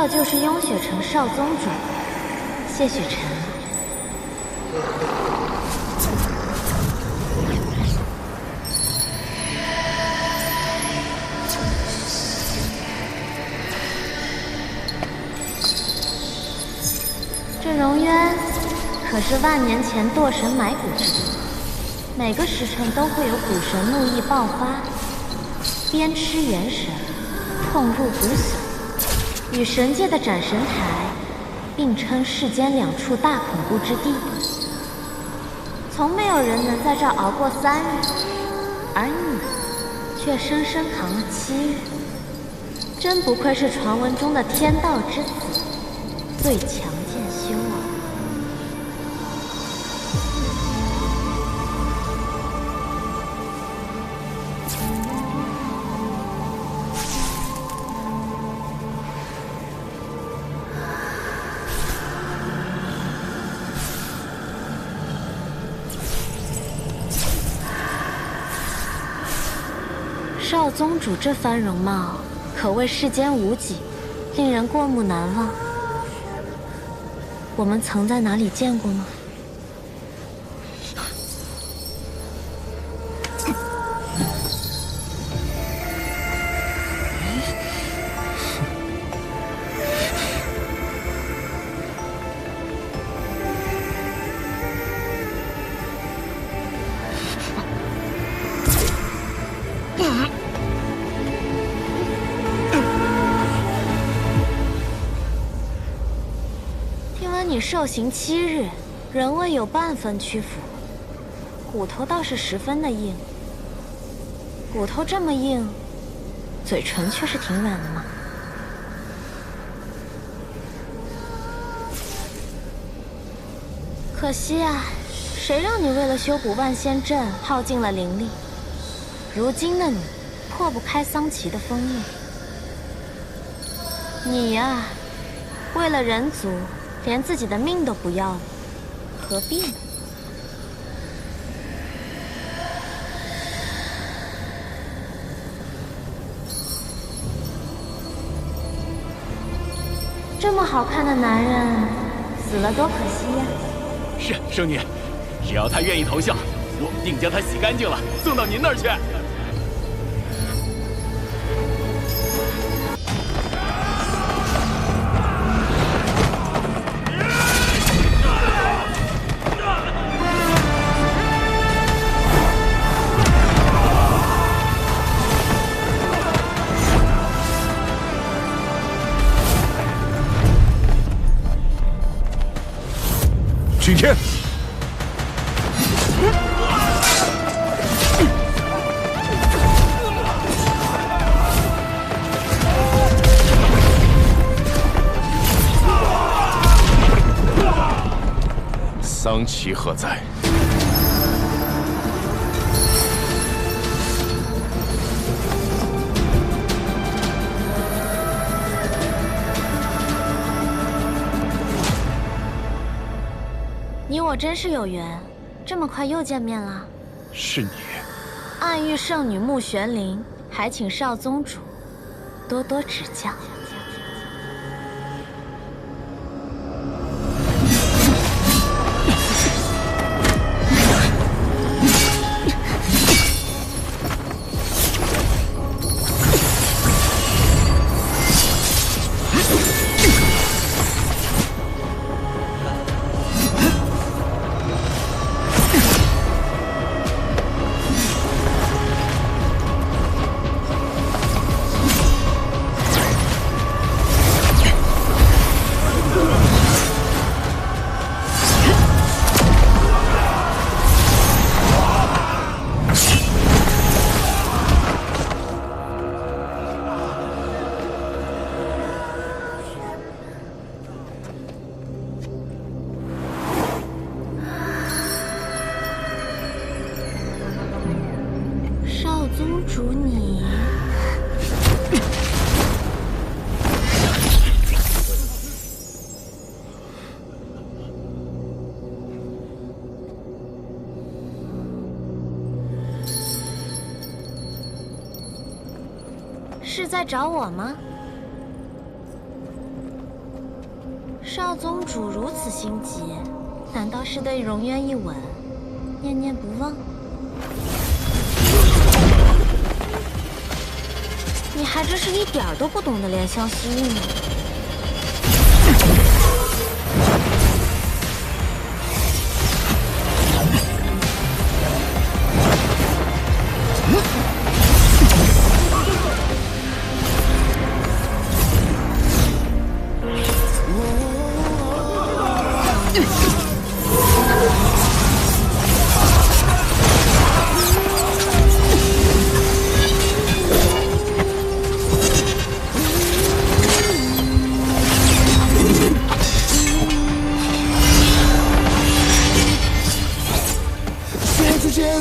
这就是雍雪城少宗主谢雪晨。这荣渊可是万年前堕神埋骨之地，每个时辰都会有古神怒意爆发，鞭笞元神，痛入骨髓，与神界的斩神台并称世间两处大恐怖之地。从没有人能在这儿熬过3日，而你却生生扛了7日，真不愧是传闻中的天道之子，最强剑修啊！少宗主这番容貌，可谓世间无几，令人过目难忘。我们曾在哪里见过吗？你受刑7日，仍未有半分屈服，骨头倒是十分的硬。骨头这么硬，嘴唇却是挺软的嘛。可惜啊，谁让你为了修补万仙阵耗尽了灵力？如今的你，破不开桑奇的封印。你呀，为了人族。连自己的命都不要了，何必呢？这么好看的男人，死了多可惜呀！是圣女，只要他愿意投效，我们定将他洗干净了，送到您那儿去。请天。桑奇何在？你我真是有缘，这么快又见面了。是你。暗域圣女穆玄灵，还请少宗主多多指教。宗主你，是在找我吗？少宗主如此心急，难道是对荣渊一吻念念不忘？你还真是一点儿都不懂得怜香惜玉呢。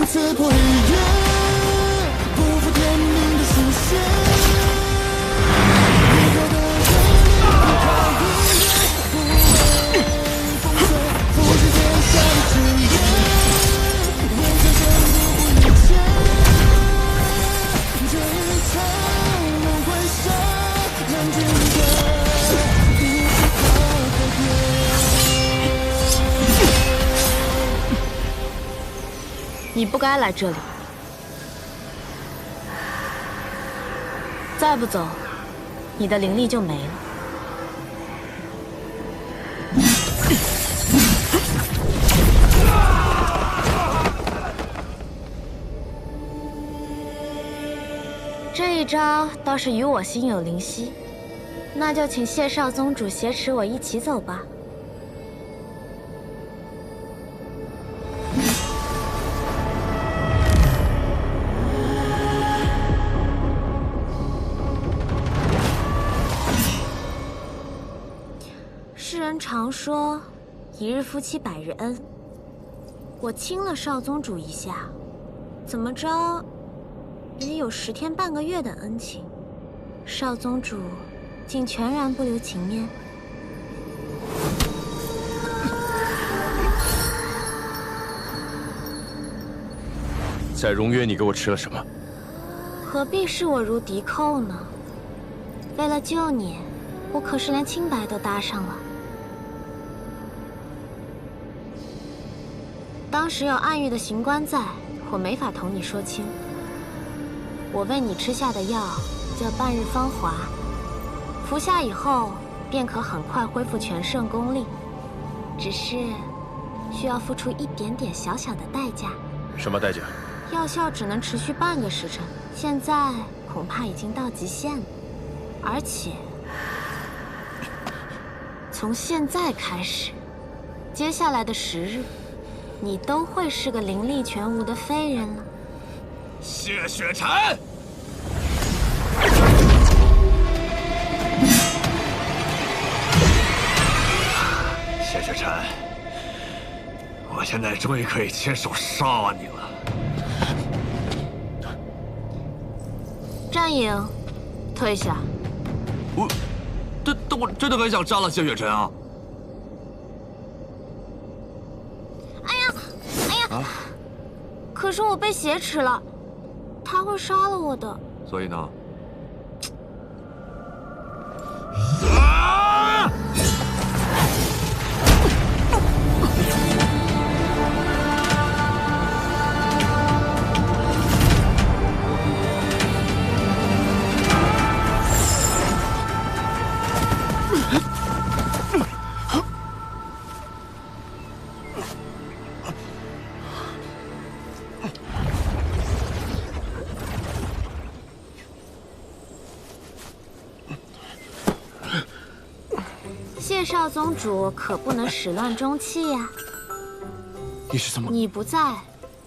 刺破日月，不负天命的书写。离合的人，开日月，不畏风吹，复制天下的志愿。愿生生不顾一切，这一场轮回杀，难解的一丝和别。你不该来这里，再不走，你的灵力就没了。这一招倒是与我心有灵犀，那就请谢少宗主挟持我一起走吧。世人常说，一日夫妻百日恩。我亲了少宗主一下，怎么着，也有10天半个月的恩情。少宗主竟全然不留情面。在荣渊，你给我吃了什么？何必视我如敌寇呢？为了救你，我可是连清白都搭上了。当时有暗域的刑官在，我没法同你说清。我为你吃下的药叫半日芳华，服下以后便可很快恢复全盛功力，只是需要付出一点点小小的代价。什么代价？药效只能持续半个时辰，现在恐怕已经到极限了。而且从现在开始，接下来的10日，你都会是个灵力全无的废人了。谢雪晨，谢雪晨，我现在终于可以亲手杀你了。战影，退下。我真的很想杀了谢雪晨啊！哎呀！可是我被挟持了，他会杀了我的。所以呢？谢少宗主可不能始乱终弃呀！你是怎么？你不在，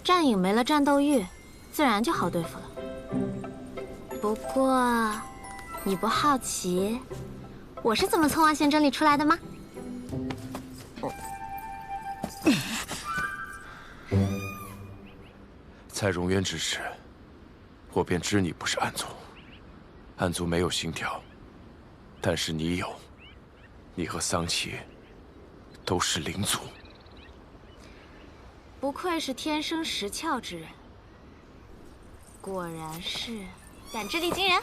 战影没了战斗欲，自然就好对付了。不过，你不好奇我是怎么从万仙阵里出来的吗？在荣渊之时，我便知你不是暗族。暗族没有星条，但是你有。你和桑琪都是灵族。不愧是天生识窍之人，果然是感知力惊人。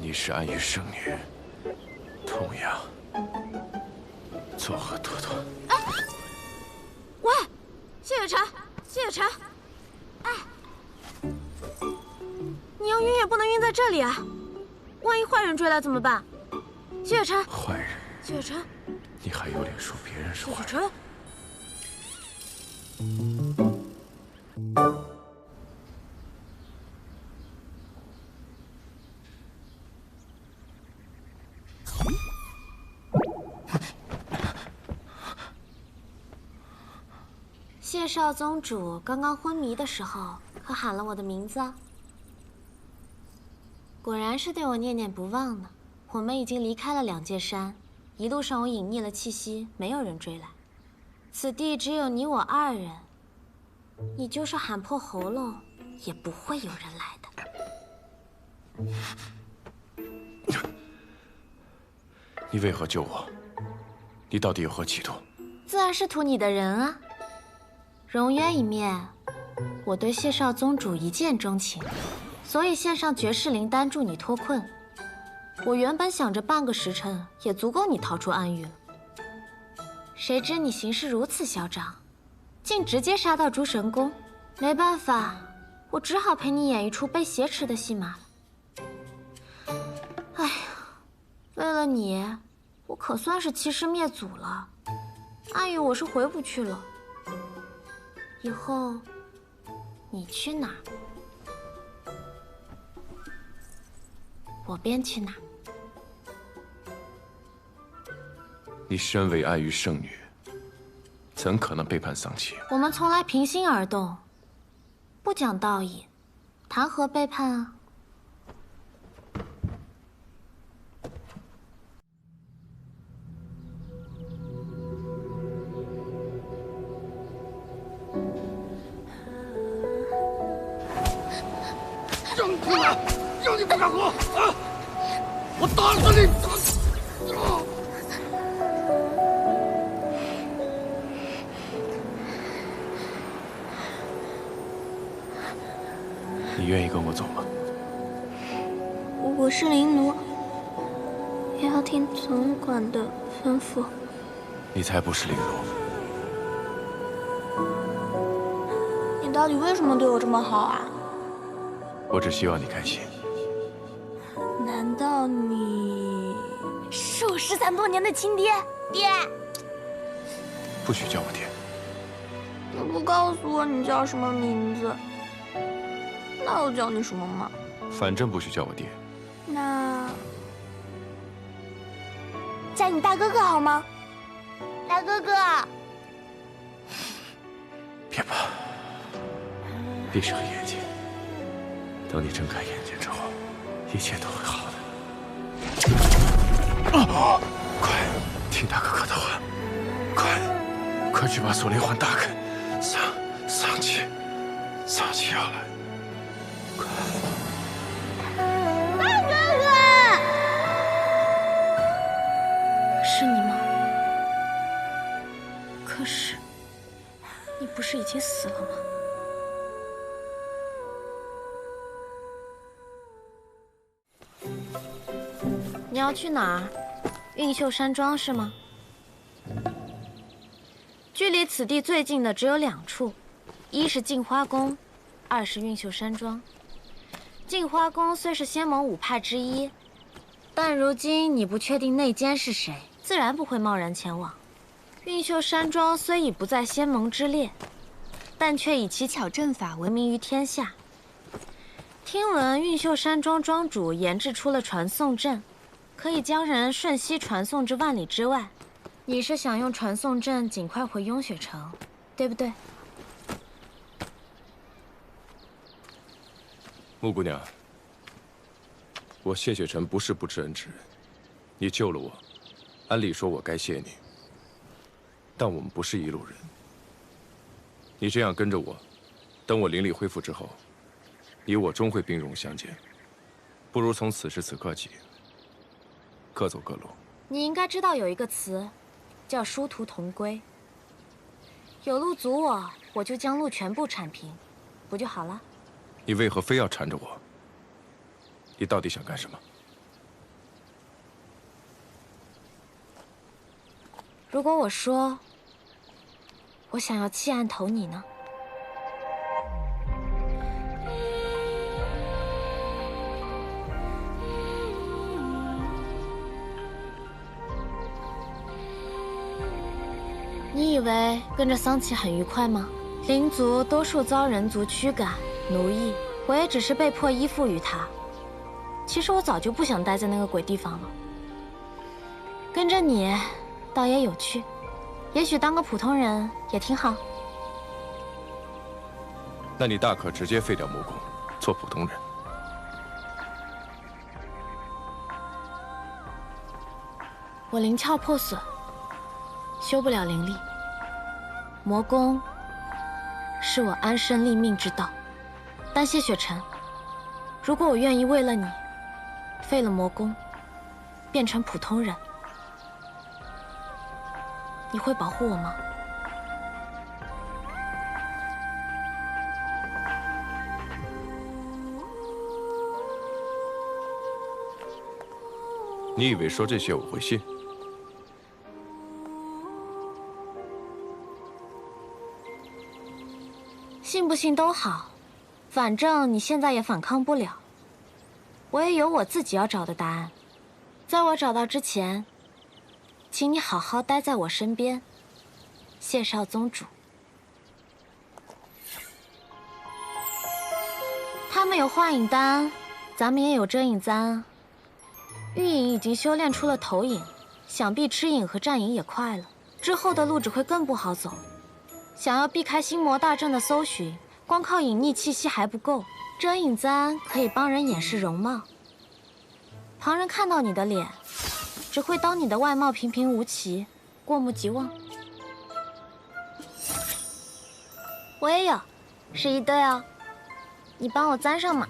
你是安于圣女，同样作何多端？喂，谢雪晨，谢雪晨，哎，你要晕也不能晕在这里啊！万一坏人追来怎么办？谢雪晨，坏人？谢雪晨，你还有脸说别人是坏人？谢雪晨。谢少宗主刚刚昏迷的时候，可喊了我的名字啊！果然是对我念念不忘呢。我们已经离开了两界山，一路上我隐匿了气息，没有人追来。此地只有你我二人，你就是喊破喉咙，也不会有人来的。你为何救我？你到底有何企图？自然是图你的人啊！荣渊一面，我对谢少宗主一见钟情，所以献上绝世灵丹助你脱困。我原本想着半个时辰也足够你逃出暗域了，谁知你行事如此嚣张，竟直接杀到诸神宫。没办法，我只好陪你演一出被挟持的戏码了。哎呀，为了你，我可算是欺师灭祖了。暗域我是回不去了，以后你去哪，我便去哪。你身为爱于圣女，怎可能背叛丧妻？我们从来平心而动，不讲道义，谈何背叛啊？让你来，让你不敢活啊！我打死你！你愿意跟我走吗？我是灵奴，也要听总管的吩咐。你才不是灵奴。你到底为什么对我这么好啊？我只希望你开心。难道你是我失散多年的亲爹？爹，不许叫我爹。你不告诉我你叫什么名字，那我叫你什么吗？反正不许叫我爹。那叫你大哥哥好吗？大哥哥。别怕，闭上眼睛。等你睁开眼睛之后，一切都会好的。快，听大哥哥的话，快去把锁灵环打开，丧气要来，快！大哥哥，是你吗？可是，你不是已经死了吗？你要去哪儿？运秀山庄是吗？距离此地最近的只有两处，一是镜花宫，二是运秀山庄。镜花宫虽是仙盟5派之一，但如今你不确定内奸是谁，自然不会贸然前往。运秀山庄虽已不在仙盟之列，但却以奇巧阵法闻名于天下。听闻运秀山庄庄主研制出了传送阵，可以将人瞬息传送至万里之外。你是想用传送阵尽快回雍雪城，对不对？穆姑娘，我谢雪晨不是不知恩之人，你救了我，按理说我该谢你。但我们不是一路人，你这样跟着我，等我灵力恢复之后，你我终会兵戎相见。不如从此时此刻起，各走各路。你应该知道有一个词，叫殊途同归。有路阻我，我就将路全部铲平，不就好了？你为何非要缠着我？你到底想干什么？如果我说我想要弃暗投你呢？你以为跟着桑琪很愉快吗？灵族多数遭人族驱赶、奴役，我也只是被迫依附于他。其实我早就不想待在那个鬼地方了。跟着你，倒也有趣。也许当个普通人也挺好。那你大可直接废掉魔宫，做普通人。我灵窍破损，修不了灵力。魔宫是我安身立命之道。但谢雪晨，如果我愿意为了你，废了魔宫，变成普通人，你会保护我吗？你以为说这些我会信？信不信都好，反正你现在也反抗不了。我也有我自己要找的答案，在我找到之前，请你好好待在我身边，谢少宗主。他们有幻影丹，咱们也有遮影簪啊。玉影已经修炼出了投影，想必吃影和战影也快了，之后的路只会更不好走。想要避开心魔大阵的搜寻，光靠隐匿气息还不够，遮影簪可以帮人掩饰容貌。旁人看到你的脸，只会当你的外貌平平无奇，过目即忘。我也有，是一堆哦，你帮我簪上嘛。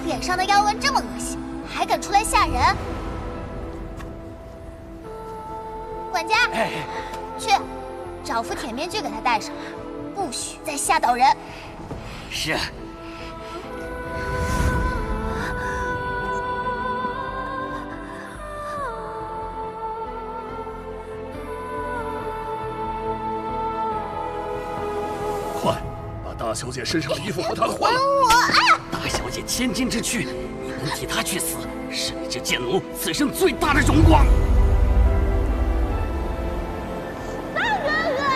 脸上的妖纹这么恶心，还敢出来吓人？管家，去找副铁面具给他戴上，不许再吓到人。是。快，把大小姐身上的衣服和她换了。我啊！大小姐千金之躯，你能替她去死，是你这贱奴此生最大的荣光。大哥哥，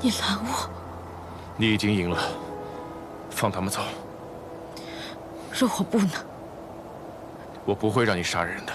你拦我！你已经赢了，放他们走。若我不呢？我不会让你杀人的。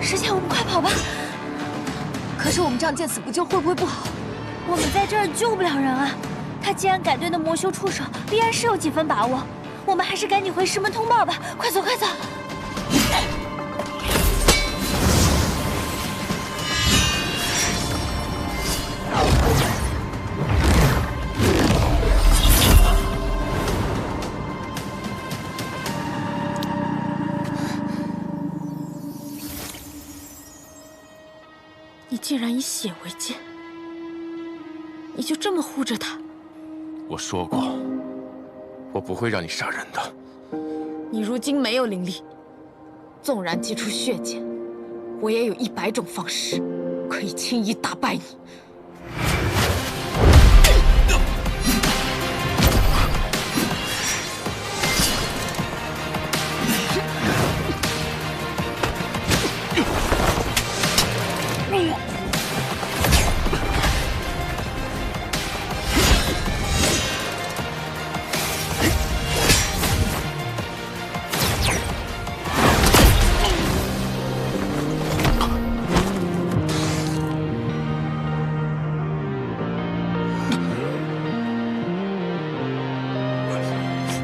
师姐，我们快跑吧！可是我们这样见死不救会不会不好？我们在这儿救不了人啊！他既然敢对那魔修出手，必然是有几分把握。我们还是赶紧回师门通报吧！快走，快走！你竟然以血为鉴，你就这么护着他？我说过，我不会让你杀人的。你如今没有灵力，纵然祭出血剑，我也有100种方式可以轻易打败你。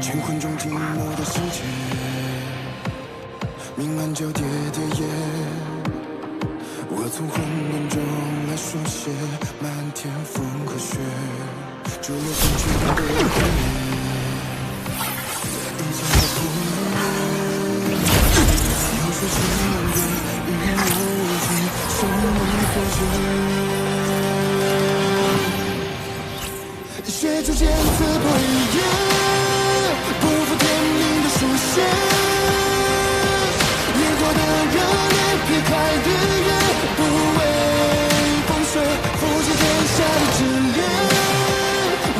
乾坤中静默的世界，明暗交叠的夜，我从混沌中来书写漫天风和雪，坠落风去的回忆，影响了不灭。要说情难辨，与我无尽，生命所见，血出剑刺不一样。不负天命的书写，烈火的热烈，劈开日月，不畏风雪，复习天下的炽烈，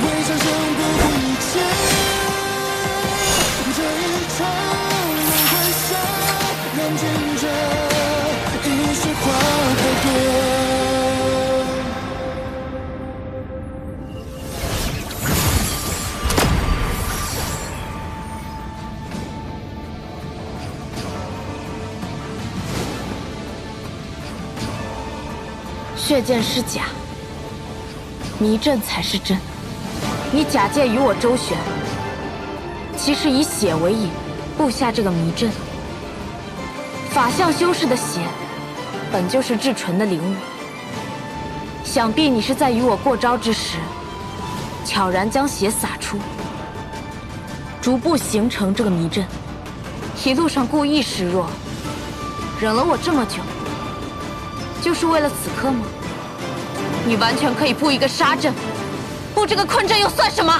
为长生不顾一切。这一场轮回下，燃尽这一世花开朵。血剑是假，迷阵才是真。你假借与我周旋，其实以血为引，布下这个迷阵。法相修士的血，本就是至纯的灵物。想必你是在与我过招之时，悄然将血洒出，逐步形成这个迷阵。一路上故意示弱，忍了我这么久，就是为了此刻吗？你完全可以布一个杀阵，布这个困阵又算什么？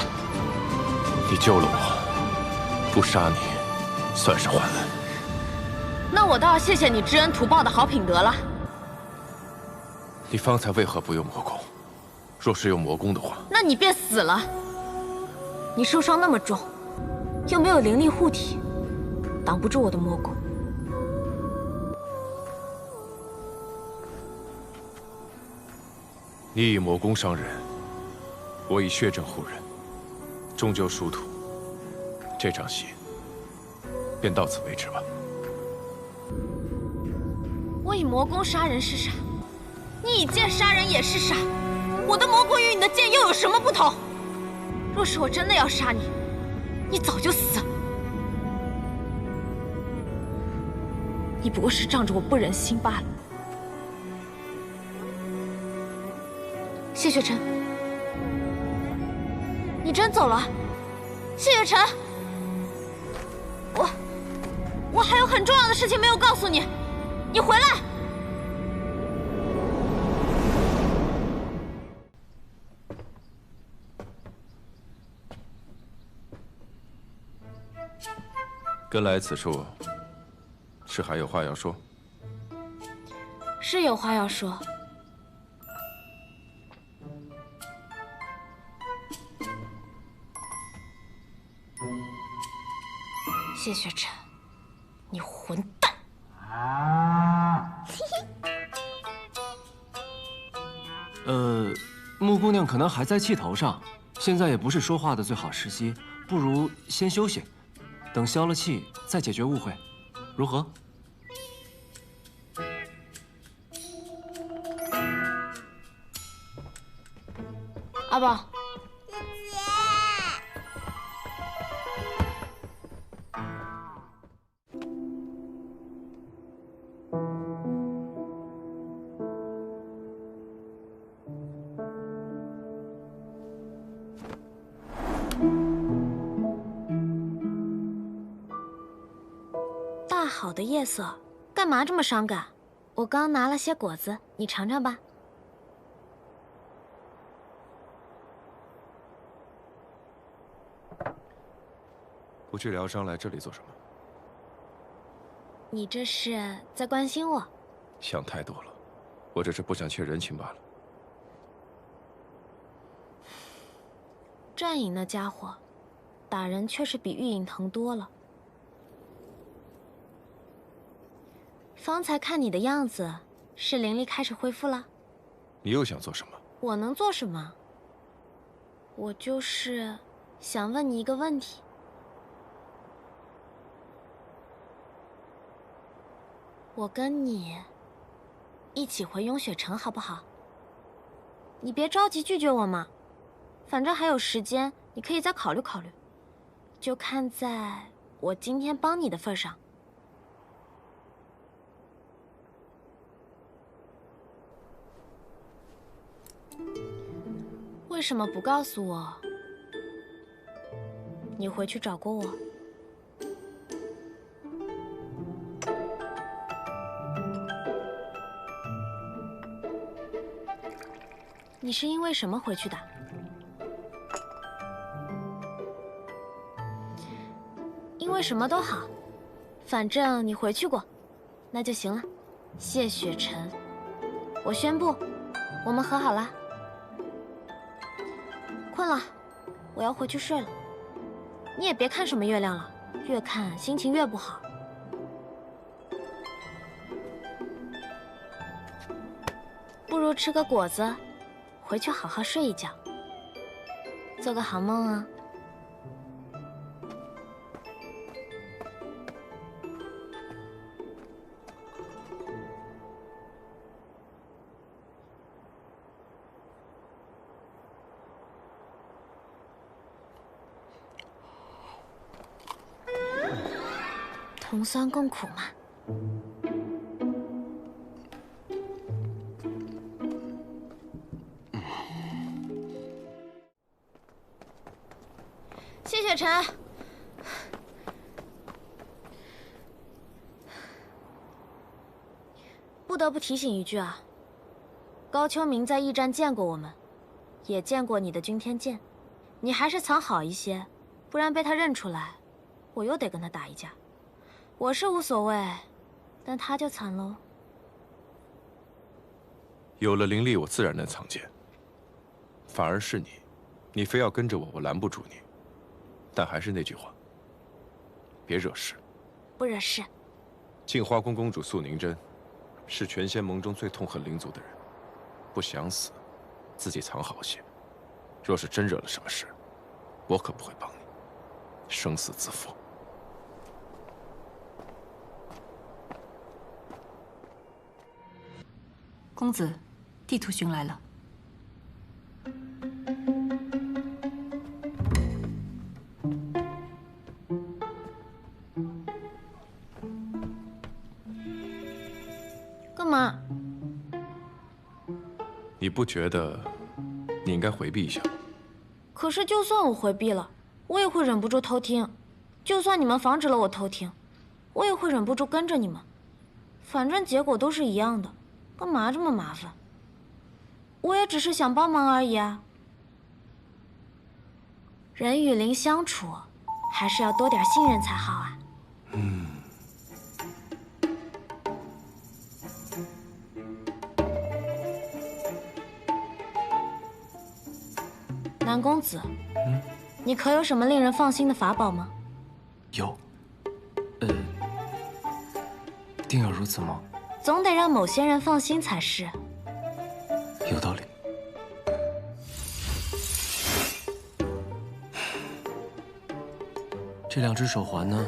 你救了我，不杀你，算是还恩。那我倒要谢谢你知恩图报的好品德了。你方才为何不用魔功？若是用魔功的话，那你便死了。你受伤那么重，又没有灵力护体，挡不住我的魔功。你以魔功伤人，我以血阵护人，终究殊途。这场戏便到此为止吧。我以魔功杀人是傻，你以剑杀人也是傻。我的魔功与你的剑又有什么不同？若是我真的要杀你，你早就死了。你不过是仗着我不忍心罢了。谢雪晨，你真走了？谢雪晨，我还有很重要的事情没有告诉你，你回来！跟来此处，是还有话要说？是有话要说。谢雪晨，你混蛋！木姑娘可能还在气头上，现在也不是说话的最好时机，不如先休息，等消了气再解决误会，如何？阿宝。大好的夜色，干嘛这么伤感？我刚拿了些果子，你尝尝吧。不去疗伤，来这里做什么？你这是在关心我？想太多了，我只是不想欠人情罢了。战影那家伙，打人确实比玉影疼多了。方才看你的样子，是灵力开始恢复了？你又想做什么？我能做什么？我就是想问你一个问题。我跟你一起回雍雪城好不好？你别着急拒绝我嘛，反正还有时间，你可以再考虑考虑。就看在我今天帮你的份上。为什么不告诉我？你回去找过我？你是因为什么回去的？因为什么都好，反正你回去过，那就行了。谢雪晨，我宣布，我们和好了。困了，我要回去睡了。你也别看什么月亮了，越看心情越不好。不如吃个果子，回去好好睡一觉，做个好梦啊。同酸共苦嘛。谢雪晨，不得不提醒一句啊，高秋明在驿站见过我们，也见过你的君天剑，你还是藏好一些，不然被他认出来，我又得跟他打一架。我是无所谓，但他就惨喽。有了灵力，我自然能藏剑。反而是你非要跟着我，我拦不住你。但还是那句话，别惹事。不惹事。镜花宫公主素宁真，是全仙盟中最痛恨灵族的人，不想死，自己藏好些。若是真惹了什么事，我可不会帮你，生死自负。公子，地图寻来了。干嘛？你不觉得你应该回避一下吗？可是就算我回避了，我也会忍不住偷听；就算你们防止了我偷听，我也会忍不住跟着你们。反正结果都是一样的。干嘛这么麻烦？我也只是想帮忙而已啊。人与灵相处，还是要多点信任才好啊。南公子，你可有什么令人放心的法宝吗？有。定要如此吗？总得让某些人放心才是。有道理。这两只手环呢，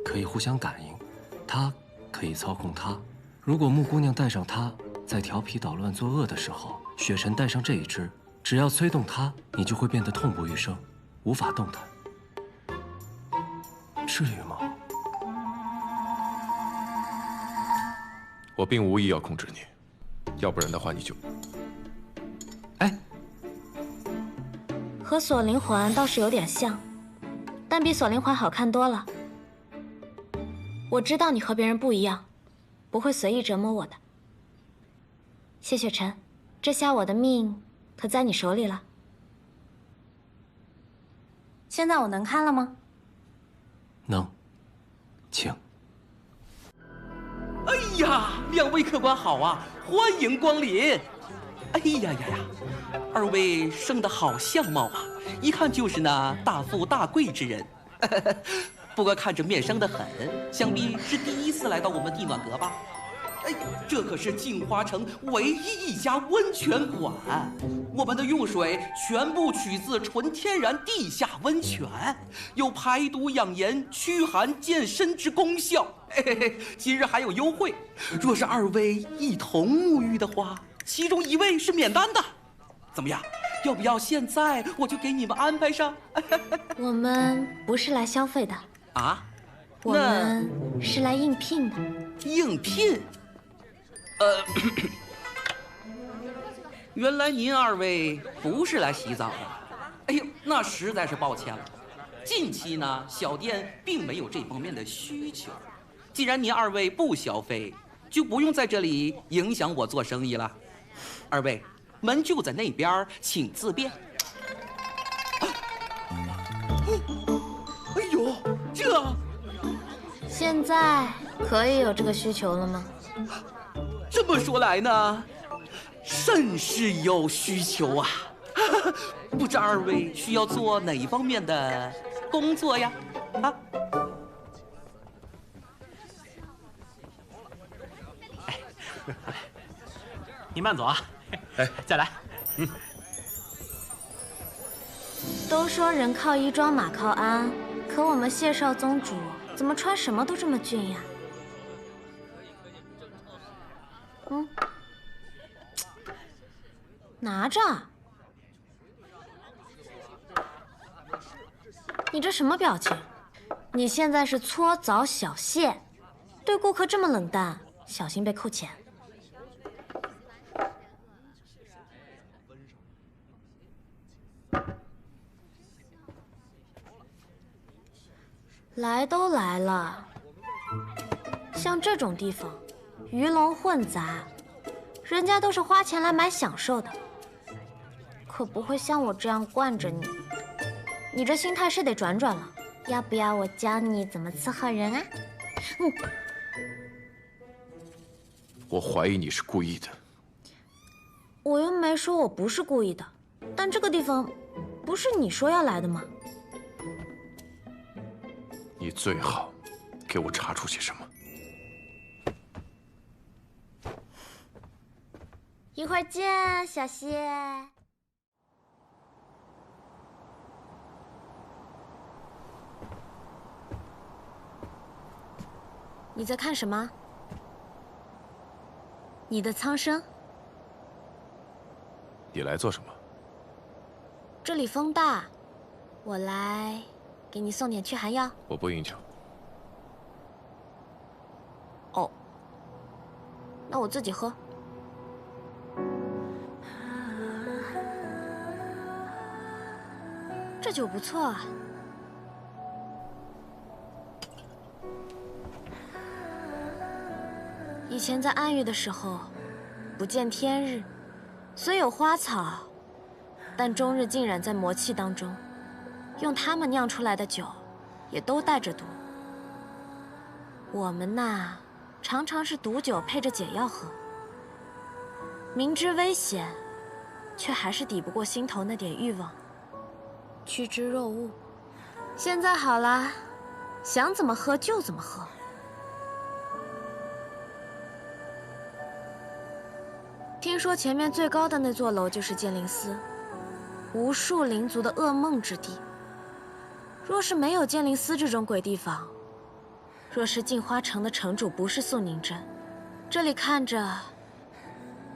可以互相感应，它可以操控它。如果木姑娘戴上它，在调皮捣乱作恶的时候，雪晨戴上这一只，只要催动它，你就会变得痛不欲生，无法动弹。至于吗？我并无意要控制你，要不然的话你就……哎，和锁灵环倒是有点像，但比锁灵环好看多了。我知道你和别人不一样，不会随意折磨我的。谢雪晨，这下我的命可在你手里了。现在我能看了吗？能，请。哎呀，两位客官好啊，欢迎光临。哎呀呀呀，二位生得好相貌啊，一看就是那大富大贵之人。不过看着面生得很，想必是第一次来到我们地暖阁吧？哎，这可是镜花城唯一一家温泉馆，我们的用水全部取自纯天然地下温泉，有排毒养颜、驱寒健身之功效。嘿嘿嘿，今日还有优惠，若是二位一同沐浴的话，其中一位是免单的。怎么样？要不要现在我就给你们安排上？我们不是来消费的啊，我们是来应聘的。应聘？原来您二位不是来洗澡的。哎呦，那实在是抱歉了。近期呢，小店并没有这方面的需求。既然您二位不消费，就不用在这里影响我做生意了。二位，门就在那边，请自便。哎呦，这现在可以有这个需求了吗？这么说来呢，甚是有需求啊！不知二位需要做哪一方面的工作呀？啊？哎，你慢走啊！哎，再来。都说人靠衣装，马靠鞍，可我们谢少宗主怎么穿什么都这么俊呀？拿着。你这什么表情？你现在是搓澡小谢，对顾客这么冷淡，小心被扣钱。来都来了，像这种地方，鱼龙混杂，人家都是花钱来买享受的，可不会像我这样惯着你。你这心态是得转转了，要不要我教你怎么伺候人啊？我怀疑你是故意的。我又没说我不是故意的，但这个地方不是你说要来的吗？你最好给我查出些什么。一会儿见，小谢。你在看什么？你的苍生。你来做什么？这里风大，我来给你送点驱寒药。我不应求。哦，那我自己喝。这酒不错啊。以前在暗域的时候，不见天日，虽有花草，但终日浸染在魔气当中，用它们酿出来的酒，也都带着毒。我们呐，常常是毒酒配着解药喝，明知危险，却还是抵不过心头那点欲望，趋之若鹜。现在好了，想怎么喝就怎么喝。听说前面最高的那座楼就是剑灵司，无数灵族的噩梦之地。若是没有剑灵司这种鬼地方，若是镜花城的城主不是素凝真，这里看着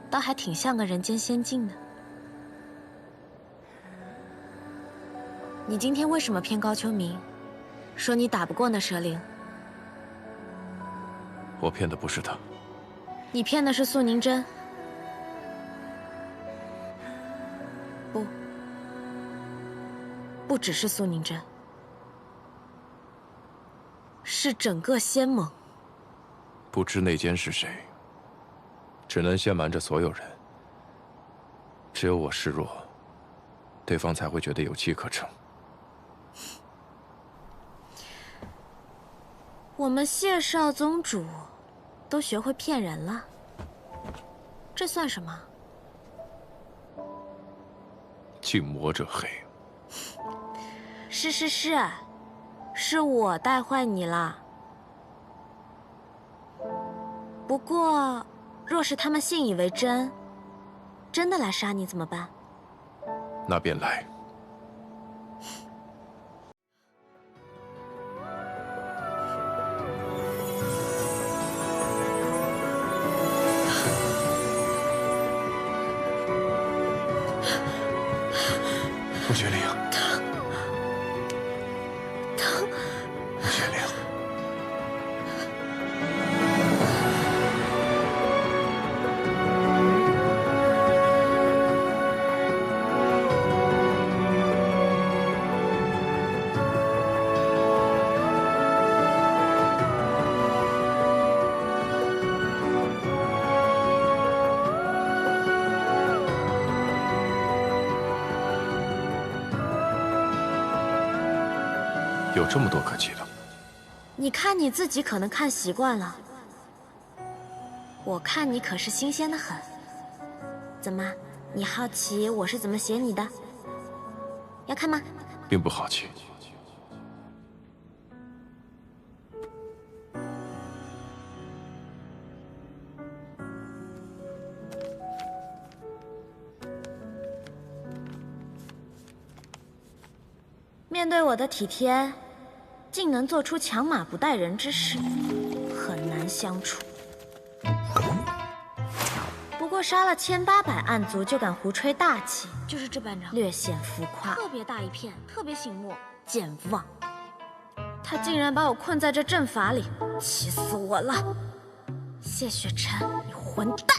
倒还挺像个人间仙境的。你今天为什么骗高秋明，说你打不过那蛇灵？我骗的不是他，你骗的是素凝真。不只是素凝真，是整个仙盟。不知内奸是谁，只能先瞒着所有人。只有我示弱，对方才会觉得有机可乘。我们谢少宗主都学会骗人了，这算什么？敬魔者黑。是我带坏你了。不过，若是他们信以为真，真的来杀你怎么办？那便来。穆玄灵，穆玄灵，有这么多可气的？你看你自己可能看习惯了，我看你可是新鲜的很。怎么，你好奇我是怎么写你的？要看吗？并不好奇。面对我的体贴，竟能做出强马不带人之事，很难相处。不过杀了1800暗族就敢胡吹大气，就是这班长，略显浮夸，特别大一片，特别醒目，健忘。他竟然把我困在这阵法里，气死我了！谢雪晨，你混蛋！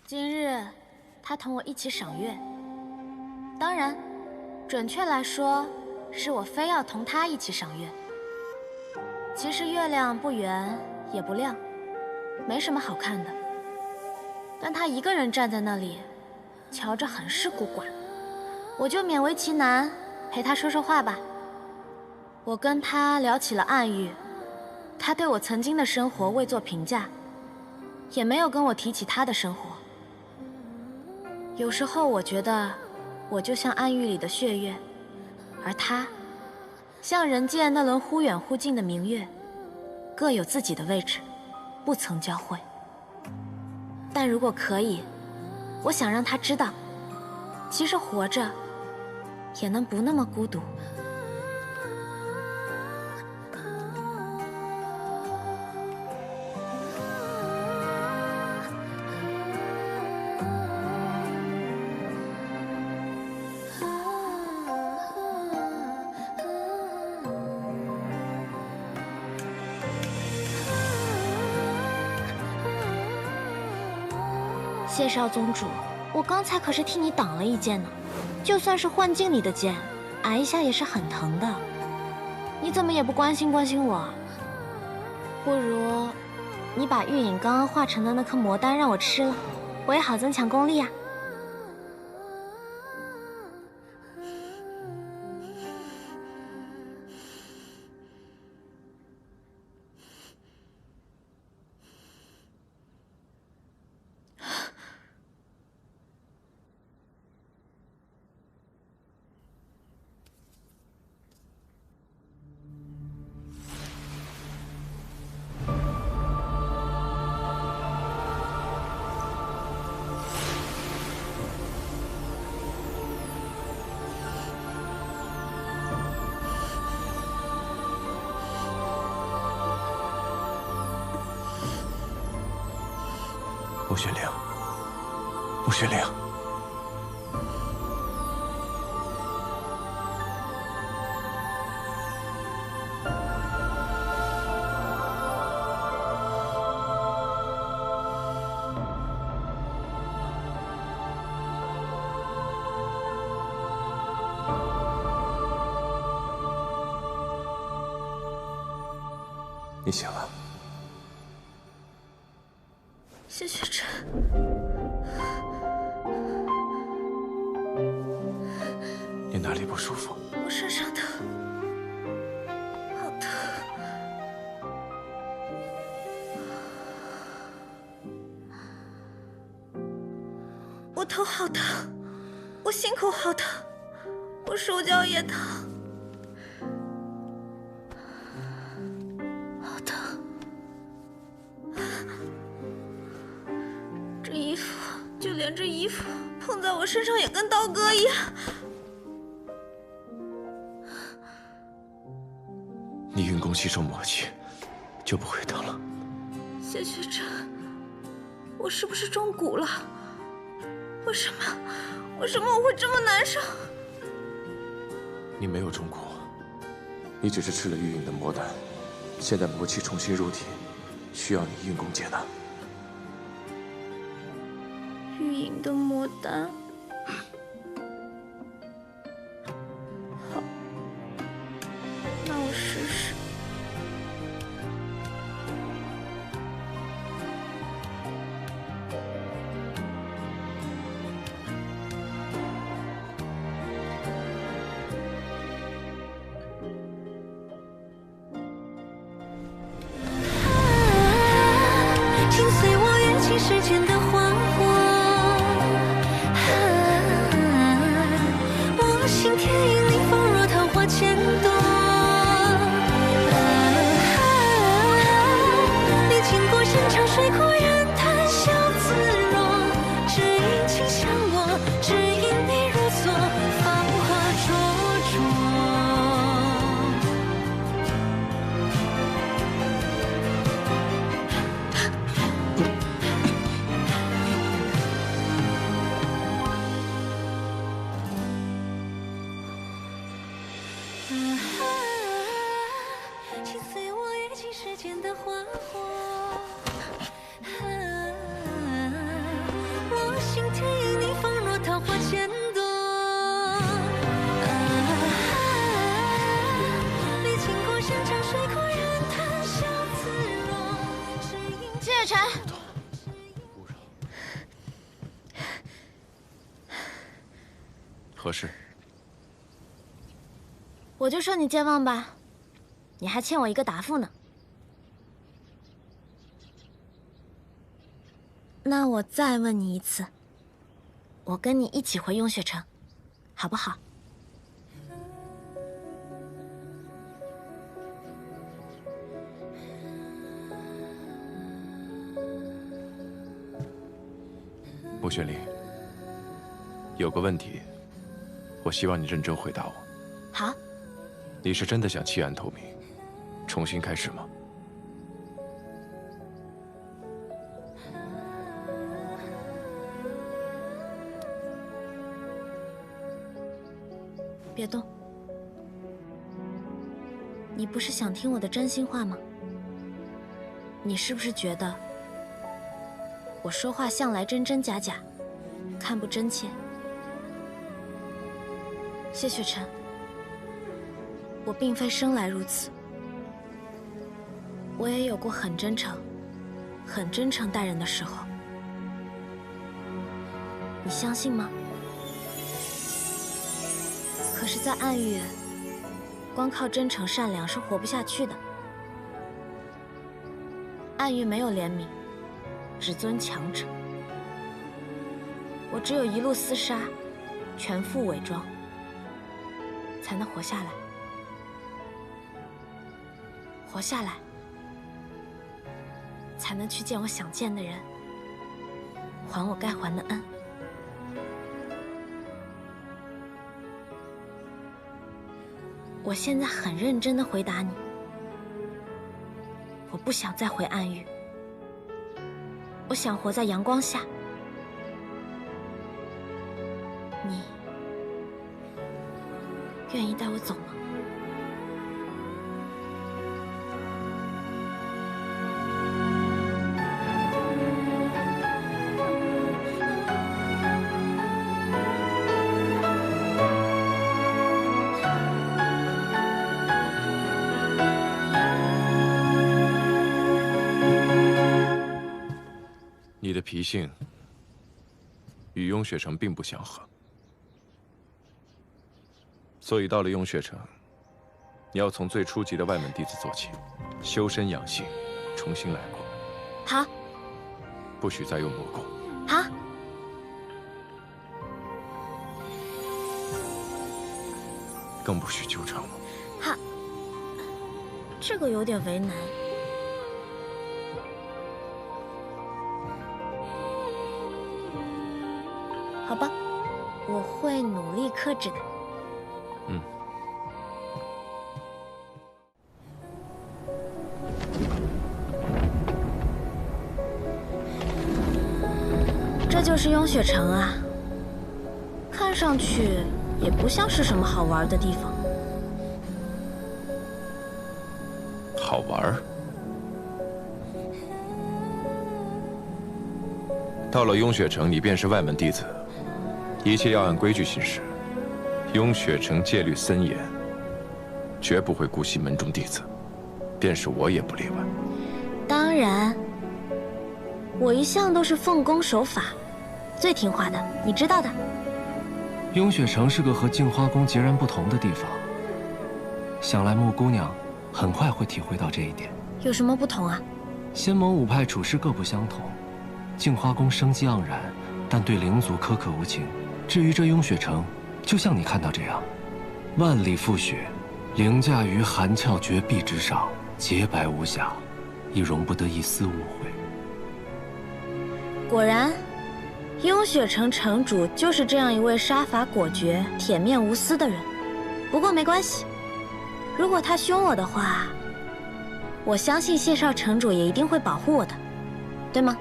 今日，他同我一起赏月。当然，准确来说，是我非要同他一起赏月。其实月亮不圆也不亮，没什么好看的。但他一个人站在那里，瞧着很是孤寡。我就勉为其难，陪他说说话吧。我跟他聊起了暗域，他对我曾经的生活未作评价，也没有跟我提起他的生活。有时候我觉得，我就像暗域里的血月，而他，像人间那轮忽远忽近的明月，各有自己的位置，不曾交汇。但如果可以，我想让他知道，其实活着，也能不那么孤独。谢少宗主，我刚才可是替你挡了一剑呢，就算是幻境里的剑，挨一下也是很疼的。你怎么也不关心关心我？不如你把玉影刚刚化成的那颗魔丹让我吃了，我也好增强功力啊。穆玄灵，穆玄灵，你醒了。谢雪晨，你哪里不舒服？我身上疼，好疼。我头好疼，我心口好疼，我手脚也疼，好疼。这衣服，就连这衣服碰在我身上也跟刀割一样。你运功吸收魔气，就不会疼了。谢雪晨，我是不是中蛊了？为什么我会这么难受？你没有中蛊，你只是吃了玉影的魔丹，现在魔气重新入体，需要你运功解纳。玉影的魔丹。好，那我试试。请随我跃起时间的花火，我心田因你放若桃花千朵，历经过山长水阔人谈笑自若，只因情相落，只因你如昨，芳华灼灼。请随我跃进时间的花火，我心田因你放若桃花千朵，历经过山长水阔人谈笑自若，只因谢雪晨，何事？我就说你健忘吧，你还欠我一个答复呢。那我再问你一次，我跟你一起回雍雪城，好不好？穆玄灵，有个问题，我希望你认真回答我。好。你是真的想弃暗投明，重新开始吗？别动。你不是想听我的真心话吗？你是不是觉得我说话向来真真假假，看不真切？谢雪晨，我并非生来如此，我也有过很真诚、很真诚待人的时候。你相信吗？可是，在暗域，光靠真诚善良是活不下去的。暗域没有怜悯，只尊强者。我只有一路厮杀，全副伪装，才能活下来。活下来，才能去见我想见的人，还我该还的恩。我现在很认真地回答你，我不想再回暗域，我想活在阳光下。你愿意带我走吗？性与雍雪城并不相合，所以到了雍雪城，你要从最初级的外门弟子做起，修身养性，重新来过。好。不许再用魔功。好。更不许纠缠我。好。这个有点为难。好吧，我会努力克制的。嗯。这就是雍雪城啊，看上去也不像是什么好玩的地方。好玩？到了雍雪城，你便是外门弟子，一切要按规矩行事。雍雪城戒律森严，绝不会姑息门中弟子，便是我也不例外。当然，我一向都是奉公守法，最听话的，你知道的。雍雪城是个和镜花宫截然不同的地方，想来木姑娘很快会体会到这一点。有什么不同啊？仙盟五派处事各不相同，镜花宫生机盎然，但对灵族苛刻无情。至于这雍雪城，就像你看到这样，万里覆雪，凌驾于寒峭绝壁之上，洁白无瑕，亦容不得一丝误会。果然，雍雪城城主就是这样一位杀伐果决、铁面无私的人。不过没关系，如果他凶我的话，我相信谢少城主也一定会保护我的，对吗？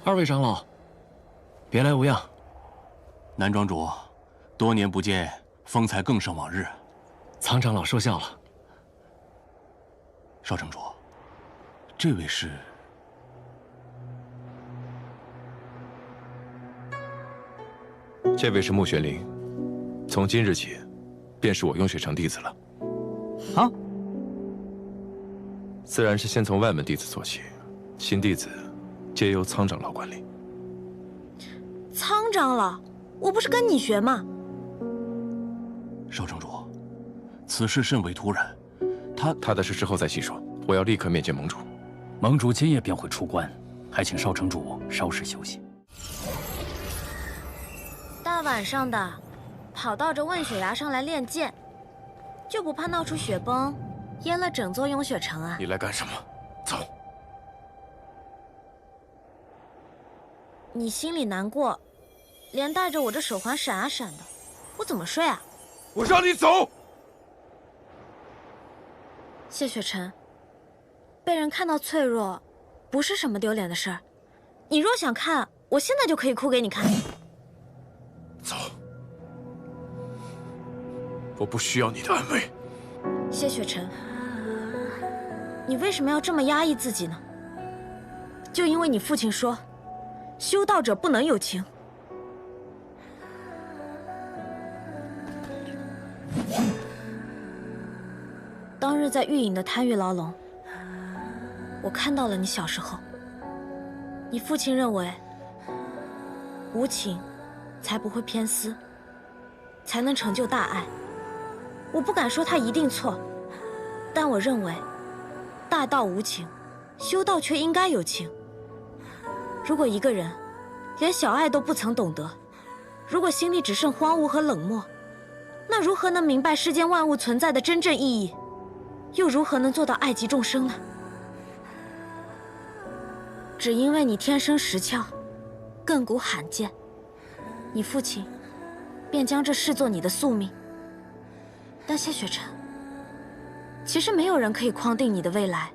二位长老，别来无恙。南庄主，多年不见，风采更胜往日。苍长老说笑了。少城主，这位是？这位是穆玄灵，从今日起，便是我雍雪城弟子了。啊？自然是先从外门弟子做起，新弟子皆由苍长老管理。苍长老，我不是跟你学吗？少城主，此事甚为突然，他的事之后再细说。我要立刻面见盟主。盟主今夜便会出关，还请少城主稍事休息。大晚上的，跑到这问雪崖上来练剑，就不怕闹出雪崩，淹了整座雍雪城啊？你来干什么？走。你心里难过，连带着我这手环闪啊闪的，我怎么睡啊？我让你走！谢雪晨，被人看到脆弱，不是什么丢脸的事儿。你若想看，我现在就可以哭给你看。走，我不需要你的安慰。谢雪晨，你为什么要这么压抑自己呢？就因为你父亲说，修道者不能有情。当日在玉隐的贪欲牢笼，我看到了你小时候。你父亲认为，无情才不会偏私，才能成就大爱。我不敢说他一定错，但我认为，大道无情，修道却应该有情。如果一个人连小爱都不曾懂得，如果心里只剩荒芜和冷漠，那如何能明白世间万物存在的真正意义？又如何能做到爱及众生呢？只因为你天生石窍，亘古罕见，你父亲便将这视作你的宿命。但谢雪晨，其实没有人可以框定你的未来。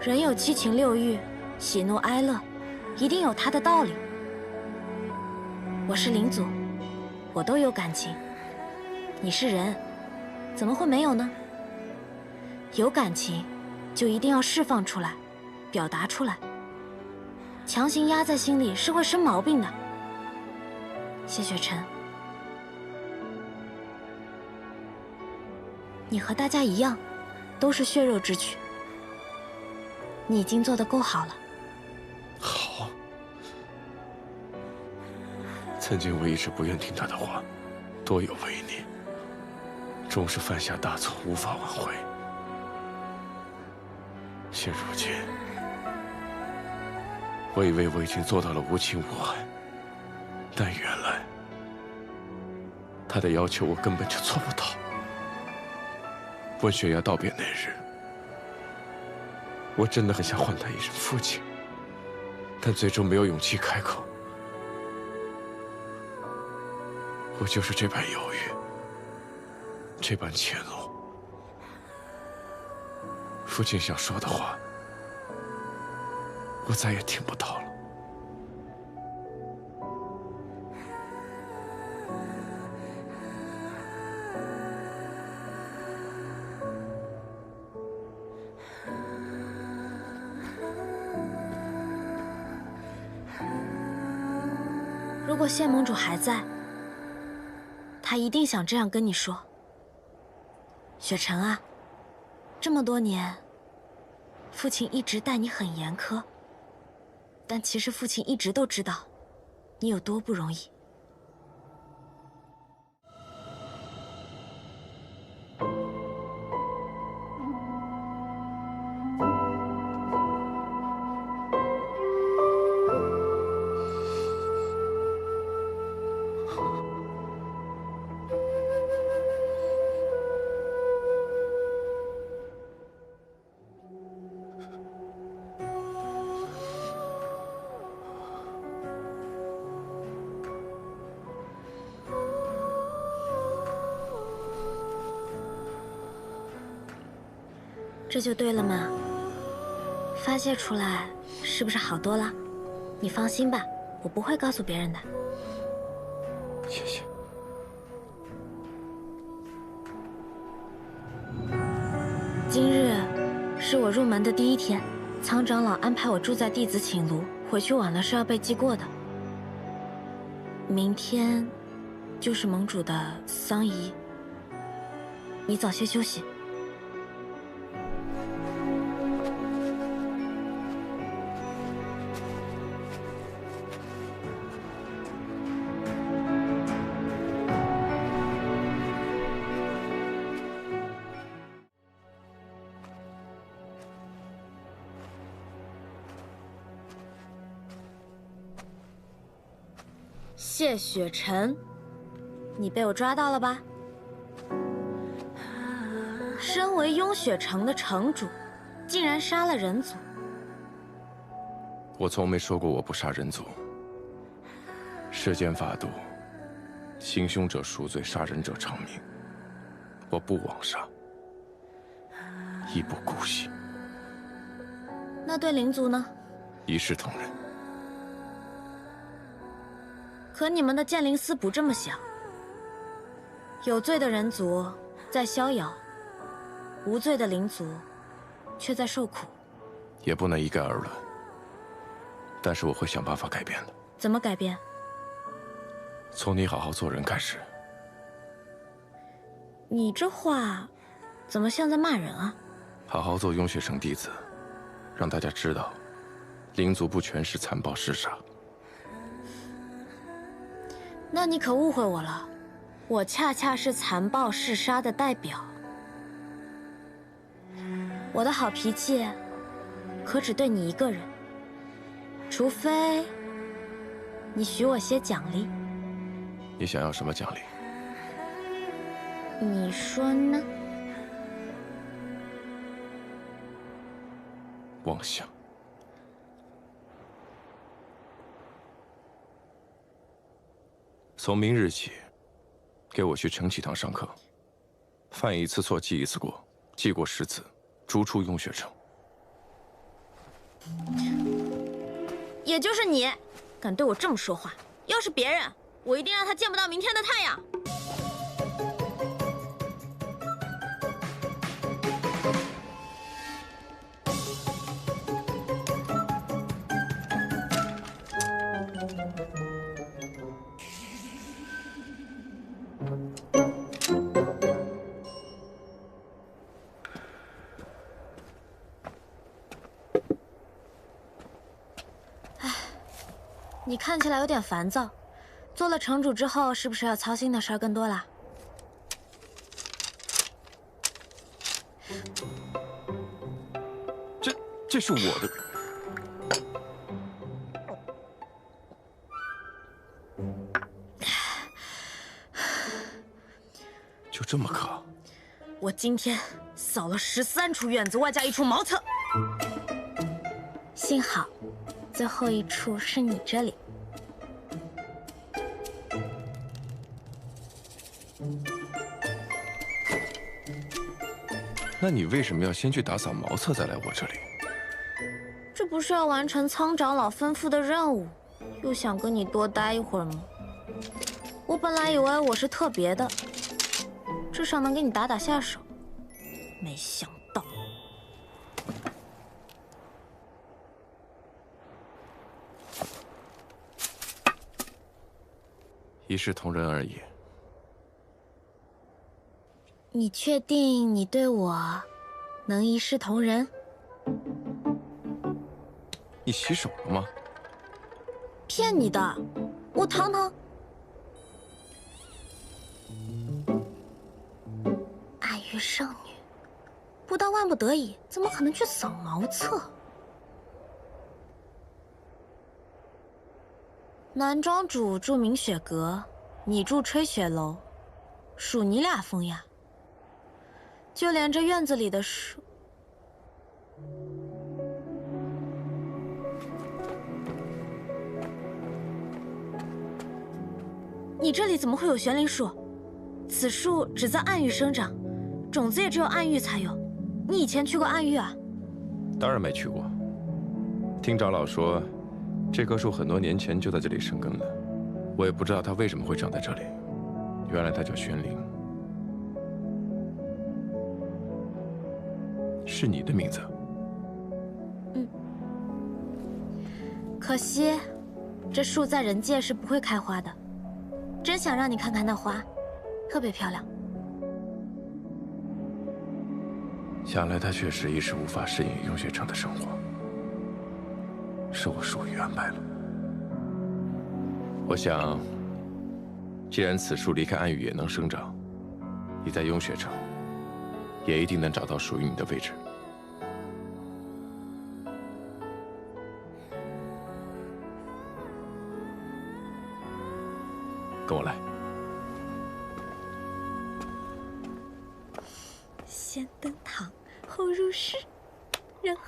人有七情六欲，喜怒哀乐，一定有它的道理。我是灵族，我都有感情。你是人，怎么会没有呢？有感情，就一定要释放出来，表达出来。强行压在心里是会生毛病的。谢雪晨，你和大家一样，都是血肉之躯。你已经做得够好了。好。曾经我一直不愿听他的话，多有违逆，终是犯下大错，无法挽回。现如今，我以为我已经做到了无情无爱，但原来他的要求我根本就做不到。问悬崖道别那日，我真的很想唤他一声父亲，但最终没有勇气开口。我就是这般犹豫，这般怯懦。父亲想说的话，我再也听不到了。如果谢盟主还在，他一定想这样跟你说。雪晨啊，这么多年，父亲一直待你很严苛，但其实父亲一直都知道你有多不容易。这就对了嘛，发泄出来是不是好多了？你放心吧，我不会告诉别人的。谢谢。今日是我入门的第一天，苍长老安排我住在弟子寝庐，回去晚了是要被记过的。明天就是盟主的丧仪，你早些休息。谢雪晨，你被我抓到了吧？身为雍雪城的城主，竟然杀了人族。我从没说过我不杀人族。世间法度，行凶者赎罪，杀人者偿命。我不枉杀，亦不姑息。那对灵族呢？一视同仁。可你们的剑灵司不这么想，有罪的人族在逍遥，无罪的灵族却在受苦。也不能一概而论，但是我会想办法改变的。怎么改变？从你好好做人开始。你这话怎么像在骂人啊？好好做雍雪城弟子，让大家知道，灵族不全是残暴嗜杀。那你可误会我了，我恰恰是残暴嗜杀的代表。我的好脾气可只对你一个人，除非你许我些奖励。你想要什么奖励？你说呢？妄想。从明日起，给我去承启堂上课，犯一次错记一次过，记过10次，逐出雍雪城。也就是你，敢对我这么说话，要是别人，我一定让他见不到明天的太阳。你看起来有点烦躁，做了城主之后，是不是要操心的事儿更多了？这是我的。就这么渴？我今天扫了13处院子，外加1处茅厕，幸好最后1处是你这里。那你为什么要先去打扫茅厕，再来我这里？这不是要完成苍长老吩咐的任务，又想跟你多待一会儿吗？我本来以为我是特别的，至少能给你打下手，没想到。一视同仁而已。你确定你对我能一视同仁？你洗手了吗？骗你的，我堂堂爱玉圣女，不到万不得已，怎么可能去扫茅厕？南庄主住明雪阁，你住吹雪楼，属你俩风雅。就连这院子里的树，你这里怎么会有玄灵树？此树只在暗域生长，种子也只有暗域才有。你以前去过暗域啊？当然没去过。听长老说，这棵树很多年前就在这里生根了，我也不知道它为什么会长在这里。原来它叫玄灵。是你的名字。可惜，这树在人界是不会开花的。真想让你看看那花，特别漂亮。想来他确实一时无法适应雍雪城的生活，是我疏于安排了。我想，既然此树离开暗域也能生长，你在雍雪城也一定能找到属于你的位置。跟我来。先登堂，后入室，然后，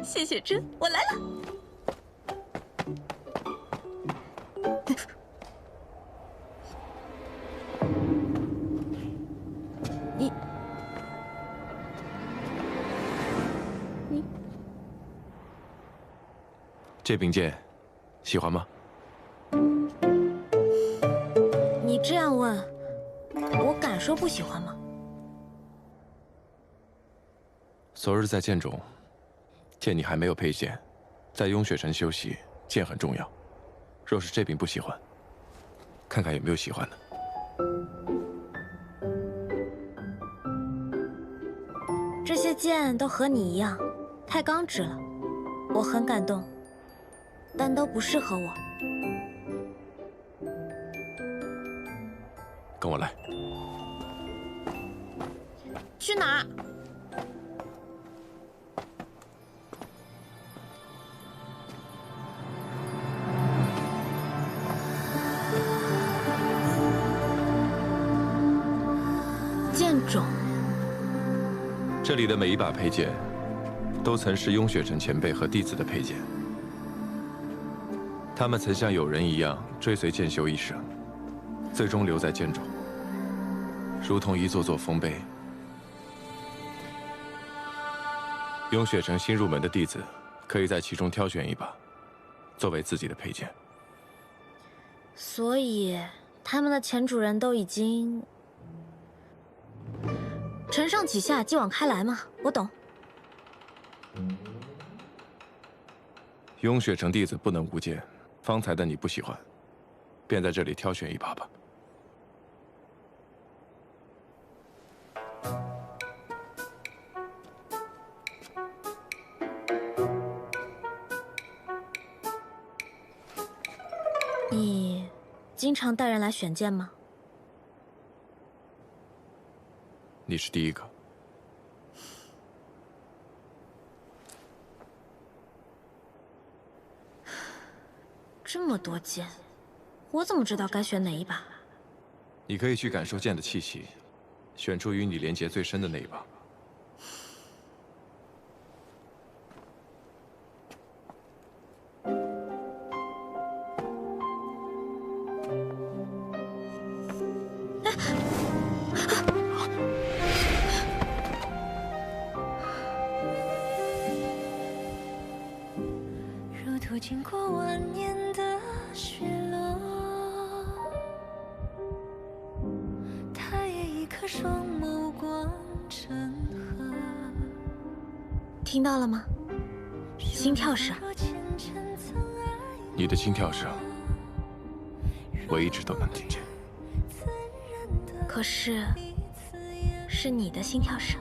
谢雪珍，我来了。你这柄剑，喜欢吗？你这样问，我敢说不喜欢吗？昨日在剑中，见你还没有佩剑，在雍雪城休息，剑很重要。若是这柄不喜欢，看看有没有喜欢的。这些剑都和你一样，太刚直了，我很感动，但都不适合我。跟我来。去哪儿？剑种。这里的每一把佩剑都曾是雍雪城前辈和弟子的佩剑。他们曾像友人一样追随剑修一生，最终留在剑中，如同一座座丰碑。雍雪城新入门的弟子，可以在其中挑选一把，作为自己的佩剑。所以，他们的前主人都已经承上启下，继往开来嘛。我懂。雍雪城弟子不能无剑，方才的你不喜欢，便在这里挑选一把吧。你经常带人来选剑吗？你是第一个。这么多剑，我怎么知道该选哪一把？你可以去感受剑的气息，选出与你连结最深的那一把。如途经过万年的雪落，他也一颗双眸光成河。听到了吗？心跳声。你的心跳声，我一直都能听见。可是，是你的心跳声。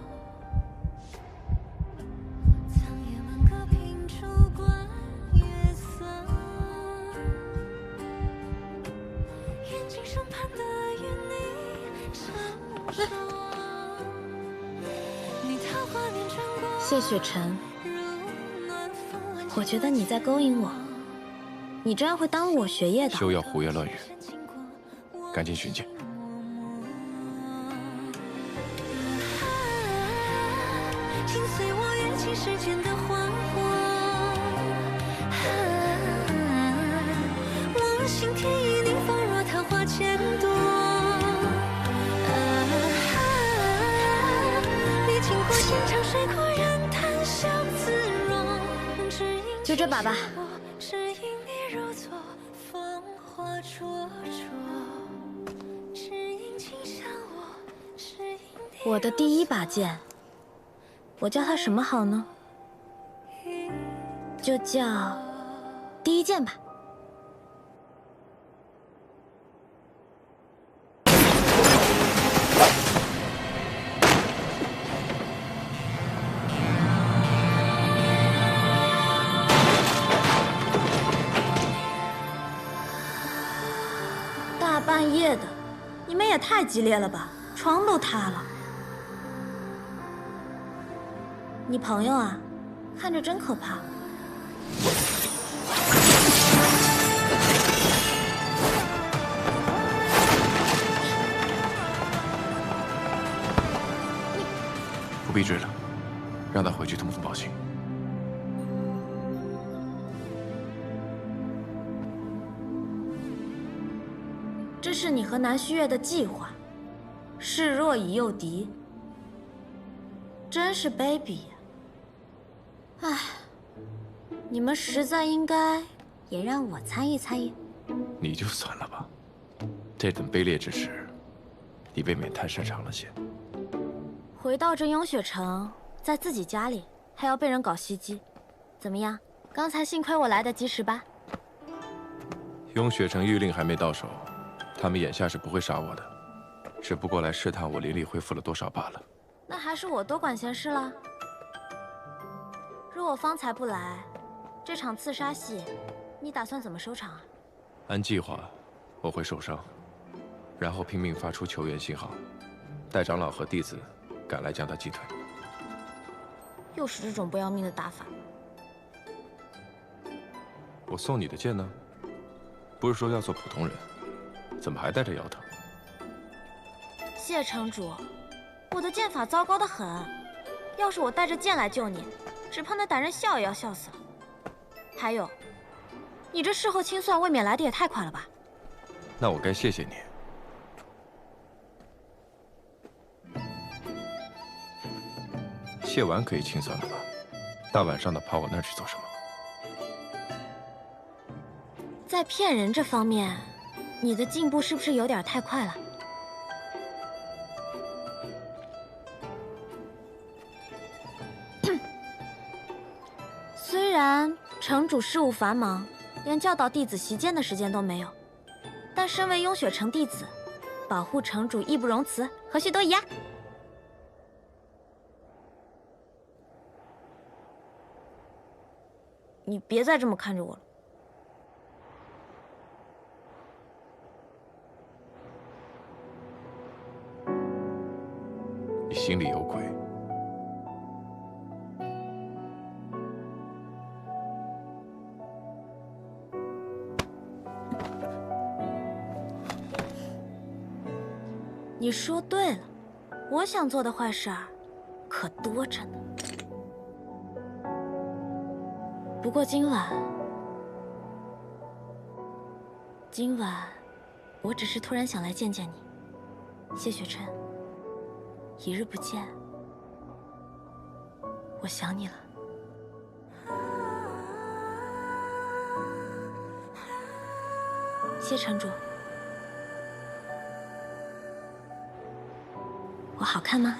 谢雪晨，我觉得你在勾引我，你这样会耽误我学业的。休要胡言乱语，赶紧寻剑。请随我跃进时间的花火，我心田已凝放若桃花千朵。历经过千场水阔人谈笑自若，就这把吧。只因你如昨芳华灼灼，只因倾向我，只因你我的第一把剑，我叫它什么好呢？就叫第一剑吧。大半夜的，你们也太激烈了吧，床都塌了。你朋友啊，看着真可怕。不必追了，让他回去通风报信。这是你和南虚月的计划，示弱以诱敌，真是卑鄙呀！唉，你们实在应该也让我参与参与。你就算了吧，这等卑劣之事，你未免太擅长了些。回到这雍雪城，在自己家里还要被人搞袭击，怎么样？刚才幸亏我来得及时吧？雍雪城谕令还没到手，他们眼下是不会杀我的，只不过来试探我灵力恢复了多少罢了。那还是我多管闲事了。若我方才不来，这场刺杀戏，你打算怎么收场啊？按计划，我会受伤，然后拼命发出求援信号，待长老和弟子赶来将他击退。又是这种不要命的打法。我送你的剑呢？不是说要做普通人，怎么还带着摇头？谢城主，我的剑法糟糕得很，要是我带着剑来救你，只怕那歹人笑也要笑死了。还有，你这事后清算未免来的也太快了吧？那我该谢谢你。谢完可以清算了吧？大晚上的跑我那儿去做什么？在骗人这方面，你的进步是不是有点太快了？虽然城主事务繁忙，连教导弟子习剑的时间都没有，但身为雍雪城弟子，保护城主义不容辞，何须多疑啊？你别再这么看着我了。你心里有鬼。你说对了，我想做的坏事儿可多着呢。不过今晚，我只是突然想来见见你，谢雪琛。一日不见，我想你了。谢城主，我好看吗？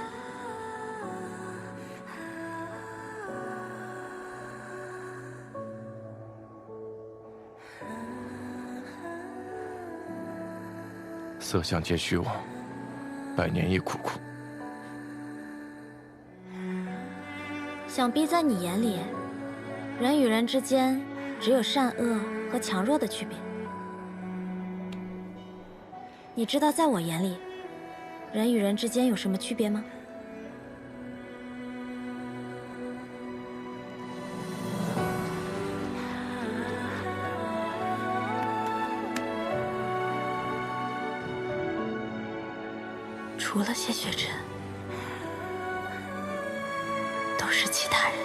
色相皆虚妄，百年亦苦苦。想必在你眼里，人与人之间只有善恶和强弱的区别。你知道在我眼里，人与人之间有什么区别吗？除了谢雪琛，都是其他人。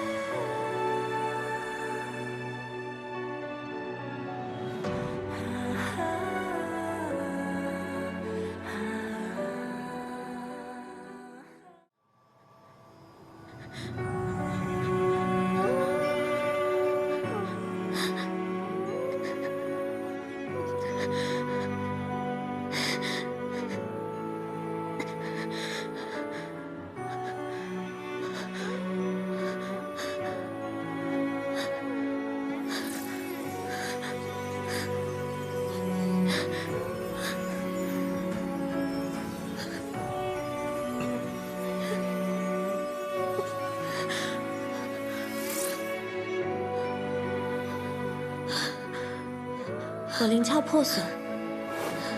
我灵窍破损，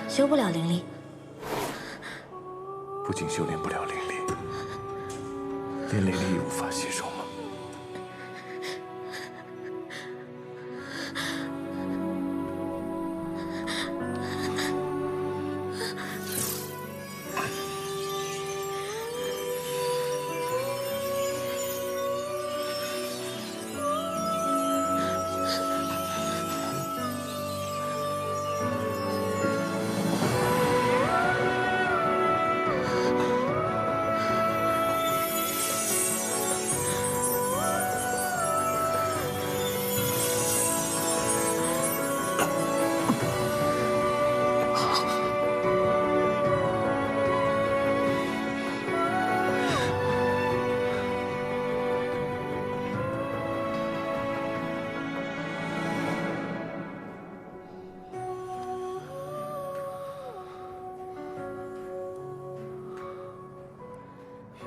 修不了灵力。不仅修炼不了灵力，连灵力也无法吸收吗？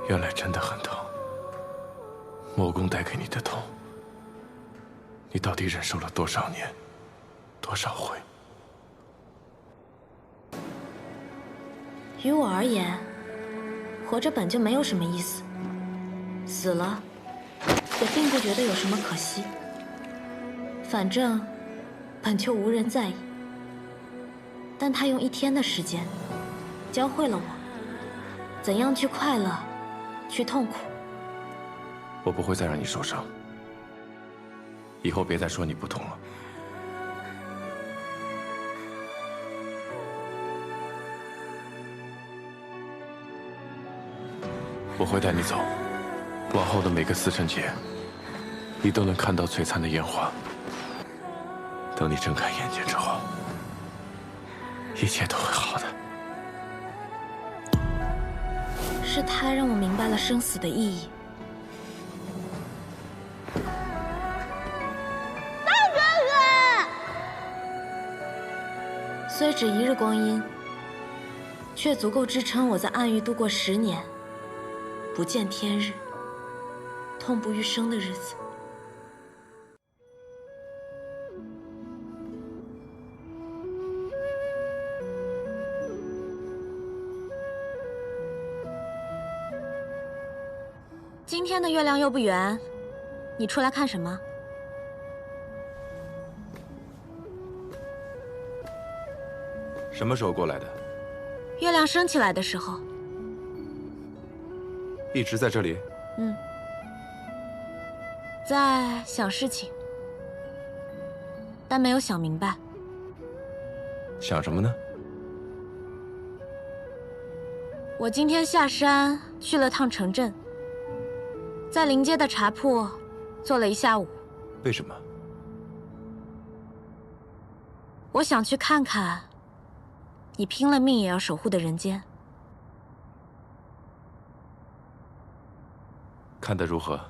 原来真的很疼。魔宫带给你的痛，你到底忍受了多少年，多少回？于我而言，活着本就没有什么意思，死了也并不觉得有什么可惜。反正本就无人在意。但他用1天的时间，教会了我怎样去快乐，去痛苦。我不会再让你受伤。以后别再说你不同了。我会带你走，往后的每个司辰节，你都能看到璀璨的烟花。等你睁开眼睛之后，一切都会好的。是他让我明白了生死的意义。大哥哥，虽只一日光阴，却足够支撑我在暗域度过10年，不见天日，痛不欲生的日子。今天的月亮又不圆，你出来看什么？什么时候过来的？月亮升起来的时候。一直在这里？在想事情，但没有想明白。想什么呢？我今天下山去了趟城镇，在临街的茶铺坐了一下午。为什么？我想去看看你拼了命也要守护的人间。看得如何？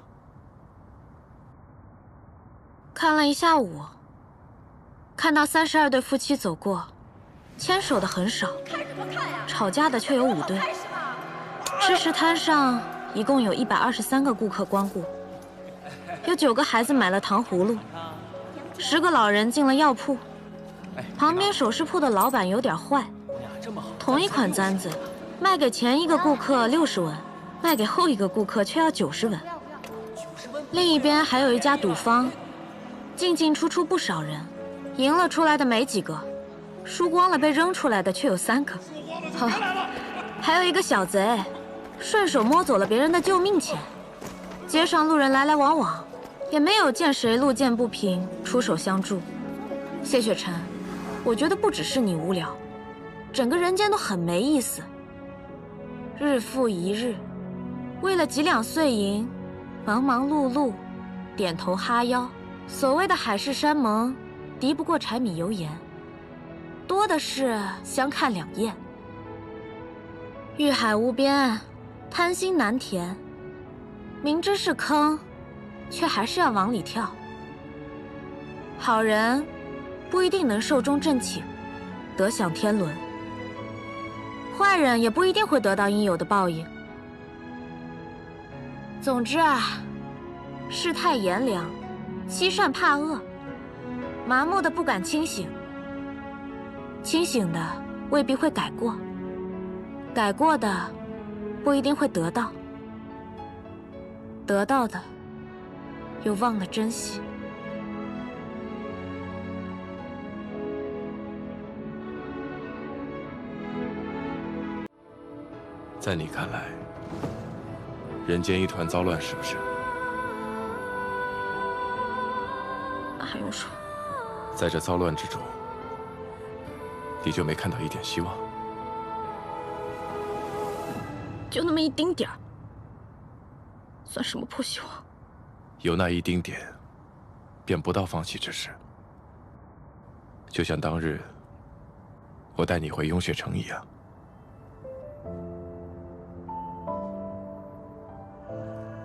看了一下午，看到32对夫妻走过，牵手的很少，吵架的却有5对。吃食摊上一共有123个顾客光顾，有9个孩子买了糖葫芦，10个老人进了药铺。旁边首饰铺的老板有点坏，同一款簪子，卖给前一个顾客60文，卖给后一个顾客却要90文。另一边还有一家赌坊，进进出出不少人，赢了出来的没几个，输光了被扔出来的却有3个。好，还有一个小贼，顺手摸走了别人的救命钱。街上路人来来往往，也没有见谁路见不平出手相助。谢雪晨，我觉得不只是你无聊，整个人间都很没意思。日复一日，为了几两碎银，忙忙碌碌，点头哈腰。所谓的海誓山盟，敌不过柴米油盐，多的是相看两厌。欲海无边，贪心难填，明知是坑，却还是要往里跳。好人不一定能寿终正寝，得享天伦；坏人也不一定会得到应有的报应。总之啊，世态炎凉，欺善怕恶，麻木的不敢清醒，清醒的未必会改过，改过的不一定会得到，得到的又忘了珍惜。在你看来，人间一团糟乱，是不是？那还用说？在这糟乱之中，你就没看到一点希望？就那么一丁点儿，算什么破希望？有那一丁点，便不到放弃之时。就像当日我带你回雍雪城一样。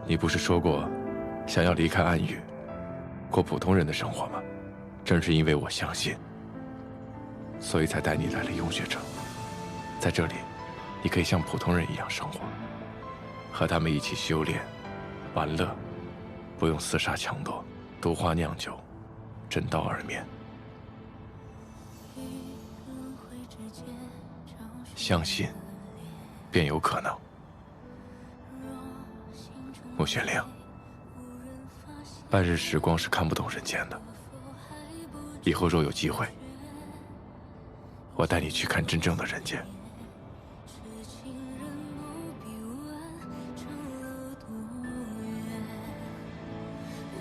你不是说过，想要离开暗域，过普通人的生活吗？正是因为我相信，所以才带你来了雍雪城。在这里，你可以像普通人一样生活，和他们一起修炼、玩乐，不用厮杀抢夺，毒花酿酒，枕刀而眠。相信，便有可能。穆玄灵，半日时光是看不懂人间的。以后若有机会，我带你去看真正的人间。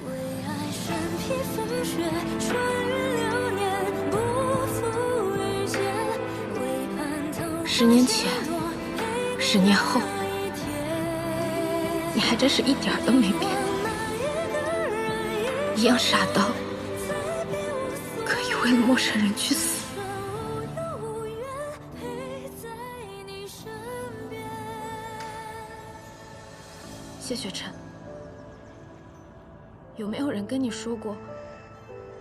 为爱身披风10年前，10年后，你还真是一点儿都没变，一样傻到可以为了陌生人去死。谢雪晨，有没有人跟你说过，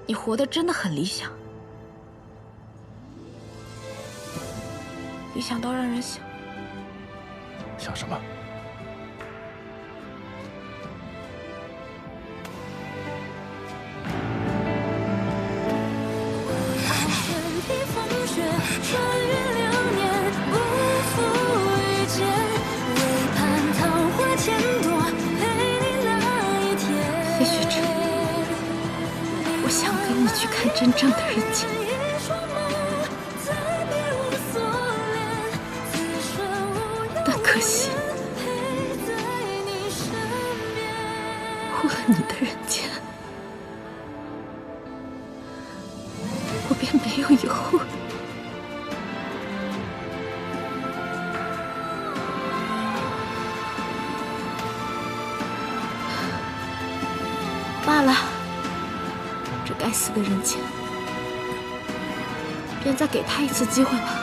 你活得真的很理想？理想到让人想什么？谢雪晨，我想跟你去看真正的人间。可惜，过了你的人间，我便没有以后了。罢了，这该死的人间，便再给他一次机会吧。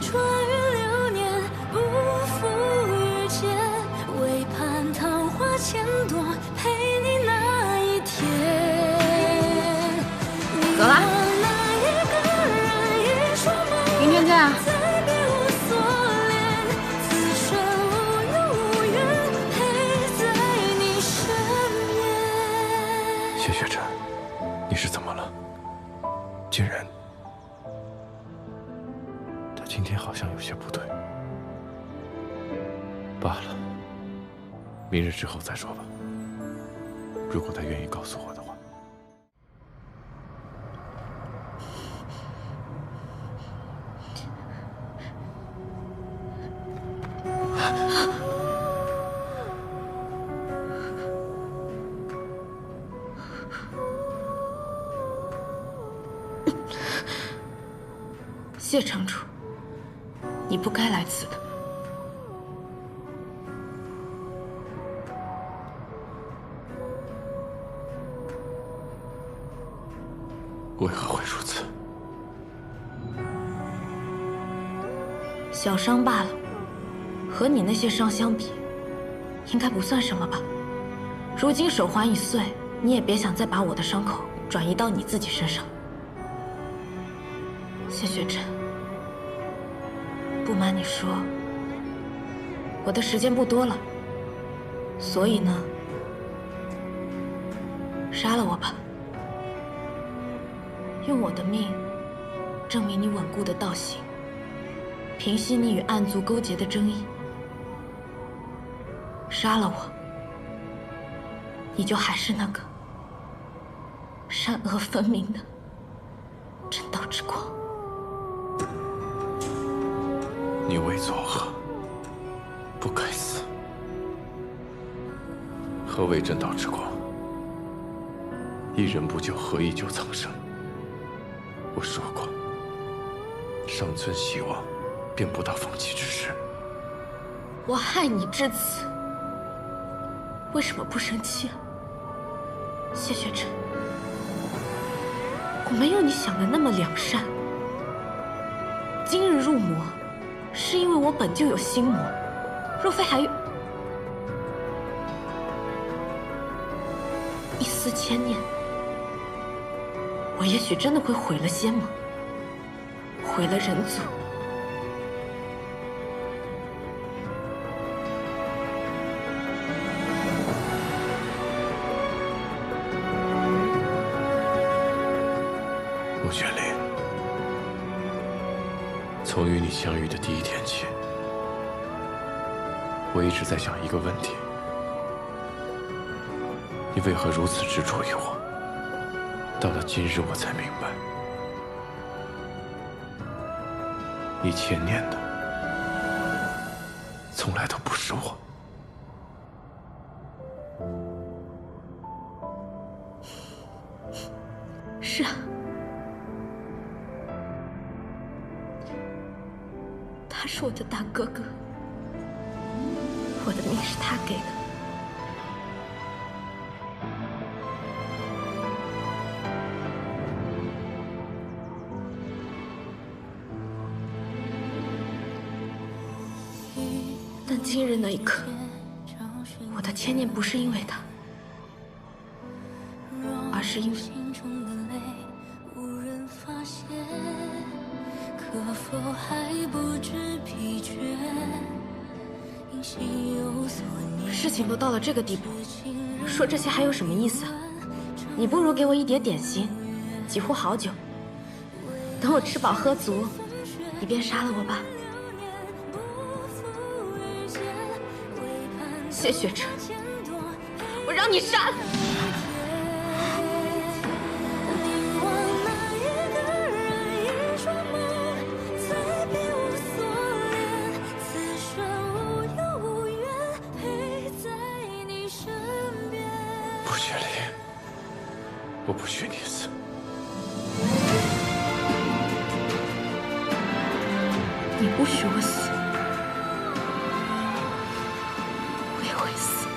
穿越流年，不负遇见，唯盼桃花千朵，陪你那一天。走啦，明天见啊！谢雪晨，你是怎么了？竟然……今天好像有些不对，罢了，明日之后再说吧。如果他愿意告诉我的话。谢城主。你不该来此的。为何会如此？小伤罢了，和你那些伤相比，应该不算什么吧。如今手环已碎，你也别想再把我的伤口转移到你自己身上。谢雪晨。不瞒你说，我的时间不多了，所以呢，杀了我吧，用我的命证明你稳固的道行，平息你与暗族勾结的争议。杀了我，你就还是那个善恶分明的正道之光。你为作恶，不该死。何为正道之光？一人不救，何以救苍生？我说过，尚存希望，便不到放弃之时。我害你至此，为什么不生气啊？谢雪晨，我没有你想的那么良善。今日入魔，是因为我本就有心魔，若非还有一丝牵念，我也许真的会毁了仙盟，毁了人族。穆玄灵，从与你相遇的第一天起，我一直在想一个问题：你为何如此执着于我？到了今日，我才明白，你牵念的从来都不是我。是啊，他是我的大哥哥，我的命是他给的。但今日那一刻，我的牵念不是因为他，而是因为可否还不知疲倦？事情都到了这个地步，说这些还有什么意思啊？你不如给我一碟点心，几壶好酒，等我吃饱喝足，你便杀了我吧。谢雪晨，我让你杀了。不雪梨，我不许你死。你不许我死，我也会死。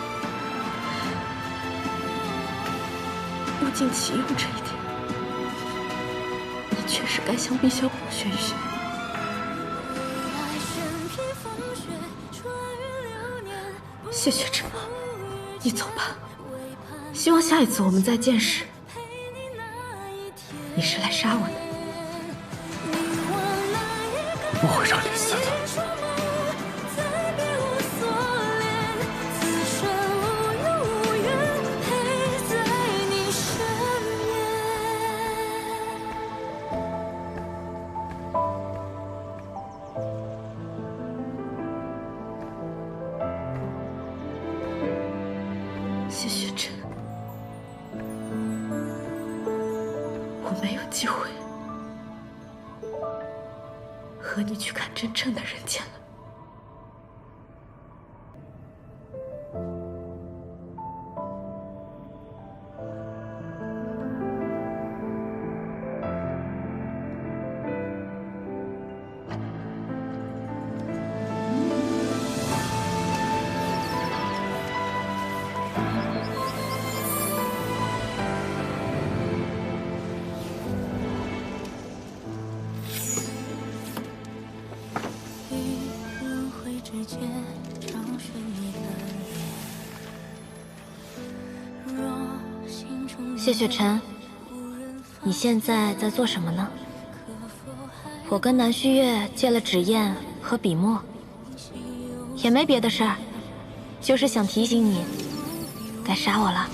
物尽其用这一点，你确实该向陛下斡旋一下。谢雪晨，你走吧。希望下一次我们再见时，你是来杀我的。我不会让你死的。谢雪晨，我没有机会和你去看真正的人间了。谢雪晨，你现在在做什么呢？我跟南虚月借了纸砚和笔墨，也没别的事儿，就是想提醒你，该杀我了。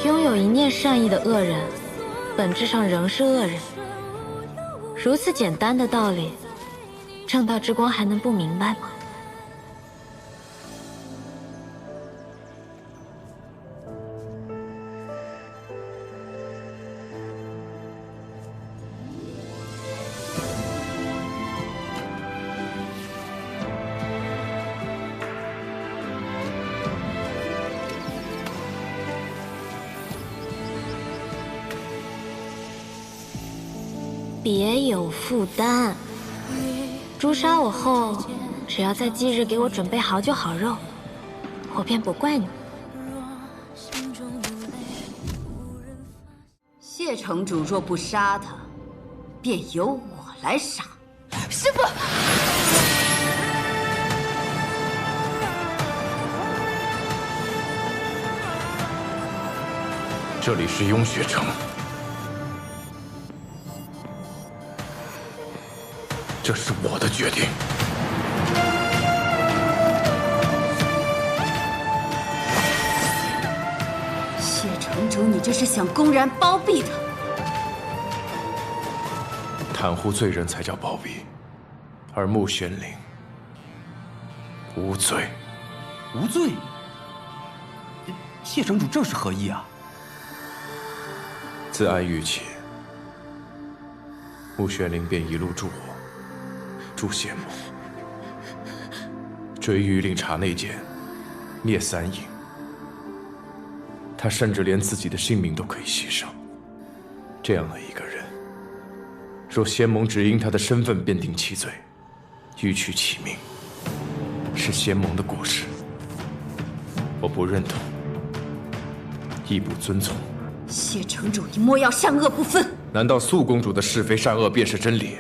拥有一念善意的恶人，本质上仍是恶人。如此简单的道理，正道之光还能不明白吗？别有负担。诛杀我后，只要在忌日给我准备好酒好肉，我便不怪你。谢城主若不杀他，便由我来杀。师父，这里是雍雪城。这是我的决定。谢城主，你这是想公然包庇他？袒护罪人才叫包庇，而穆玄灵无罪。无罪？谢城主这是何意啊？自安狱起，穆玄灵便一路助我，助谢幕，追谕令查内奸，灭三营。他甚至连自己的性命都可以牺牲。这样的一个人，若仙盟只因他的身份辨定其罪，欲取其命，是仙盟的过失，我不认同，亦不遵从。谢城主，你莫要善恶不分。难道素公主的是非善恶便是真理？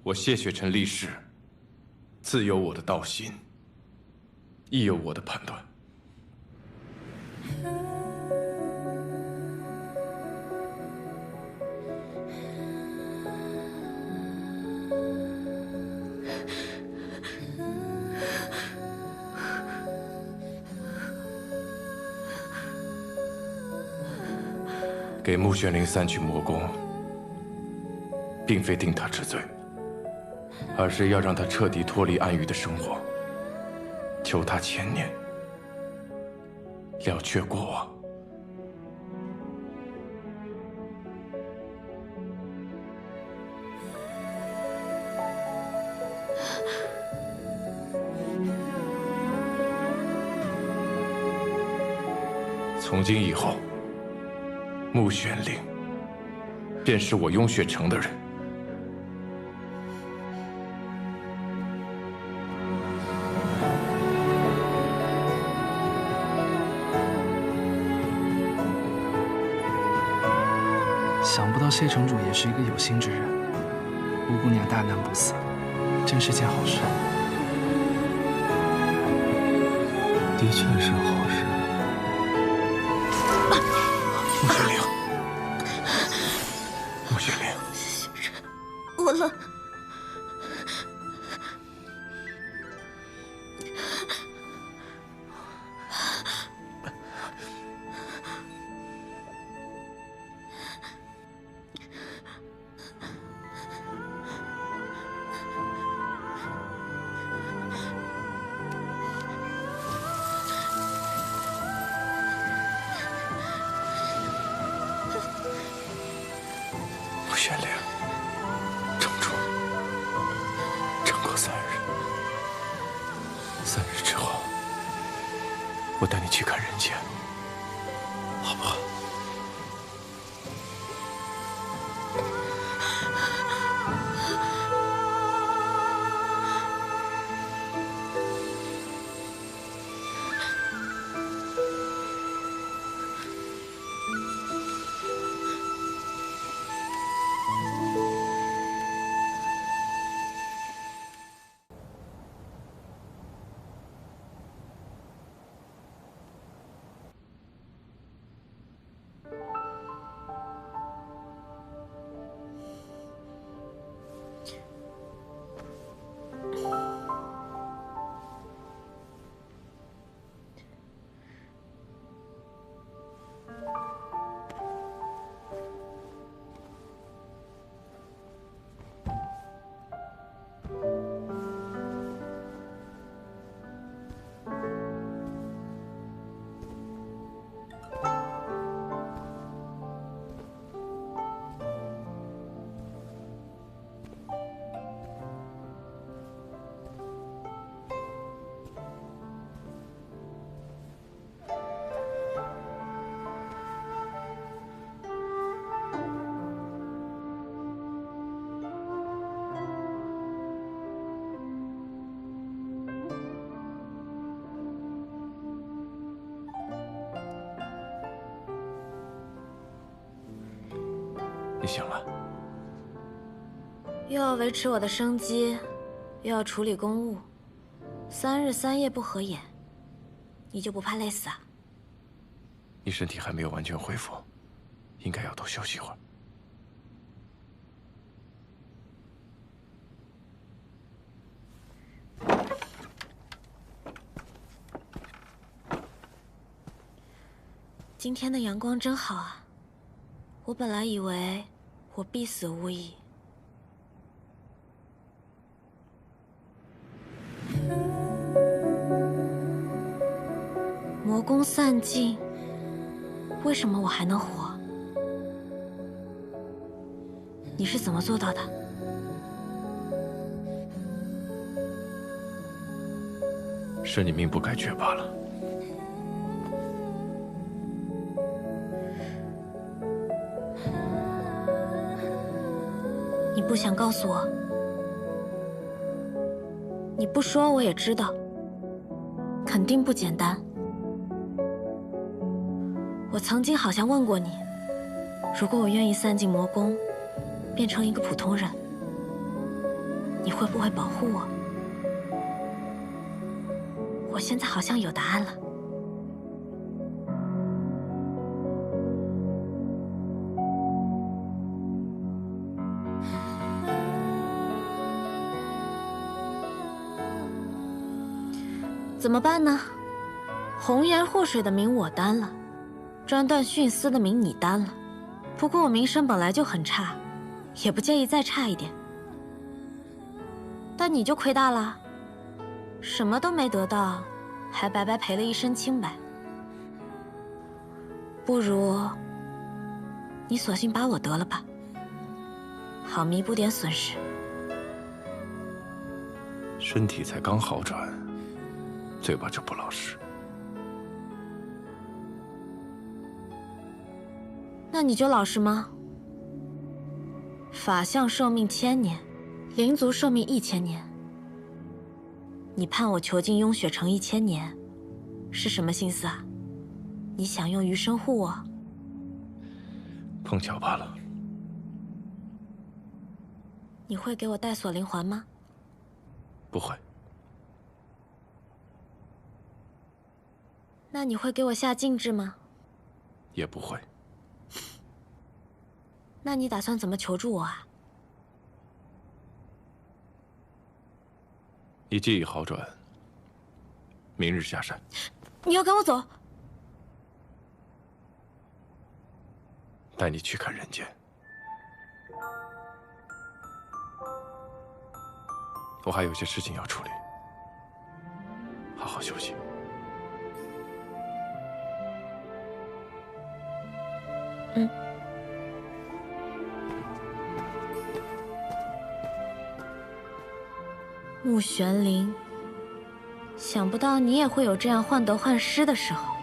我谢雪尘立誓，自有我的道心，亦有我的判断。给穆玄灵散去魔功，并非定他治罪，而是要让他彻底脱离暗狱的生活，求他千年，了却过往。从今以后，穆玄灵便是我雍雪城的人。想不到谢城主也是一个有心之人，吴姑娘大难不死，真是件好事。的确是好事。穆玄灵，穆玄灵，我了。穆玄灵，城主，撑过3日，3日之后，我带你去看人间，好不好？你醒了？又要维持我的生机，又要处理公务，3日3夜不合眼，你就不怕累死啊？你身体还没有完全恢复，应该要多休息一会儿。今天的阳光真好啊！我本来以为我必死无疑。魔功散尽，为什么我还能活？你是怎么做到的？是你命不该绝罢了。你不想告诉我？你不说我也知道，肯定不简单。我曾经好像问过你，如果我愿意散尽魔功，变成一个普通人，你会不会保护我？我现在好像有答案了。怎么办呢？红颜祸水的名我担了，专断徇私的名你担了。不过我名声本来就很差，也不介意再差一点。但你就亏大了，什么都没得到，还白白赔了一身清白。不如你索性把我得了吧，好弥补点损失。身体才刚好转，嘴巴就不老实。那你就老实吗？法相寿命1000年，灵族寿命1000年。你判我囚禁雍雪城1000年，是什么心思啊？你想用余生护我？碰巧罢了。你会给我带锁灵环吗？不会。那你会给我下禁制吗？也不会。那你打算怎么求助我啊？你技艺好转，明日下山。你要赶我走？带你去看人间。我还有些事情要处理，好好休息。嗯。穆玄灵，想不到你也会有这样患得患失的时候。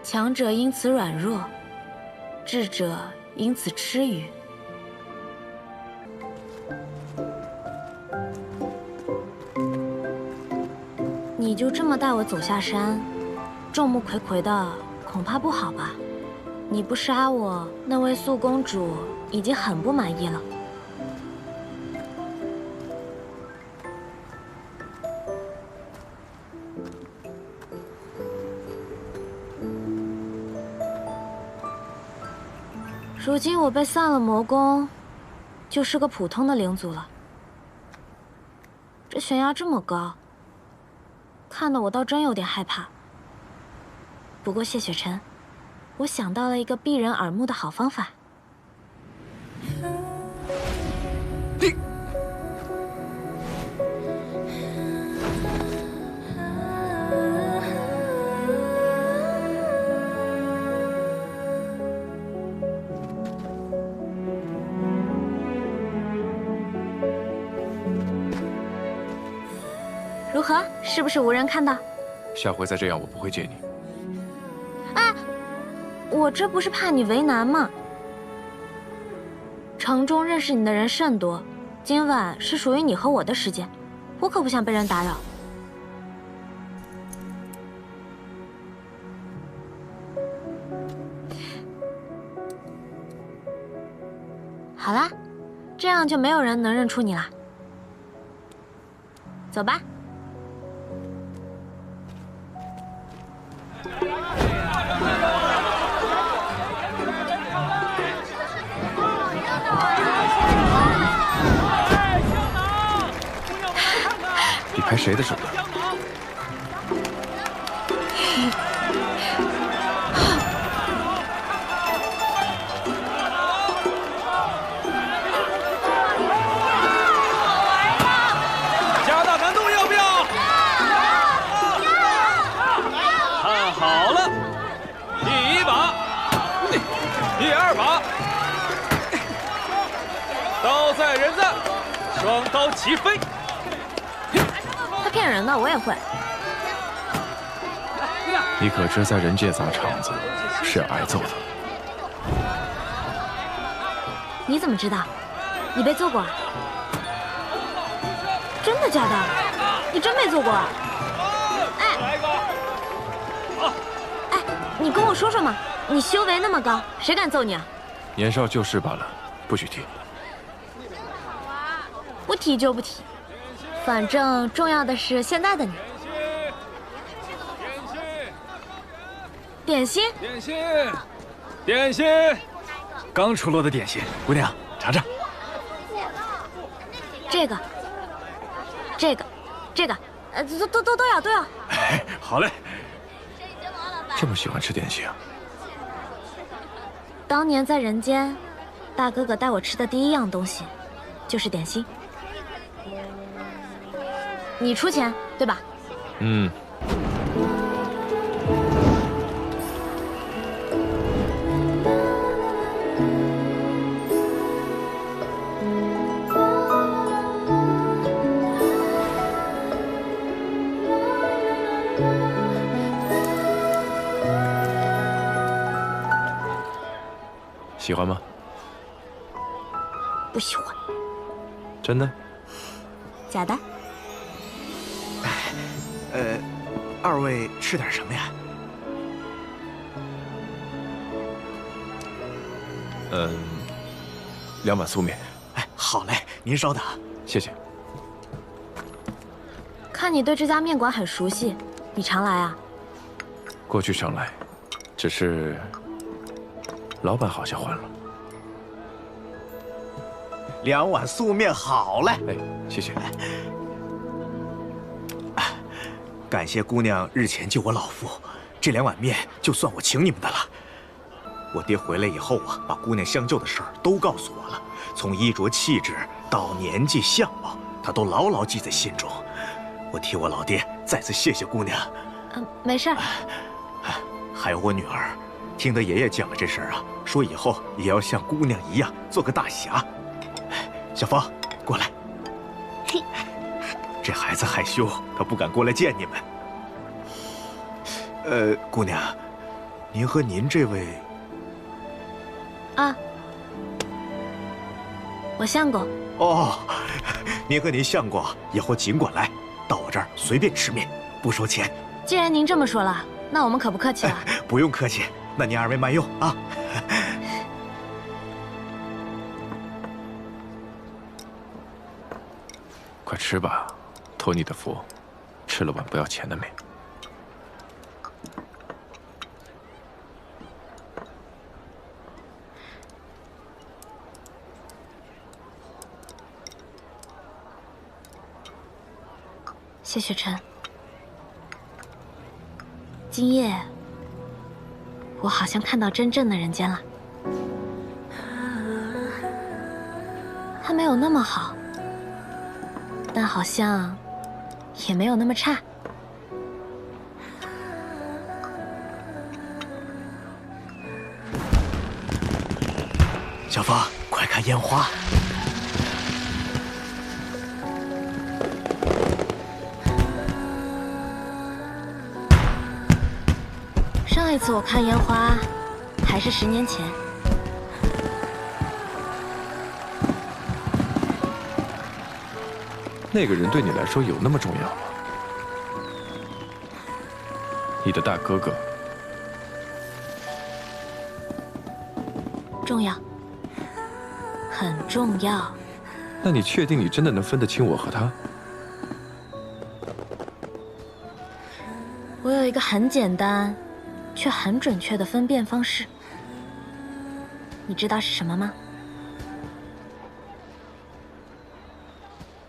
强者因此软弱，智者因此痴愚。你就这么带我走下山，众目睽睽的，恐怕不好吧？你不杀我，那位素公主已经很不满意了。如今我被散了魔功，就是个普通的灵族了。这悬崖这么高，看得我倒真有点害怕。不过谢雪晨，我想到了一个避人耳目的好方法。如何？是不是无人看到？下回再这样，我不会借你。哎，我这不是怕你为难吗？城中认识你的人甚多，今晚是属于你和我的时间，我可不想被人打扰。好啦，这样就没有人能认出你了。走吧。你拍谁的手呢？双刀齐飞。他骗人的，我也会。你可知在人界砸场子是要挨揍的？你怎么知道？你被揍过啊？真的假的？你真没揍过啊？哎，你跟我说说嘛，你修为那么高，谁敢揍你啊？年少旧事罢了，不许提。不提就不提，反正重要的是现在的你。点心，点心，点心，刚出炉的点心，姑娘尝尝。这个，都要。哎，好嘞。这么喜欢吃点心啊？当年在人间，大哥哥带我吃的第一样东西，就是点心。你出钱，对吧？嗯。喜欢吗？不喜欢。真的？假的？二位吃点什么呀？2碗素面。哎，好嘞，您稍等。谢谢。看你对这家面馆很熟悉，你常来啊？过去常来，只是老板好像换了。2碗素面好嘞。哎，谢谢。感谢姑娘日前救我老父，这2碗面就算我请你们的了。我爹回来以后啊，把姑娘相救的事儿都告诉我了，从衣着气质到年纪相貌，他都牢牢记在心中。我替我老爹再次谢谢姑娘。没事儿。还有我女儿，听得爷爷讲了这事儿啊，说以后也要像姑娘一样做个大侠。小芳，过来。这孩子害羞，他不敢过来见你们。姑娘，您和您这位啊，我相公。哦，您和您相公以后尽管来，到我这儿随便吃面，不收钱。既然您这么说了，那我们可不客气了。不用客气，那您2位慢用啊。快吃吧，托你的福，吃了碗不要钱的面。谢雪晨，今夜我好像看到真正的人间了。他没有那么好，但好像也没有那么差。小芳，快看烟花！上一次我看烟花，还是10年前。那个人对你来说有那么重要吗？你的大哥哥。重要，很重要。那你确定你真的能分得清我和他？我有一个很简单，却很准确的分辨方式。你知道是什么吗？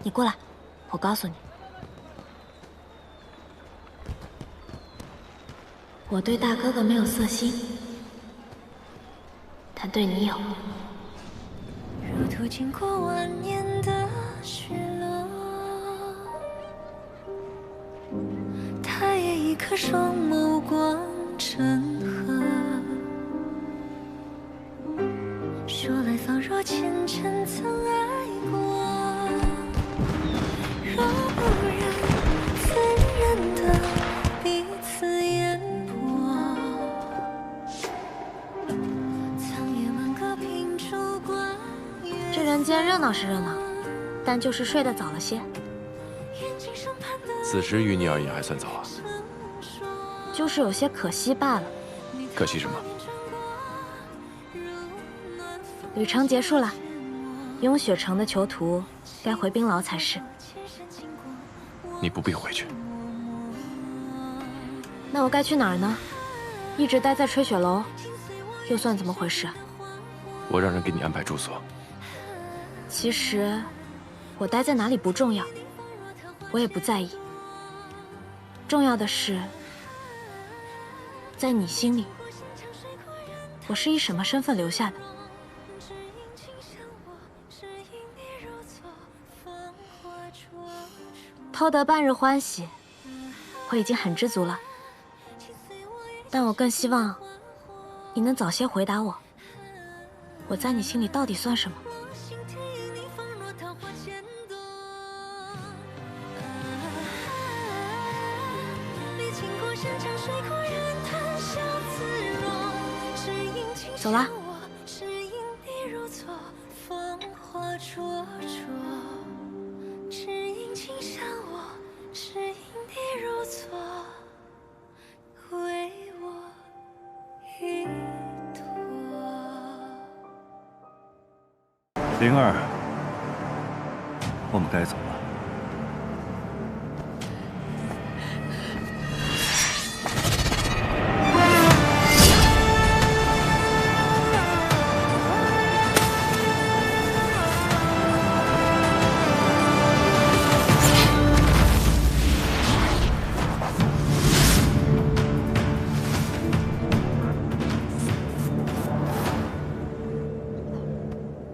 你过来，我告诉你。我对大哥哥没有色心，但对你有。如图经过万年的雪落，他也一颗双眸光成河。说来仿若前尘曾爱过，闹是热闹，但就是睡得早了些。此时于你而言还算早啊。就是有些可惜罢了。可惜什么？旅程结束了，雍雪城的囚徒该回冰牢才是。你不必回去。那我该去哪儿呢？一直待在吹雪楼，又算怎么回事？我让人给你安排住所。其实，我待在哪里不重要，我也不在意。重要的是，在你心里，我是以什么身份留下的？偷得半日欢喜，我已经很知足了。但我更希望你能早些回答我，我在你心里到底算什么？走了。灵儿，我们该走了。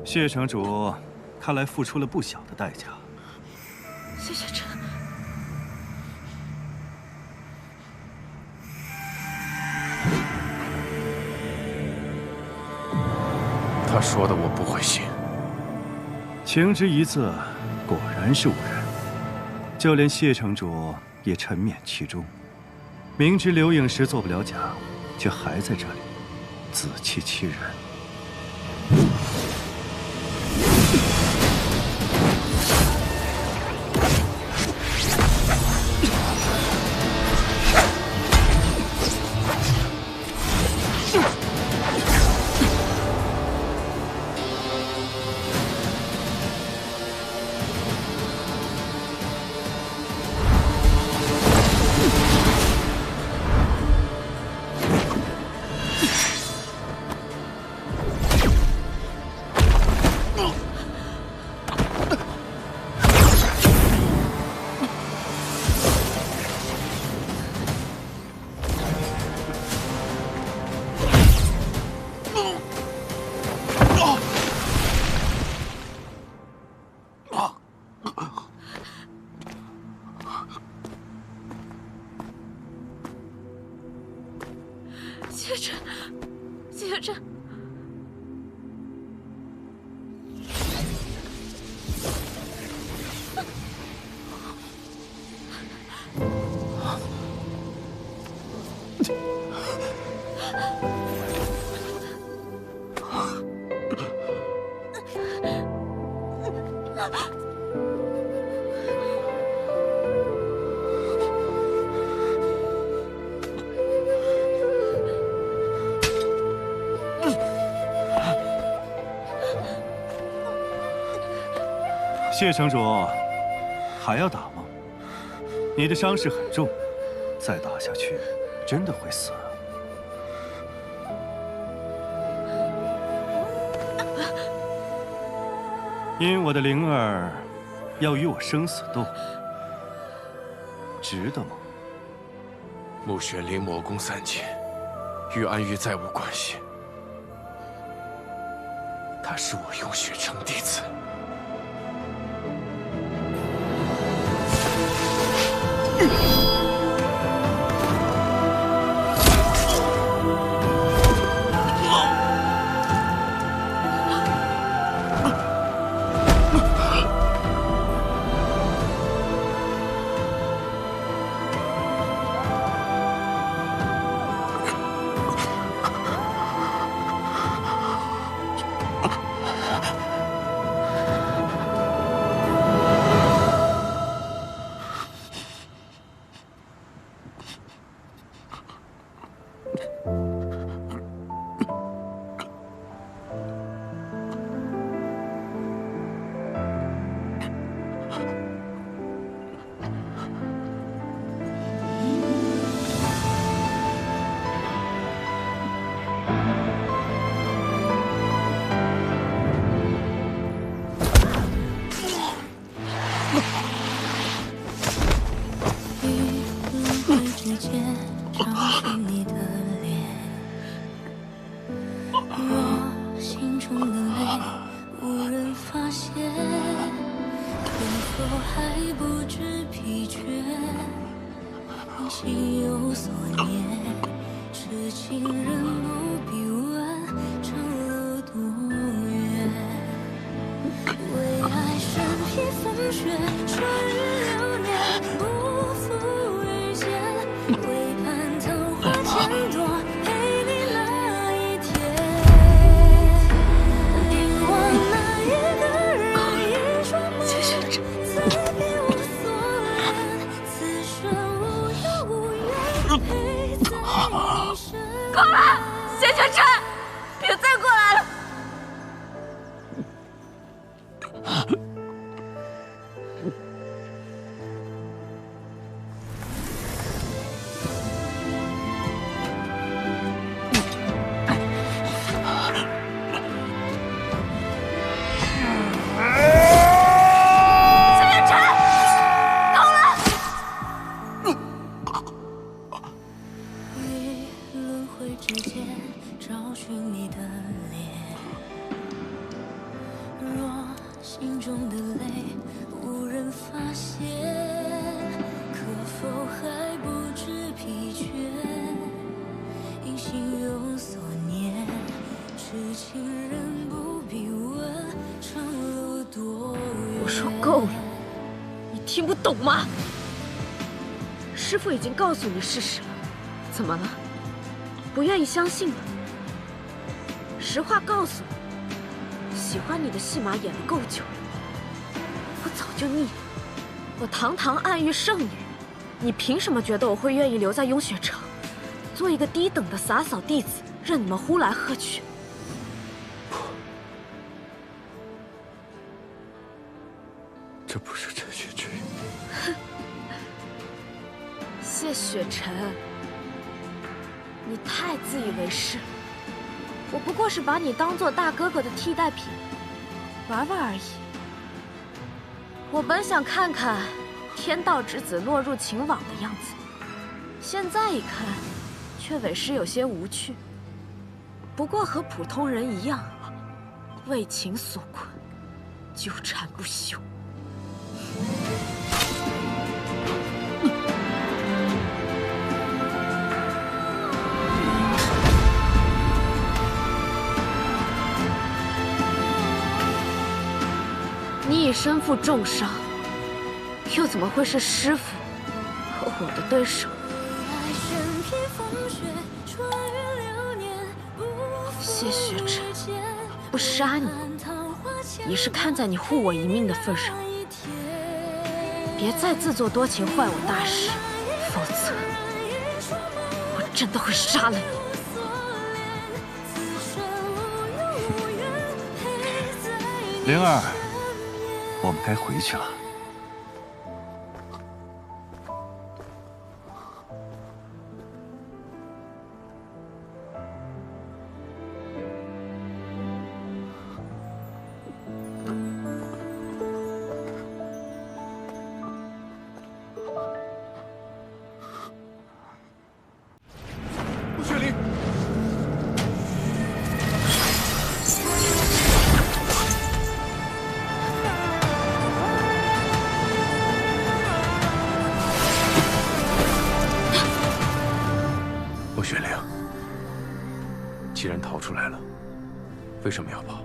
谢城主，看来付出了不小的代价。谢谢朕。他说的我不会信。情之一字，果然是无人。就连谢城主也沉湎其中，明知刘颖石做不了假，却还在这里自欺欺人。谢朕，谢朕。谢城主，还要打吗？你的伤势很重，再打下去，真的会死。因我的灵儿要与我生死斗，值得吗？暮雪临魔宫3剑，与安玉再无关系。他是我雍雪城弟子。挥间找寻你的脸。若心中的泪无人发现，可否还不知疲倦？你心有所念，痴情人不必问长路多远。为爱身披风雪，穿越流年，不负遇见。为盼桃花千朵，陪你那一天。凝望那一个人，一双眸，赐给我所愿。此生无忧无怨，陪在你身边。够了，谢雪晨，别再过来了。轮回之间找寻你的脸。若心中的泪无人发现，可否还不知疲倦？因心有所念，痴情人不必问长路多远。我说够了，你听不懂吗？师父已经告诉你事实了，怎么了？不愿意相信吗？实话告诉你，喜欢你的戏码演了够久了，我早就腻了。我堂堂暗域圣女，你凭什么觉得我会愿意留在雍雪城，做一个低等的洒扫弟子，任你们呼来喝去？这不是陈雪之意。哼，谢雪晨。你太自以为是了，我不过是把你当做大哥哥的替代品，玩玩而已。我本想看看天道之子落入情网的样子，现在一看，却委实有些无趣。不过和普通人一样，为情所困，纠缠不休。你已身负重伤，又怎么会是师父和我的对手？谢雪晨，不杀你，也是看在你护我一命的份上。别再自作多情坏我大事，否则我真的会杀了你。灵儿，我们该回去了。陆雪灵。陆雪灵，既然逃出来了，为什么要跑？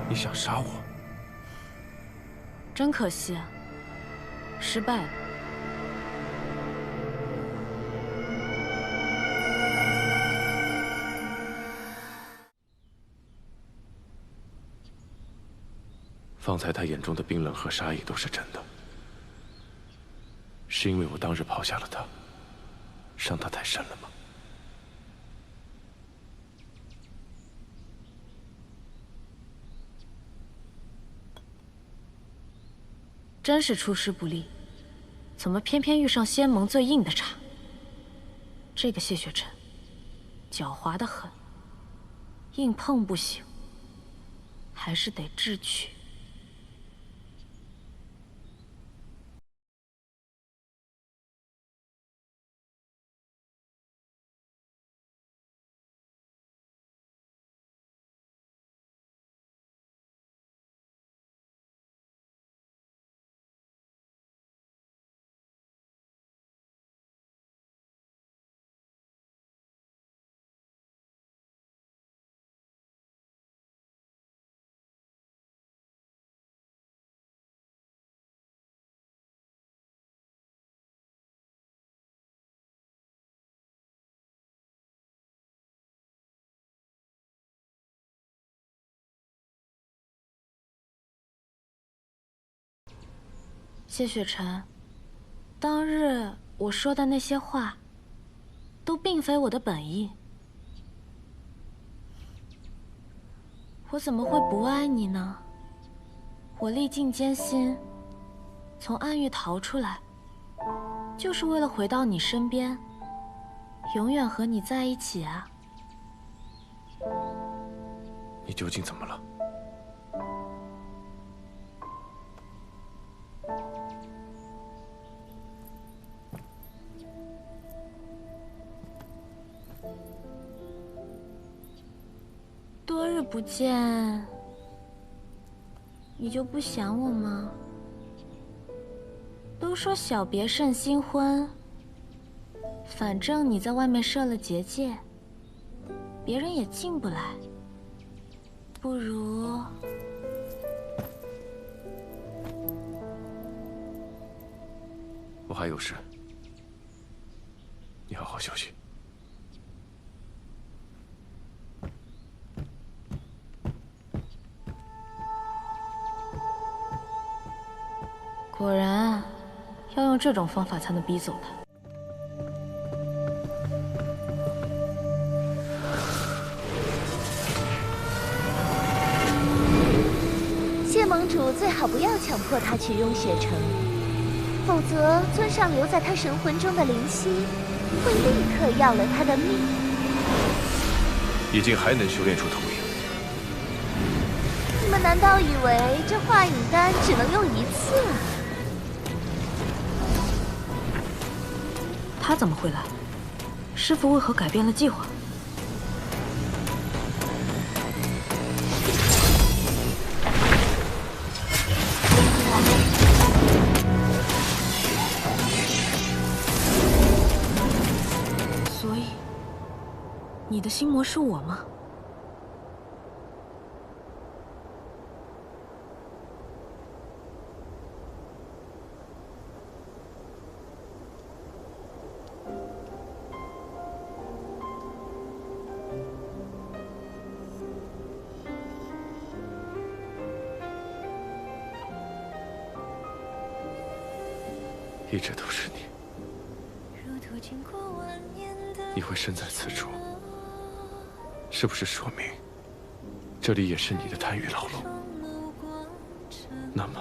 你想杀我？真可惜啊，失败了。方才他眼中的冰冷和杀意都是真的，是因为我当日抛下了他，伤他太深了吗？真是出师不利，怎么偏偏遇上仙盟最硬的茬？这个谢雪晨，狡猾得很，硬碰不行，还是得智取。谢雪晨，当日我说的那些话，都并非我的本意。我怎么会不爱你呢？我历尽艰辛，从暗域逃出来，就是为了回到你身边，永远和你在一起啊！你究竟怎么了？多日不见，你就不想我吗？都说小别胜新婚，反正你在外面设了结界，别人也进不来。不如……我还有事，你好好休息。果然，要用这种方法才能逼走他。谢盟主最好不要强迫他去雍雪城，否则尊上留在他神魂中的灵犀会立刻要了他的命。已经还能修炼出投影？你们难道以为这化影丹只能用一次啊？他怎么会来？师父为何改变了计划？所以，你的心魔是我吗？一直都是你。你会身在此处，是不是说明这里也是你的贪欲牢笼？那么，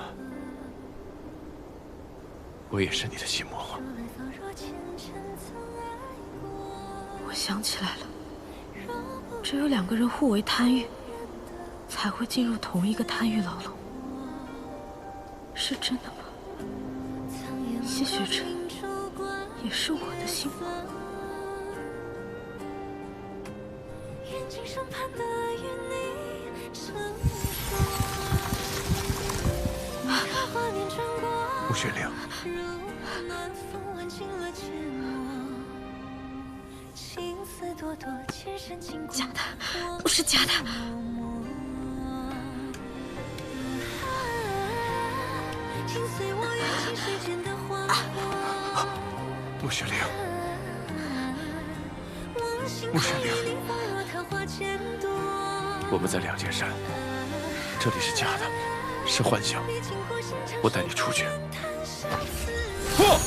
我也是你的心魔吗？我想起来了，只有两个人互为贪欲，才会进入同一个贪欲牢笼。是真的吗？谢雪晨也是我的心魔。穆玄灵，假的，不是假的。穆玄灵，穆玄灵，我们在两界山，这里是假的，是幻想。我带你出去。破！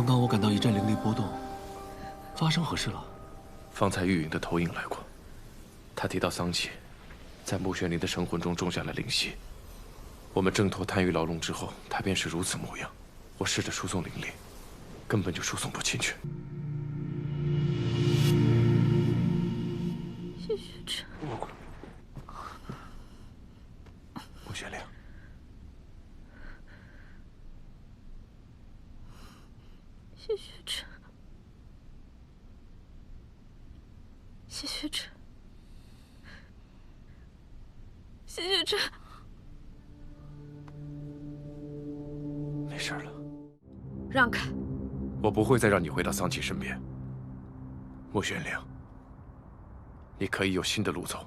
刚刚我感到一阵灵力波动，发生何事了？方才玉影的投影来过，他提到桑启在穆玄灵的神魂中种下了灵犀。我们挣脱贪欲牢笼之后，他便是如此模样。我试着输送灵力，根本就输送不进去。谢雪晨，穆玄灵，谢雪晨，谢雪晨，谢雪晨，没事了。让开！我不会再让你回到桑启身边。穆玄灵，你可以有新的路走。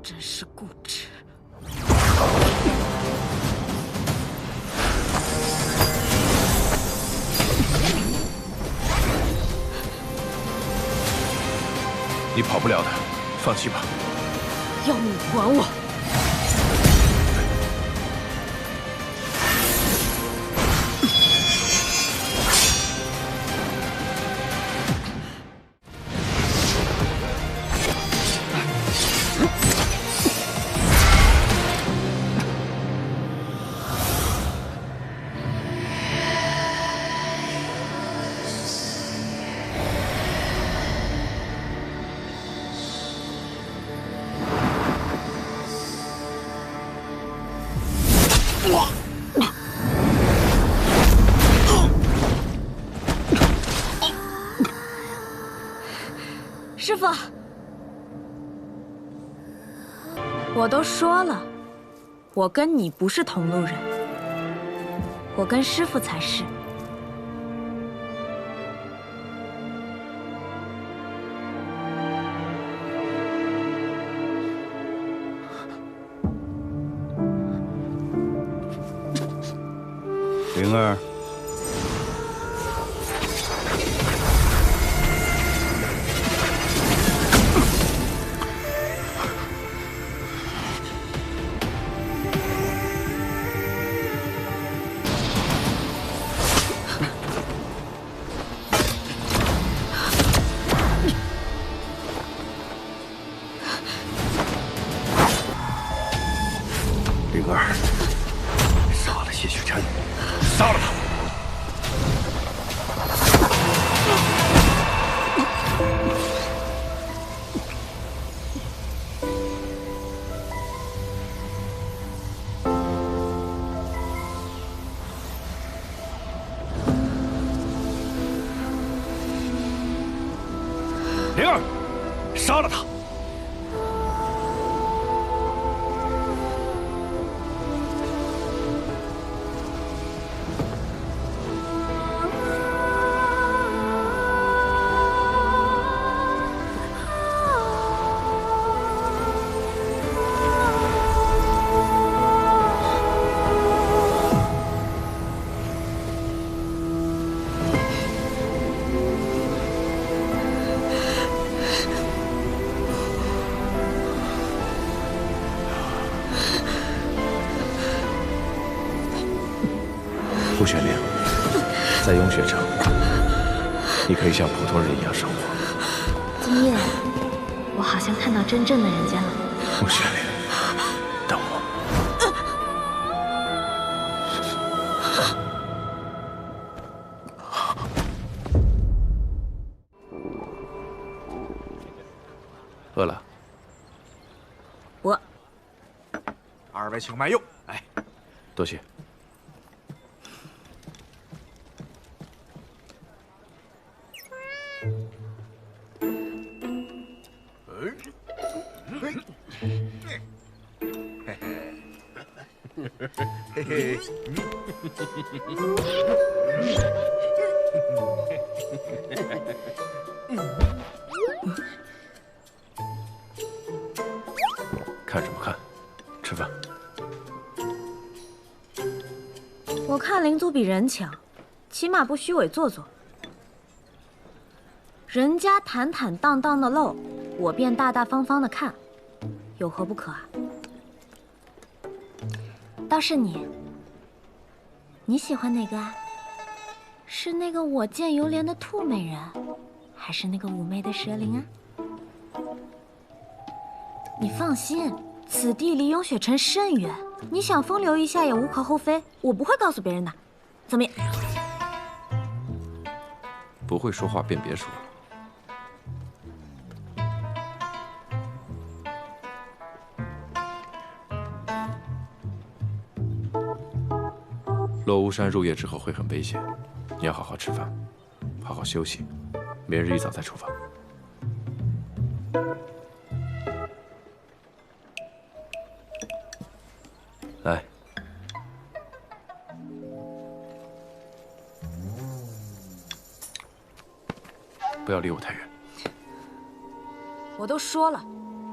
真是固执。你跑不了的，放弃吧。要你管我！师傅，我都说了，我跟你不是同路人，我跟师傅才是。灵儿。灵儿，杀了谢雪晨，杀了他！灵儿，杀了他！傅玄灵，在雍雪城，你可以像普通人一样生活。今夜，我好像看到真正的人间了。傅玄灵，等我。饿了？我。二位请慢用。哎，多谢。嘿嘿。看什么看？吃饭。我看灵族比人强，起码不虚伪做作。人家坦坦荡荡的露，我便大大方方的看，有何不可啊？倒是你，你喜欢哪个啊？是那个我见犹怜的兔美人，还是那个妩媚的蛇灵啊？你放心，此地离雍雪城甚远，你想风流一下也无可厚非，我不会告诉别人的。怎么样？不会说话便别说了。落巫山入夜之后会很危险，你要好好吃饭，好好休息，明日一早再出发。来，不要离我太远。我都说了，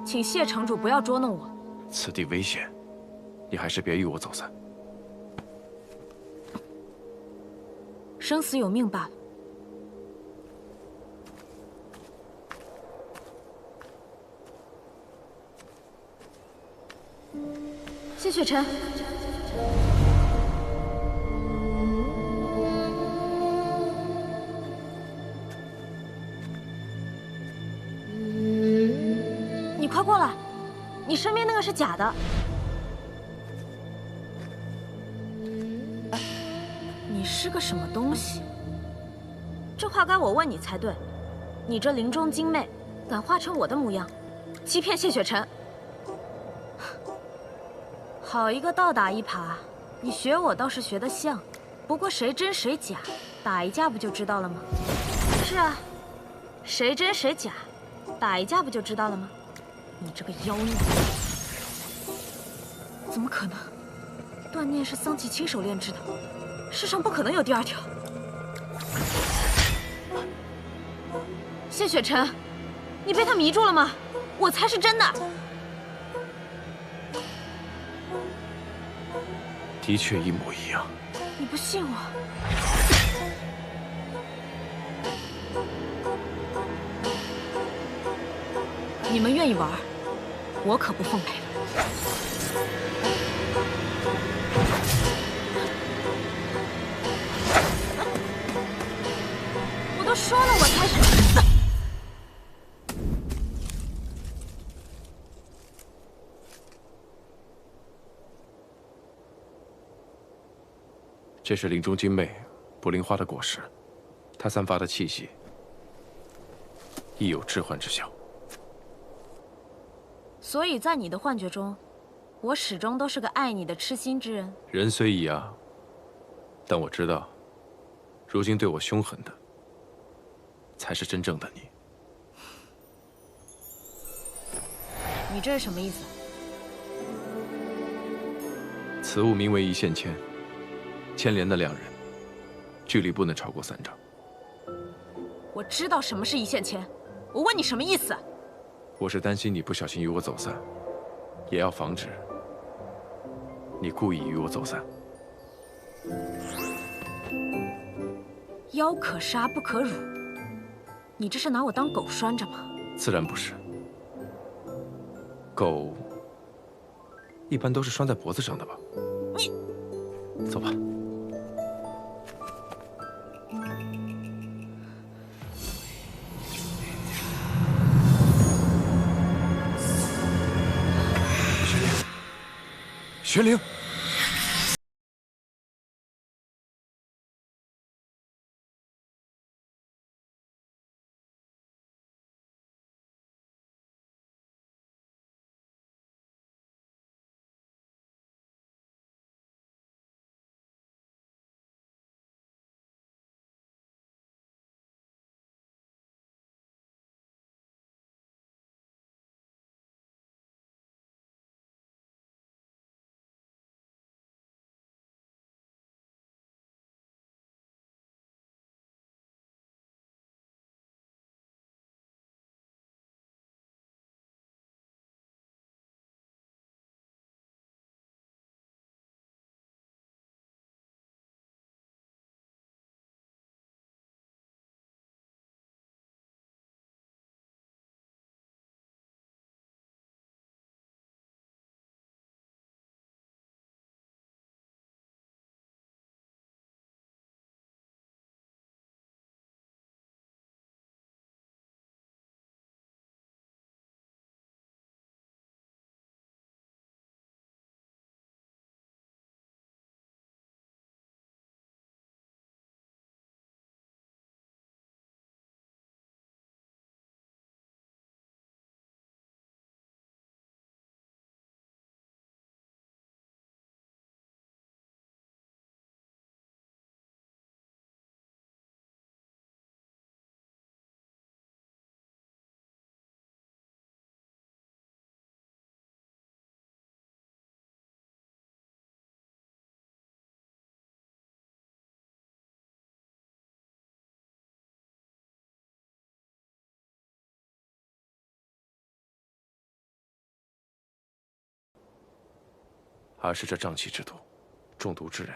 请谢城主不要捉弄我。此地危险，你还是别与我走散。生死有命罢了。谢雪晨，你快过来，你身边那个是假的。你是个什么东西？这话该我问你才对。你这林中精魅，敢化成我的模样，欺骗谢雪晨？好一个倒打一耙！你学我倒是学得像，不过谁真谁假，打一架不就知道了吗？是啊，谁真谁假，打一架不就知道了吗？你这个妖孽！怎么可能？锻炼是桑琪亲手炼制的，世上不可能有第二条。谢雪晨，你被他迷住了吗？我才是真的。的确一模一样。你不信我？你们愿意玩，我可不奉陪。我都说了，我才是。这是林中精魅不灵花的果实，它散发的气息亦有致幻之效。所以在你的幻觉中，我始终都是个爱你的痴心之人。人虽一样，但我知道，如今对我凶狠的，才是真正的你。你这是什么意思？此物名为一线牵。牵连的两人，距离不能超过3丈。我知道什么是一线牵，我问你什么意思？我是担心你不小心与我走散，也要防止你故意与我走散。妖可杀不可辱，你这是拿我当狗拴着吗？自然不是。狗一般都是拴在脖子上的吧？你，走吧。玄灵。而是这瘴气之毒，中毒之人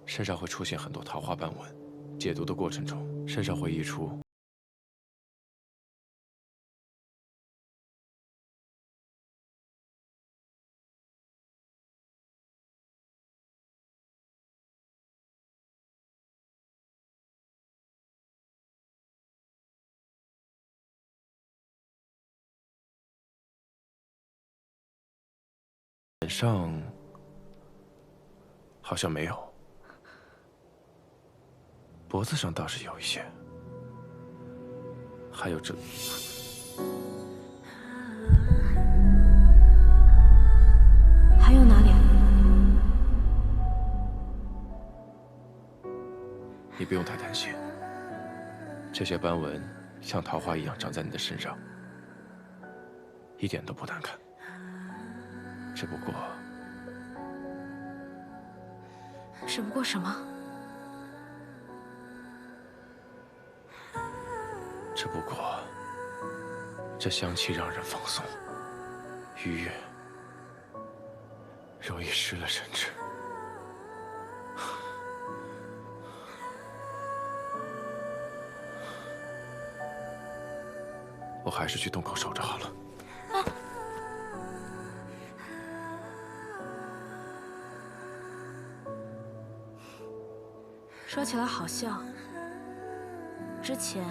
身上会出现很多桃花斑纹，解毒的过程中，身上会溢出脸上好像没有，脖子上倒是有一些，还有这。还有哪里？你不用太担心，这些斑纹像桃花一样长在你的身上，一点都不难看。只不过什么？只不过这香气让人放松、愉悦，容易失了神智。我还是去洞口守着好了。说起来好笑，之前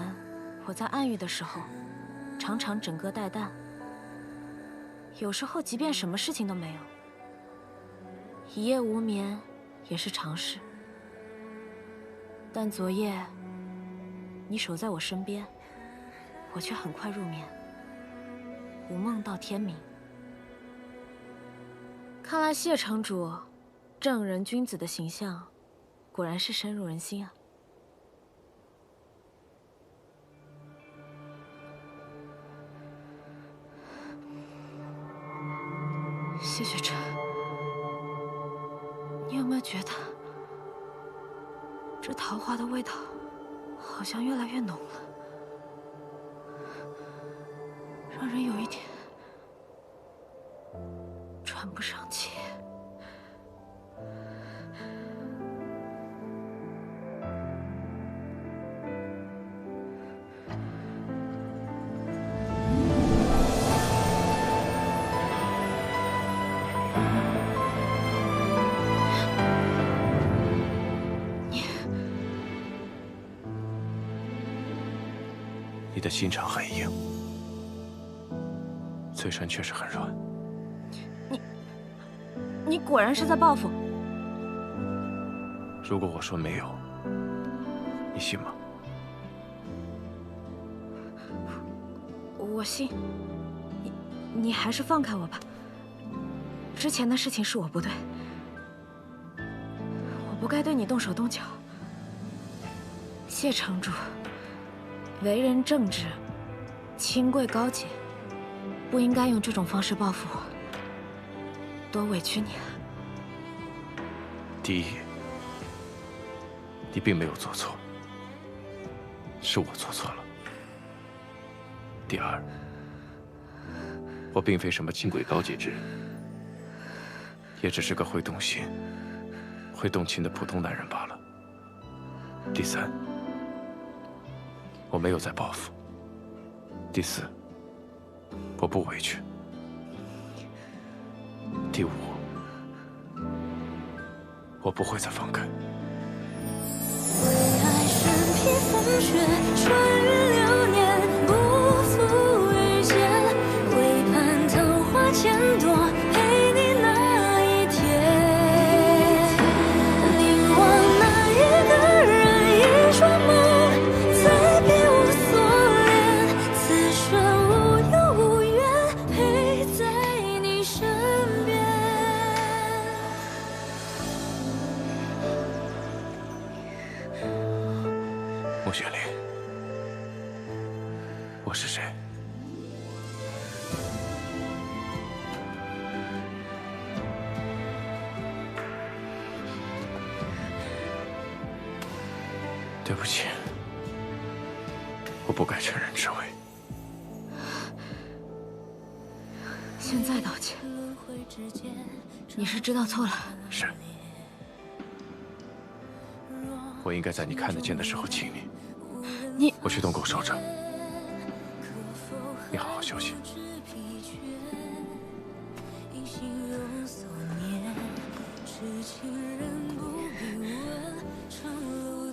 我在暗域的时候，常常枕戈待旦，有时候即便什么事情都没有，一夜无眠也是常事。但昨夜你守在我身边，我却很快入眠，无梦到天明。看来谢城主正人君子的形象果然是深入人心啊！谢雪晨，你有没有觉得这桃花的味道好像越来越浓了，让人有一点喘不上气？你的心肠很硬，嘴唇却是很软。你果然是在报复。如果我说没有，你信吗？我信。你还是放开我吧。之前的事情是我不对，我不该对你动手动脚。谢城主，为人正直，清贵高洁，不应该用这种方式报复我。多委屈你了。第一，你并没有做错，是我做错了。第二，我并非什么清贵高洁之人，也只是个会动心、会动情的普通男人罢了。第三，我没有在报复。第四，我不委屈。第五，我不会再放开。为爱身披风雪，穿越流年，不负遇见。为盼桃花千朵，陪你那一天。凝望那一个人，一双眸，再别无所恋。此生无忧无怨，陪在你身边。穆雪玲，我是谁？对不起，我不该乘人之危。现在道歉，你是知道错了。是，我应该在你看得见的时候亲你。我去洞口守着，你好好休息。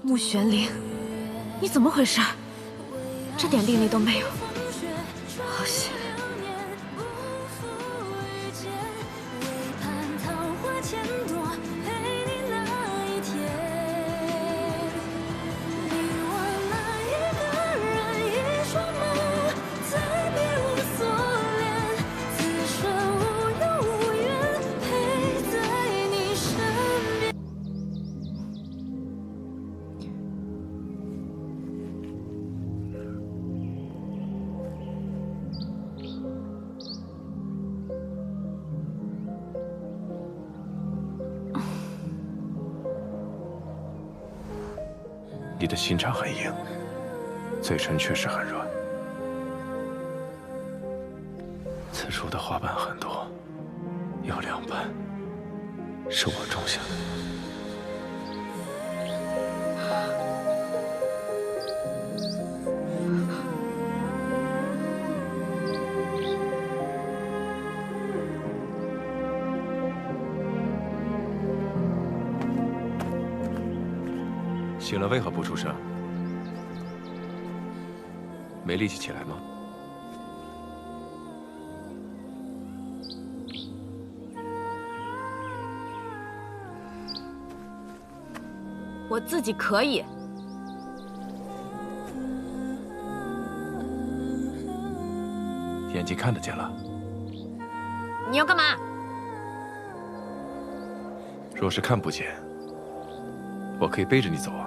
穆玄灵，你怎么回事？这点定力都没有，好险！你的心肠很硬，嘴唇确实很软。此处的花瓣很多，有2瓣是我种下的。醒了为何不出声？没力气起来吗？我自己可以。眼睛看得见了。你要干嘛？若是看不见，我可以背着你走啊。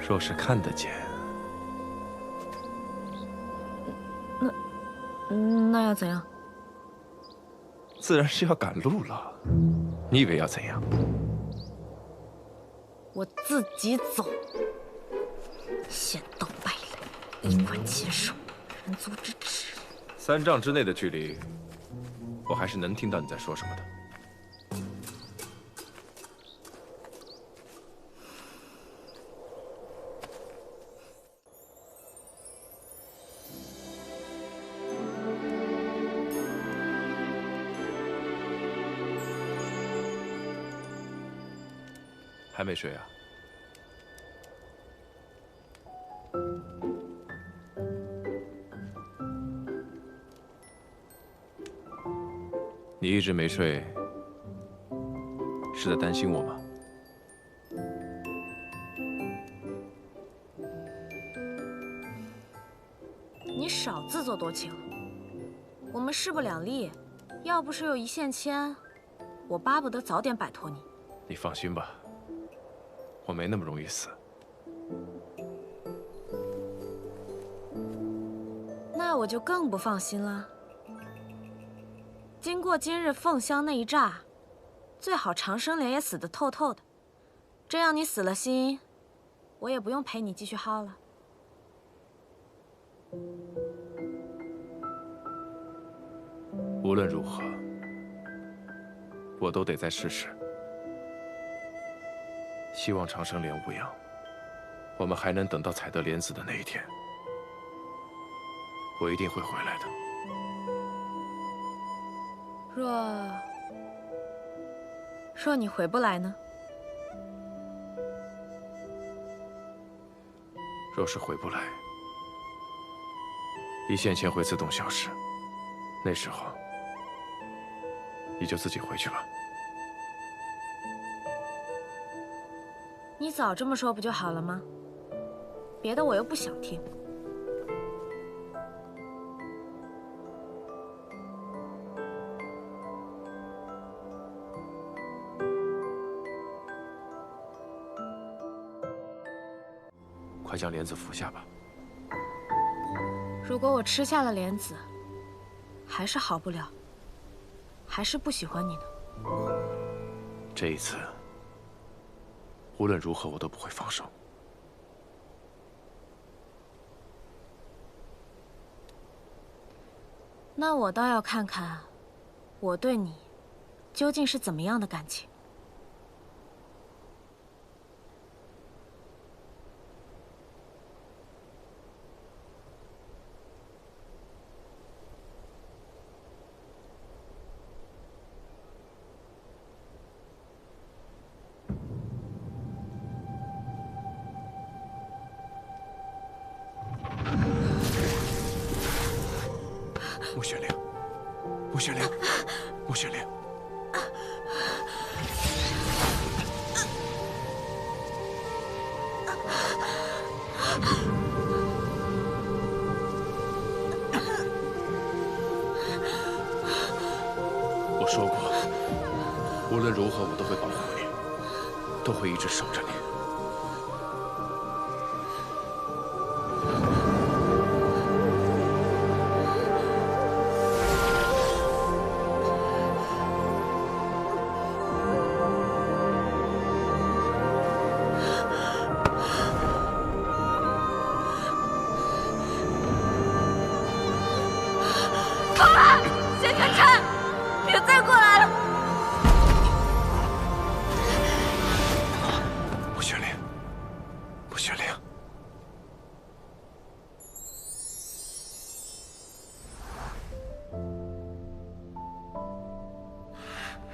若是看得见，那要怎样？自然是要赶路了。你以为要怎样？我自己走。仙道败类，衣冠禽兽，人族之耻。3丈之内的距离，我还是能听到你在说什么的。还没睡啊？你一直没睡，是在担心我吗？你少自作多情。我们势不两立，要不是有一线牵，我巴不得早点摆脱你。你放心吧，我没那么容易死。那我就更不放心了。经过今日凤香那一炸，最好长生莲也死得透透的，这样你死了心，我也不用陪你继续耗了。无论如何，我都得再试试。希望长生莲无恙，我们还能等到采得莲子的那一天。我一定会回来的。若你回不来呢？若是回不来，一线牵会自动消失，那时候你就自己回去吧。你早这么说不就好了吗？别的我又不想听。快将莲子服下吧。如果我吃下了莲子，还是好不了，还是不喜欢你呢。这一次，无论如何我都不会放手。那我倒要看看，我对你究竟是怎么样的感情。穆玄灵，穆玄灵，穆玄灵。我说过，无论如何我都会保护你，都会一直守着你。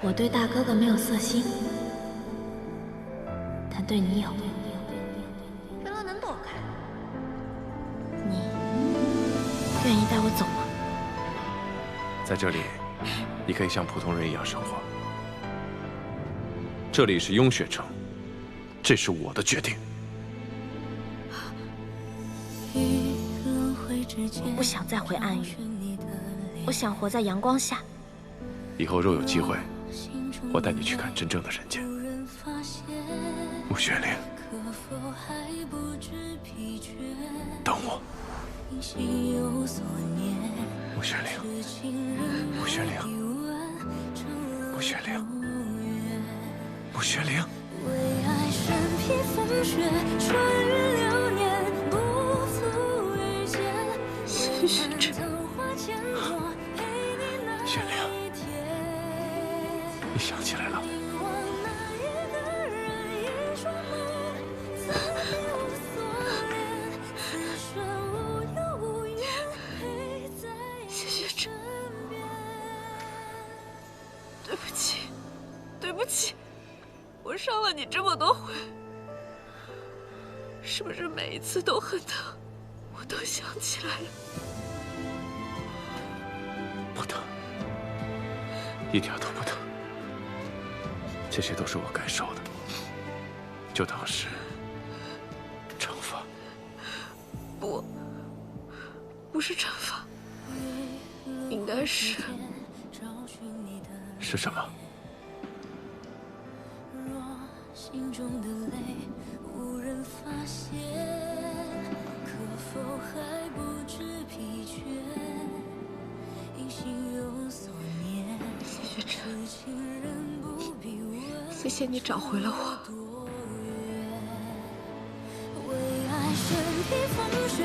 我对大哥哥没有色心，但对你有。人了能躲开？你愿意带我走吗？在这里，你可以像普通人一样生活。这里是雍雪城，这是我的决定。我不想再回暗域，我想活在阳光下。以后若有机会，我带你去看真正的人间。穆玄灵，等我。穆玄灵，穆玄灵，穆玄灵，穆玄灵。为爱身披风雪，穿越流年，不负遇见。谢谢这。玄灵。你想起来了？谢谢这，对不起，对不起，我伤了你这么多回，是不是每一次都很疼？我都想起来了。不疼。一点都不疼，这些都是我该受的，就当是惩罚。不是惩罚，应该是什么？心中的泪无人发现，可否还不知疲倦？因心有所念，谢谢痴情人不必问。谢谢你找回了我。为爱身披风雪，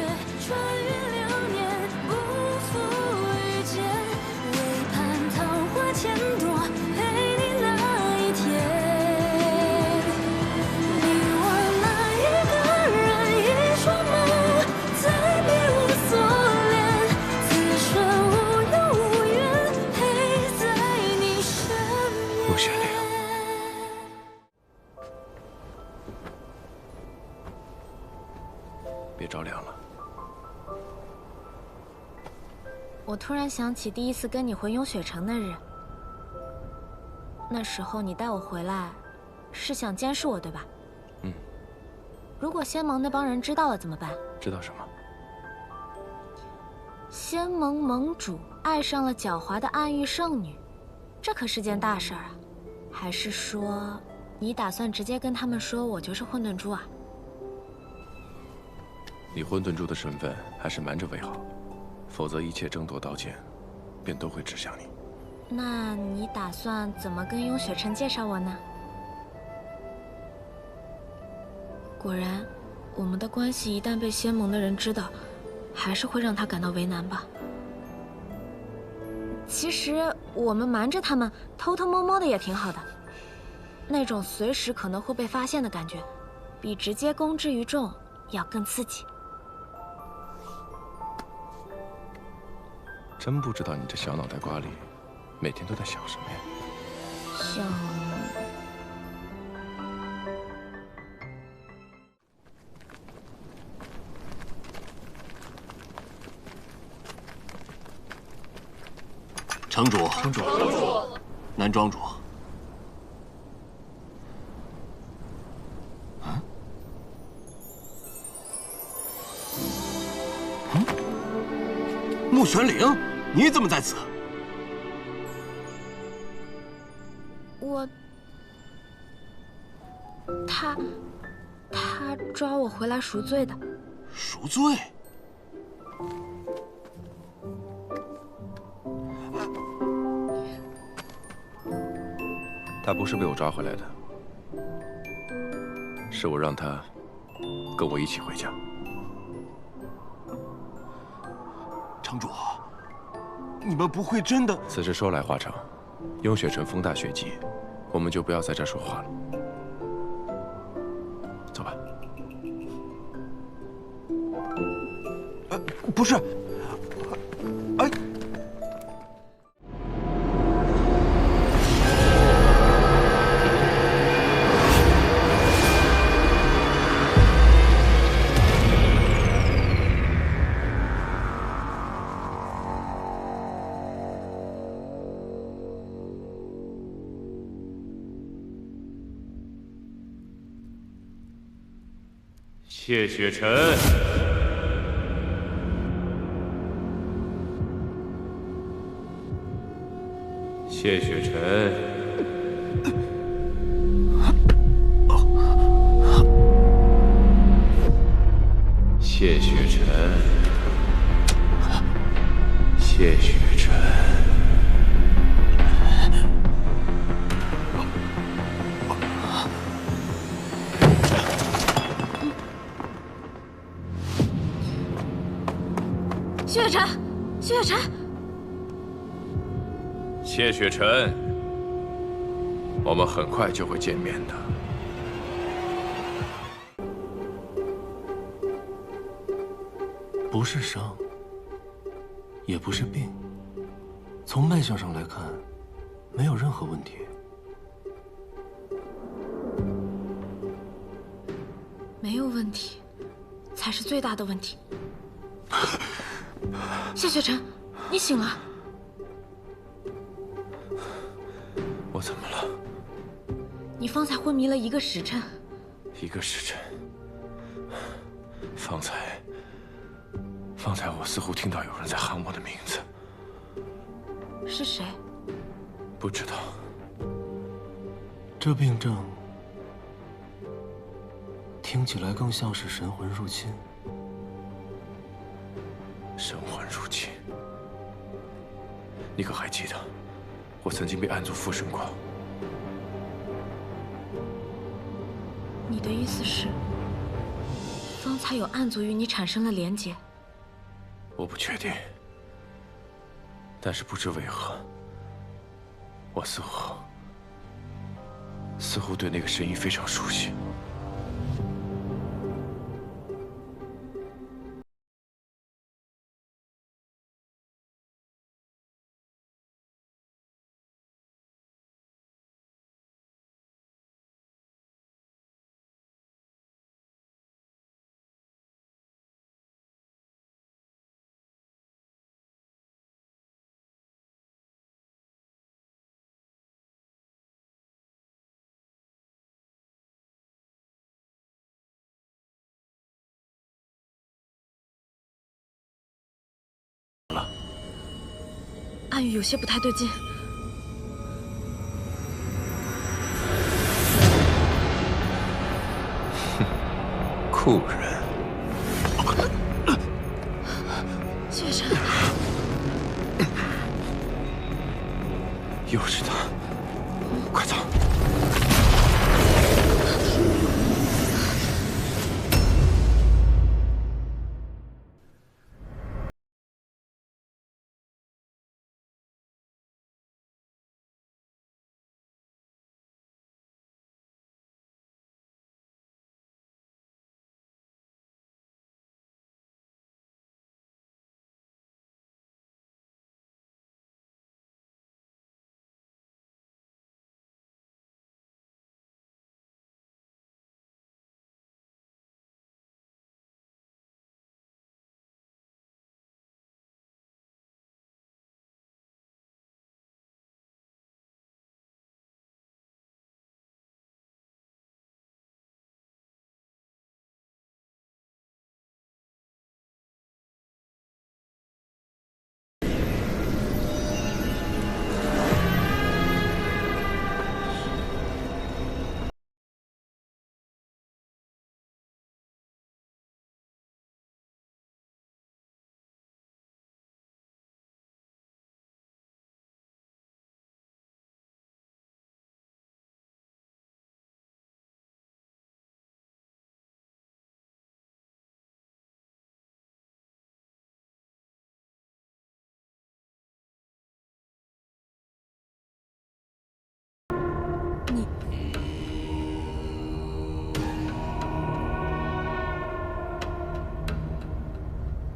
穿越流年，不负遇见。为盼桃花千朵，陪你那一天。别着凉了。我突然想起第一次跟你回雍雪城那日，那时候你带我回来，是想监视我，对吧？嗯。如果仙盟那帮人知道了怎么办？知道什么？仙盟盟主爱上了狡猾的暗域圣女，这可是件大事儿啊！还是说，你打算直接跟他们说我就是混沌珠啊？你混沌珠的身份还是瞒着为好，否则一切争夺刀剑，便都会指向你。那你打算怎么跟雍雪城介绍我呢？果然，我们的关系一旦被仙盟的人知道，还是会让他感到为难吧。其实我们瞒着他们，偷偷摸摸的也挺好的。那种随时可能会被发现的感觉，比直接公之于众要更刺激。真不知道你这小脑袋瓜里，每天都在想什么呀？想……城主，南庄主。穆玄灵，你怎么在此？他抓我回来赎罪的。赎罪？他不是被我抓回来的，是我让他跟我一起回家。城主，你们不会真的……此事说来话长，雍雪城风大雪急，我们就不要在这说话了。走吧。不是，哎。谢雪晨，谢雪晨，谢雪晨，谢雪晨。谢雪晨，谢雪晨，谢雪晨，我们很快就会见面的。不是伤，也不是病，从脉象上来看，没有任何问题。没有问题，才是最大的问题。谢雪晨，你醒了。我怎么了？你方才昏迷了1个时辰。1个时辰。方才我似乎听到有人在喊我的名字。是谁？不知道。这病症听起来更像是神魂入侵。神魂入侵。你可还记得，我曾经被暗族附身过？你的意思是，方才有暗族与你产生了连结？我不确定，但是不知为何，我似乎对那个声音非常熟悉。暗语有些不太对劲。酷人，雪晨，又是他，快走！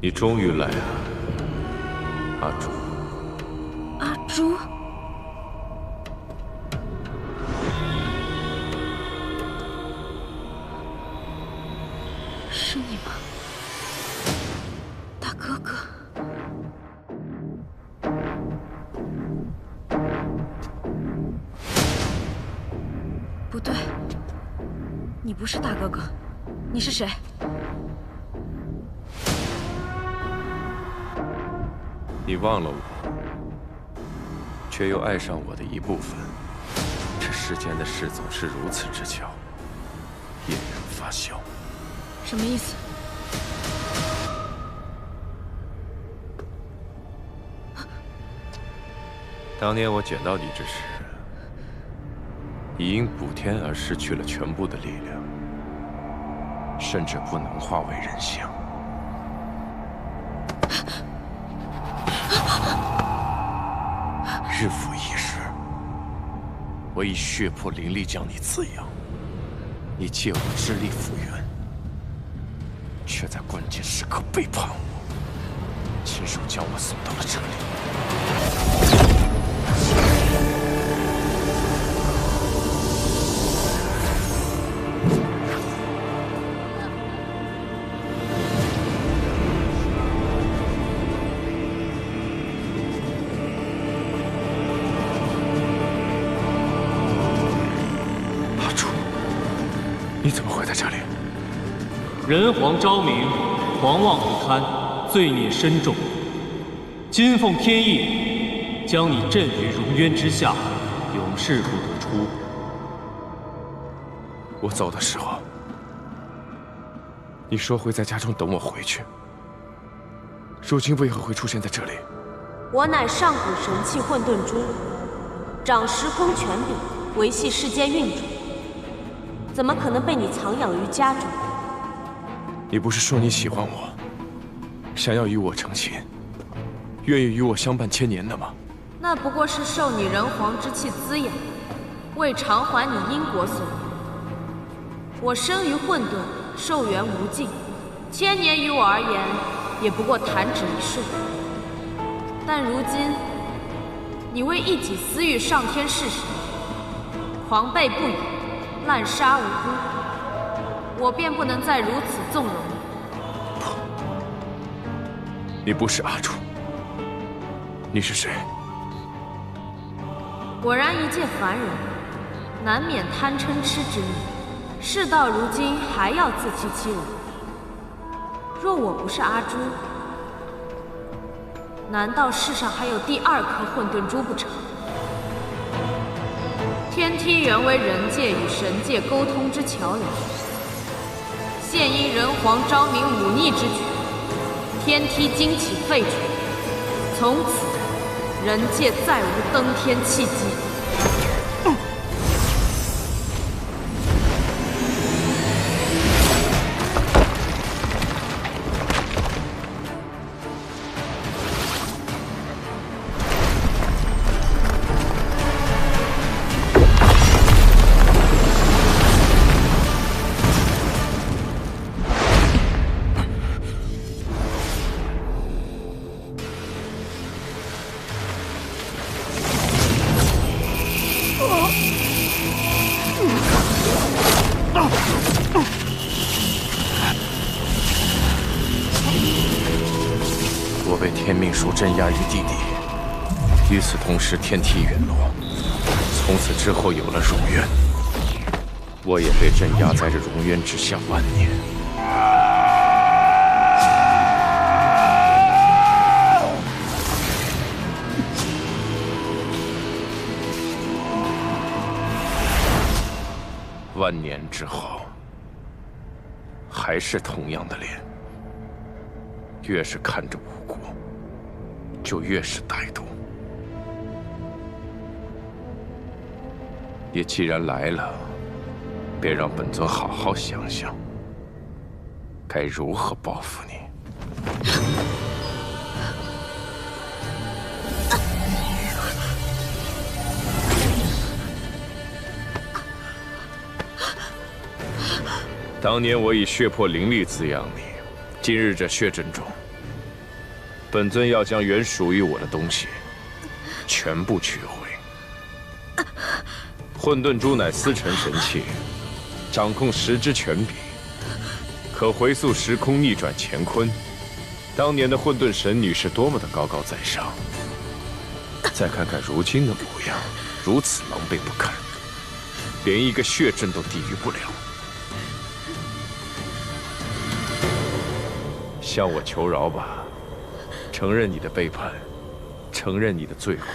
你终于来了，阿朱。阿朱，是你吗，大哥哥？不对，你不是大哥哥，你是谁？你忘了我，却又爱上我的一部分。这世间的事总是如此之巧，引人发笑。什么意思？当年我捡到你之时，已因补天而失去了全部的力量，甚至不能化为人形。日复一日，我以血魄灵力将你滋养，你借我之力复原，却在关键时刻背叛我，亲手将我送到了这里。人皇昭明狂妄不堪，罪孽深重。今奉天意，将你镇于荣渊之下，永世不得出。我走的时候，你说会在家中等我回去。如今为何会出现在这里？我乃上古神器混沌珠，掌时空权柄，维系世间运转，怎么可能被你藏养于家中？你不是说你喜欢我，想要与我成亲，愿意与我相伴千年的吗？那不过是受你人皇之气滋养，为偿还你因果所为。我生于混沌，寿元无尽，千年于我而言，也不过弹指一瞬。但如今，你为一己私欲上天弑神，狂悖不已，滥杀无辜，我便不能再如此纵容你。不，你不是阿朱，你是谁？果然一介凡人，难免贪嗔痴之念，事到如今还要自欺欺人。若我不是阿朱，难道世上还有第二颗混沌珠不成？天梯原为人界与神界沟通之桥梁，现因人皇昭明忤逆之举，天梯惊起废除，从此人界再无登天契机。我被天命术镇压于地底，与此同时，天梯陨落，从此之后有了荣渊，我也被镇压在这荣渊之下万年。万年之后，还是同样的脸。越是看着无辜，就越是歹毒。也既然来了，便让本尊好好想想，该如何报复你。当年我以血魄灵力滋养你。今日这血阵中，本尊要将原属于我的东西全部取回。混沌珠乃司辰神器，掌控时之权柄，可回溯时空，逆转乾坤。当年的混沌神女是多么的高高在上，再看看如今的模样，如此狼狈不堪，连一个血阵都抵御不了。向我求饶吧，承认你的背叛，承认你的罪过，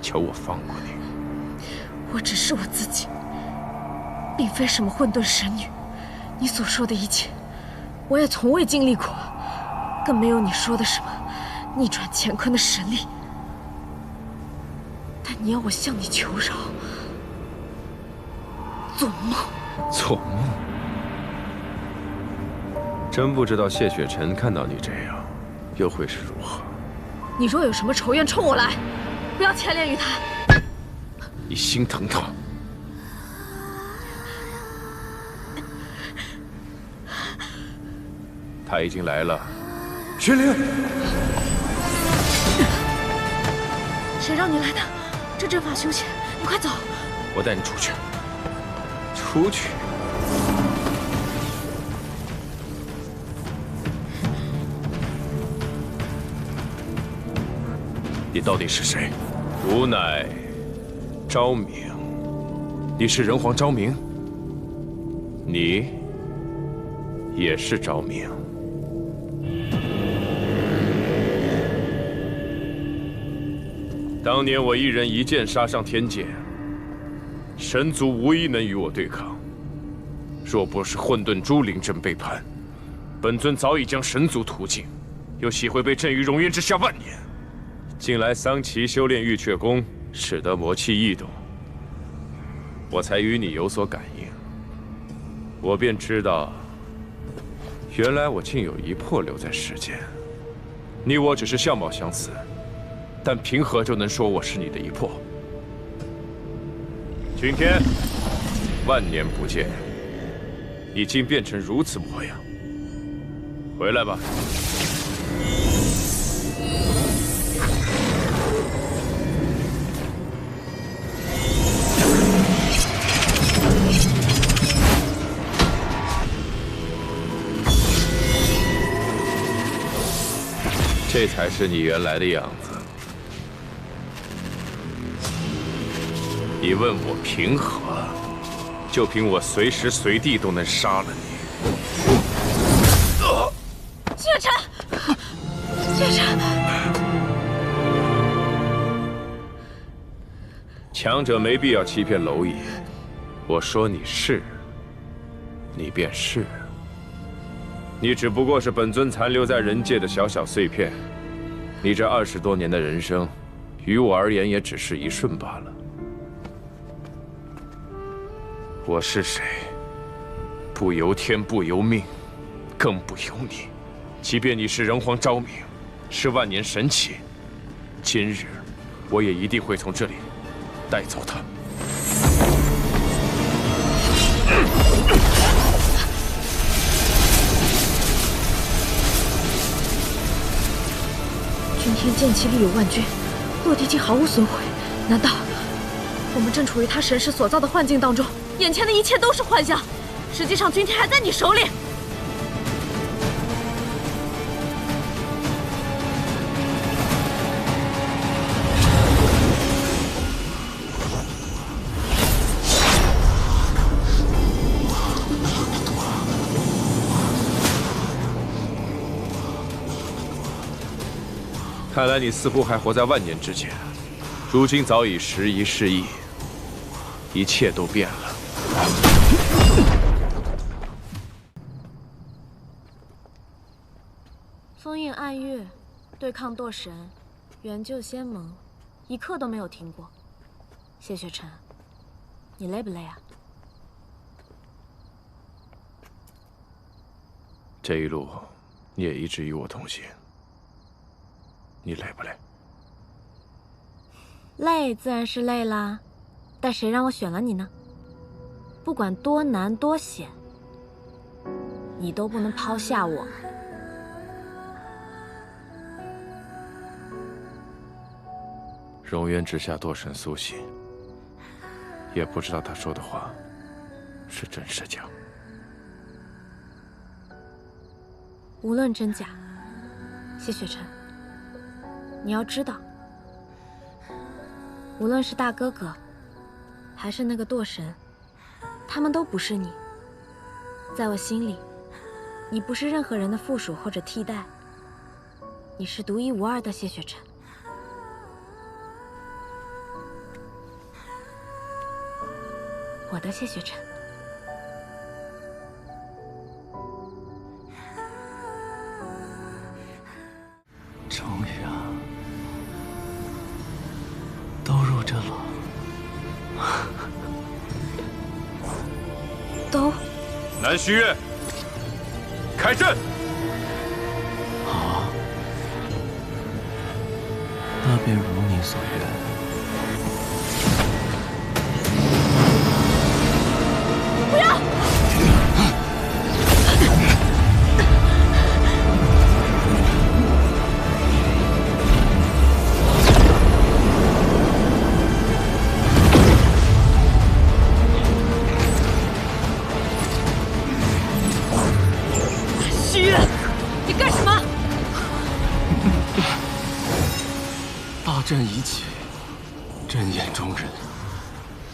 求我放过你。我只是我自己，并非什么混沌神女。你所说的一切，我也从未经历过，更没有你说的什么逆转乾坤的神力。但你要我向你求饶，做梦！做梦？真不知道谢雪晨看到你这样，又会是如何。你若有什么仇怨，冲我来，不要牵连于他。你心疼他？他已经来了。雪灵，谁让你来的？这阵法凶险，你快走！我带你出去。出去？你到底是谁？吾乃昭明。你是人皇昭明？你也是昭明。当年我一人一剑杀上天界，神族无一能与我对抗。若不是混沌珠临阵背叛，本尊早已将神族屠尽，又岂会被镇于熔渊之下万年？近来桑奇修炼玉阙功，使得魔气异动，我才与你有所感应。我便知道，原来我竟有一魄留在世间。你我只是相貌相似，但凭何就能说我是你的一魄？君天，万年不见，你竟变成如此模样。回来吧。这才是你原来的样子。你问我凭何？就凭我随时随地都能杀了你。谢晨，谢晨，强者没必要欺骗蝼蚁。我说你是，你便是。你只不过是本尊残留在人界的小小碎片。你这20多年的人生，于我而言也只是一瞬罢了。我是谁？不由天，不由命，更不由你。即便你是人皇昭明，是万年神奇，今日我也一定会从这里带走他。君天剑气力有万钧，落地竟毫无损毁。难道我们正处于他神识所造的幻境当中？眼前的一切都是幻象，实际上君天还在你手里。看来你似乎还活在万年之前，如今早已时移世易，一切都变了。封印暗月，对抗堕神，援救仙盟，一刻都没有停过。谢雪晨，你累不累啊？这一路你也一直与我同行。你累不累？累自然是累啦，但谁让我选了你呢？不管多难多险，你都不能抛下我。熔渊之下堕神苏醒，也不知道他说的话是真是假。无论真假，谢雪晨。你要知道，无论是大哥哥，还是那个堕神，他们都不是你。在我心里，你不是任何人的附属或者替代，你是独一无二的谢雪晨。我的谢雪晨。终于啊，都入阵了。都。南虚月，开阵。好，那便如你所愿。不要！虚月，你干什么？大战已起，阵眼中人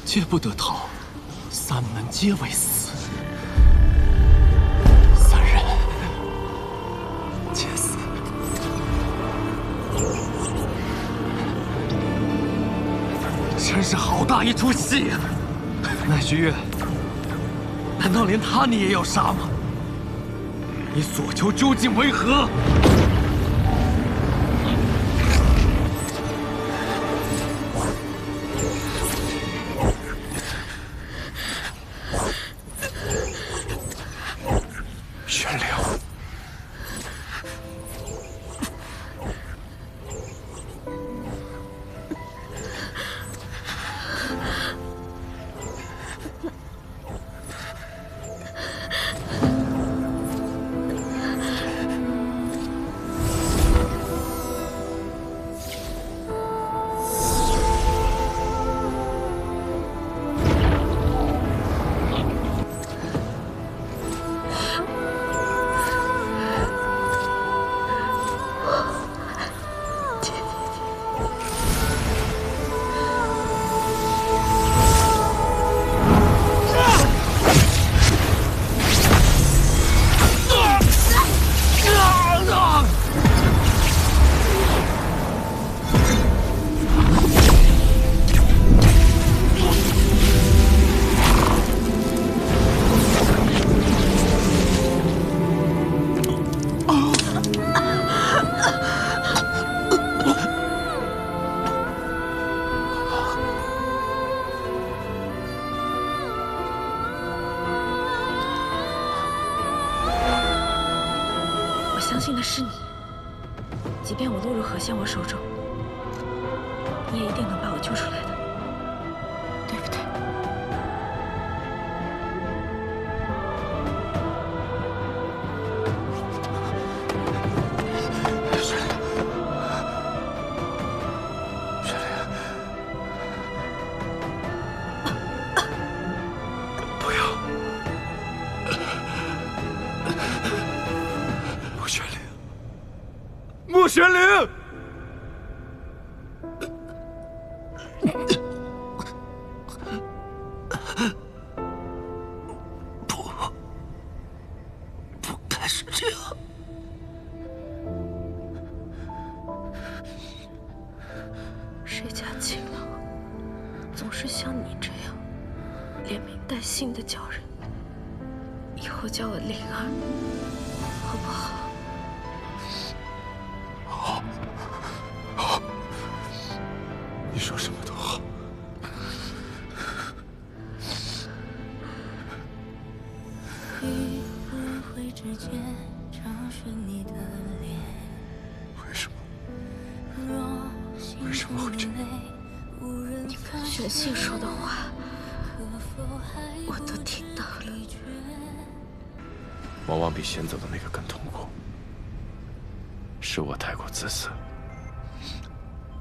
皆不得逃，三门皆为死。三人，真是好大一出戏啊！乃虚月，难道连他你也要杀吗？你所求究竟为何？玄灵。 相信的是你，即便我落入何仙王手中，你也一定能把我救出来的，对不对？不要！穆玄灵，不该是这样。谁家情郎总是像你这样连名带姓的叫人？以后叫我灵儿，好不好？ 好，你说什么都好。为什么？为什么会这样？你跟玄信说的话，我都听到了。往往比先走的那个更痛苦。是我太过自私，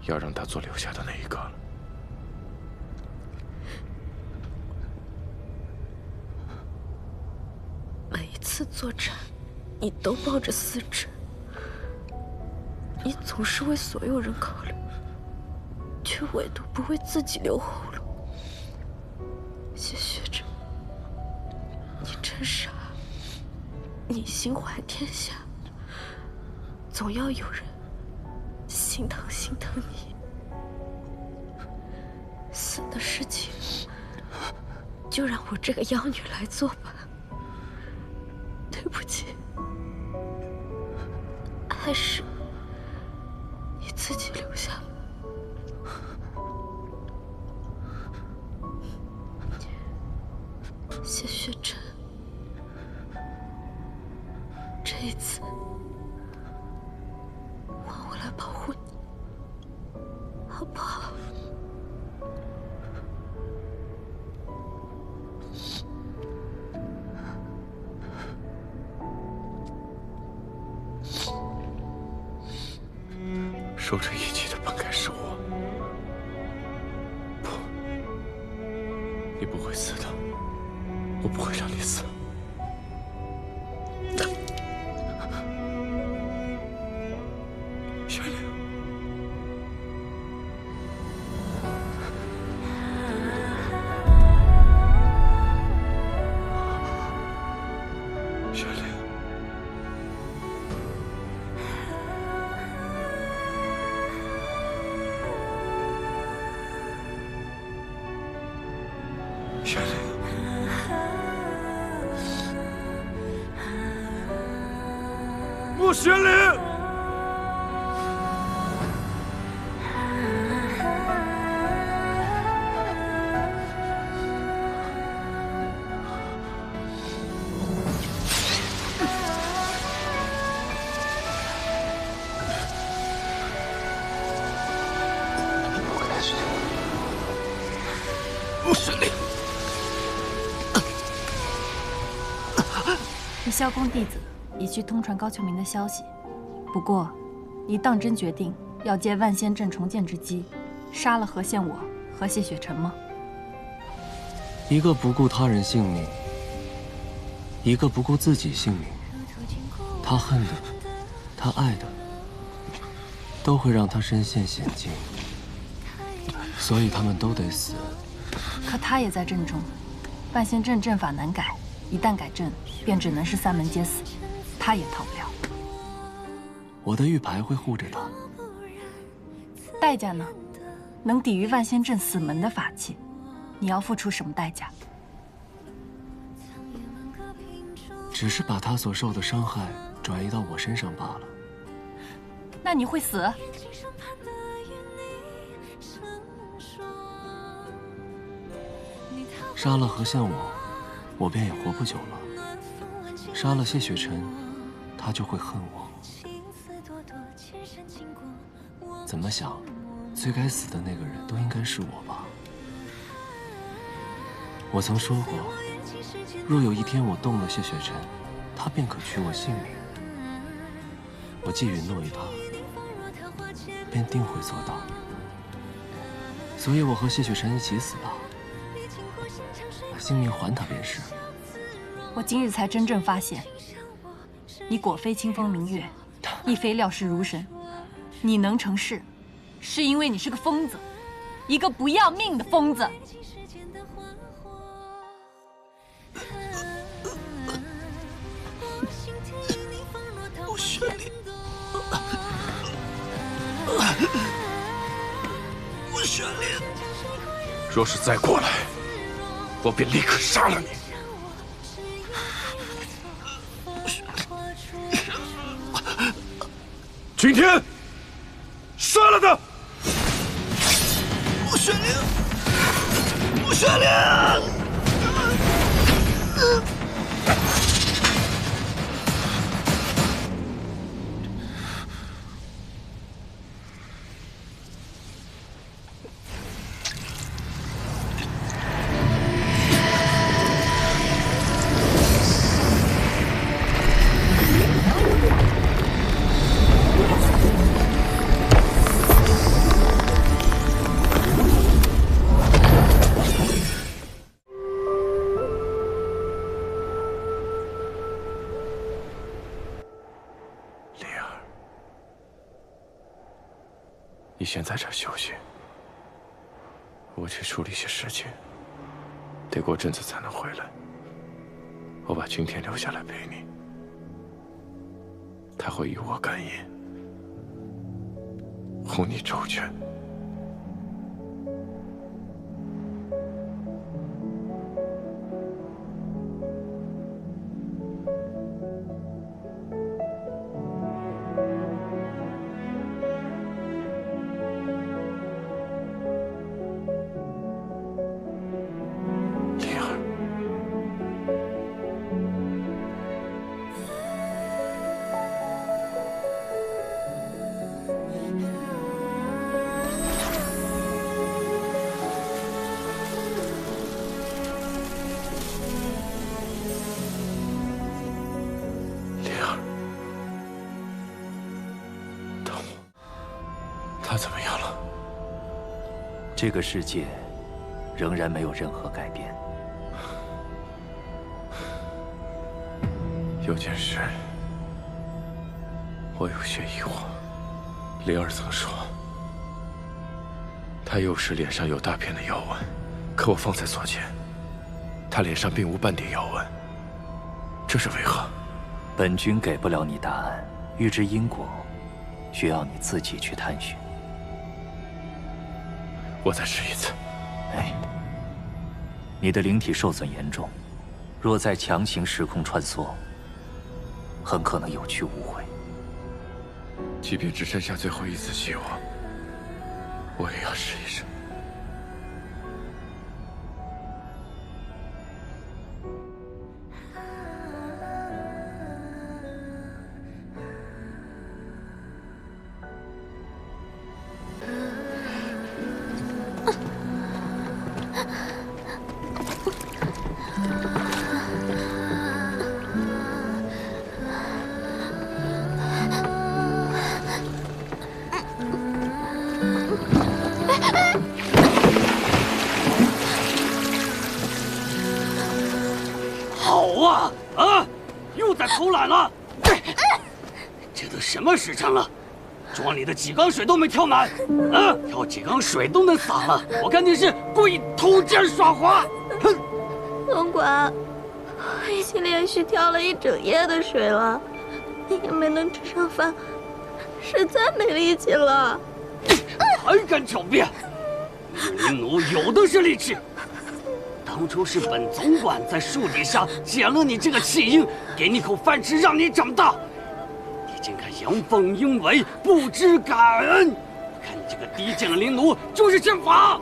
要让他做留下的那一个了。每一次作战，你都抱着私志，你总是为所有人考虑，却唯独不为自己留后路。谢学着，你真傻，你心怀天下。 总要有人心疼你，死的事情就让我这个妖女来做吧。对不起，还是你自己留下。谢雪晨，这一次。 我来保护你，好不好？受这一击的本该是我，不，你不会死的，我不会让你死。 玄灵，玄灵，玄灵！你萧宫弟子已去通传高秋明的消息，不过，你当真决定要借万仙阵重建之机，杀了何宪我和谢雪晨吗？一个不顾他人性命，一个不顾自己性命。他恨的，他爱的，都会让他身陷险境，所以他们都得死。可他也在阵中，万仙阵阵法难改，一旦改阵，便只能是三门皆死，他也逃不了。我的玉牌会护着他。代价呢？能抵御万仙阵死门的法器，你要付出什么代价？只是把他所受的伤害转移到我身上罢了。那你会死？杀了何宪我便也活不久了。杀了谢雪晨，他就会恨我。怎么想，最该死的那个人都应该是我吧？我曾说过，若有一天我动了谢雪晨，他便可取我性命。我既允诺于他，便定会做到。所以我和谢雪晨一起死吧，把性命还他便是。我今日才真正发现，你果非清风明月，亦非料事如神。你能成事，是因为你是个疯子，一个不要命的疯子。不玄灵，不玄灵，若是再过来，我便立刻杀了你。今天杀了他！不玄灵，不玄灵！你先在这儿休息，我去处理些事情，得过阵子才能回来。我把君天留下来陪你，他会与我感应，护你周全。他怎么样了？这个世界仍然没有任何改变。有件事，我有些疑惑。灵儿曾说，他幼时脸上有大片的妖纹，可我方才所见，他脸上并无半点妖纹，这是为何？本君给不了你答案，欲知因果，需要你自己去探寻。我再试一次。哎，你的灵体受损严重，若再强行时空穿梭，很可能有去无回。即便只剩下最后一丝希望，我也要试一试。偷懒了！这都什么时辰了，庄里的几缸水都没挑满，啊，挑几缸水都能洒了，我看你是故意偷奸耍滑！哼！总管，我已经连续挑了1整夜的水了，也没能吃上饭，实在没力气了。还敢狡辩！林奴有的是力气。当初是本总管在树底下捡了你这个弃婴，给你口饭吃，让你长大。你竟敢阳奉阴违，不知感恩！看你这个低贱的林奴，就是欠罚！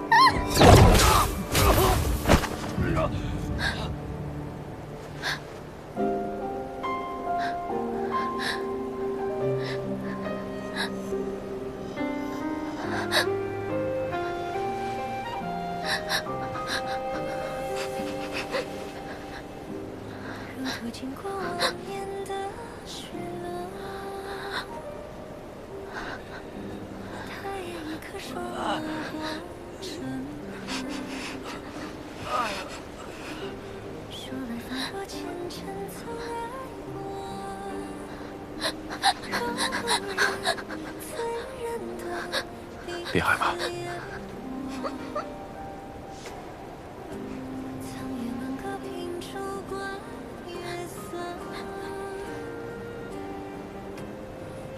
厉害吧？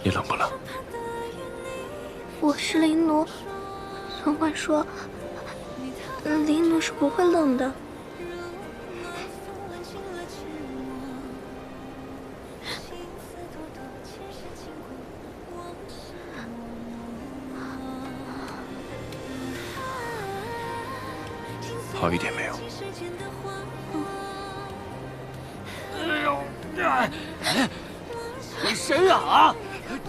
你冷不冷？我是林奴，总管说，林奴是不会冷的。好一点没有？哎呦！你谁呀？啊！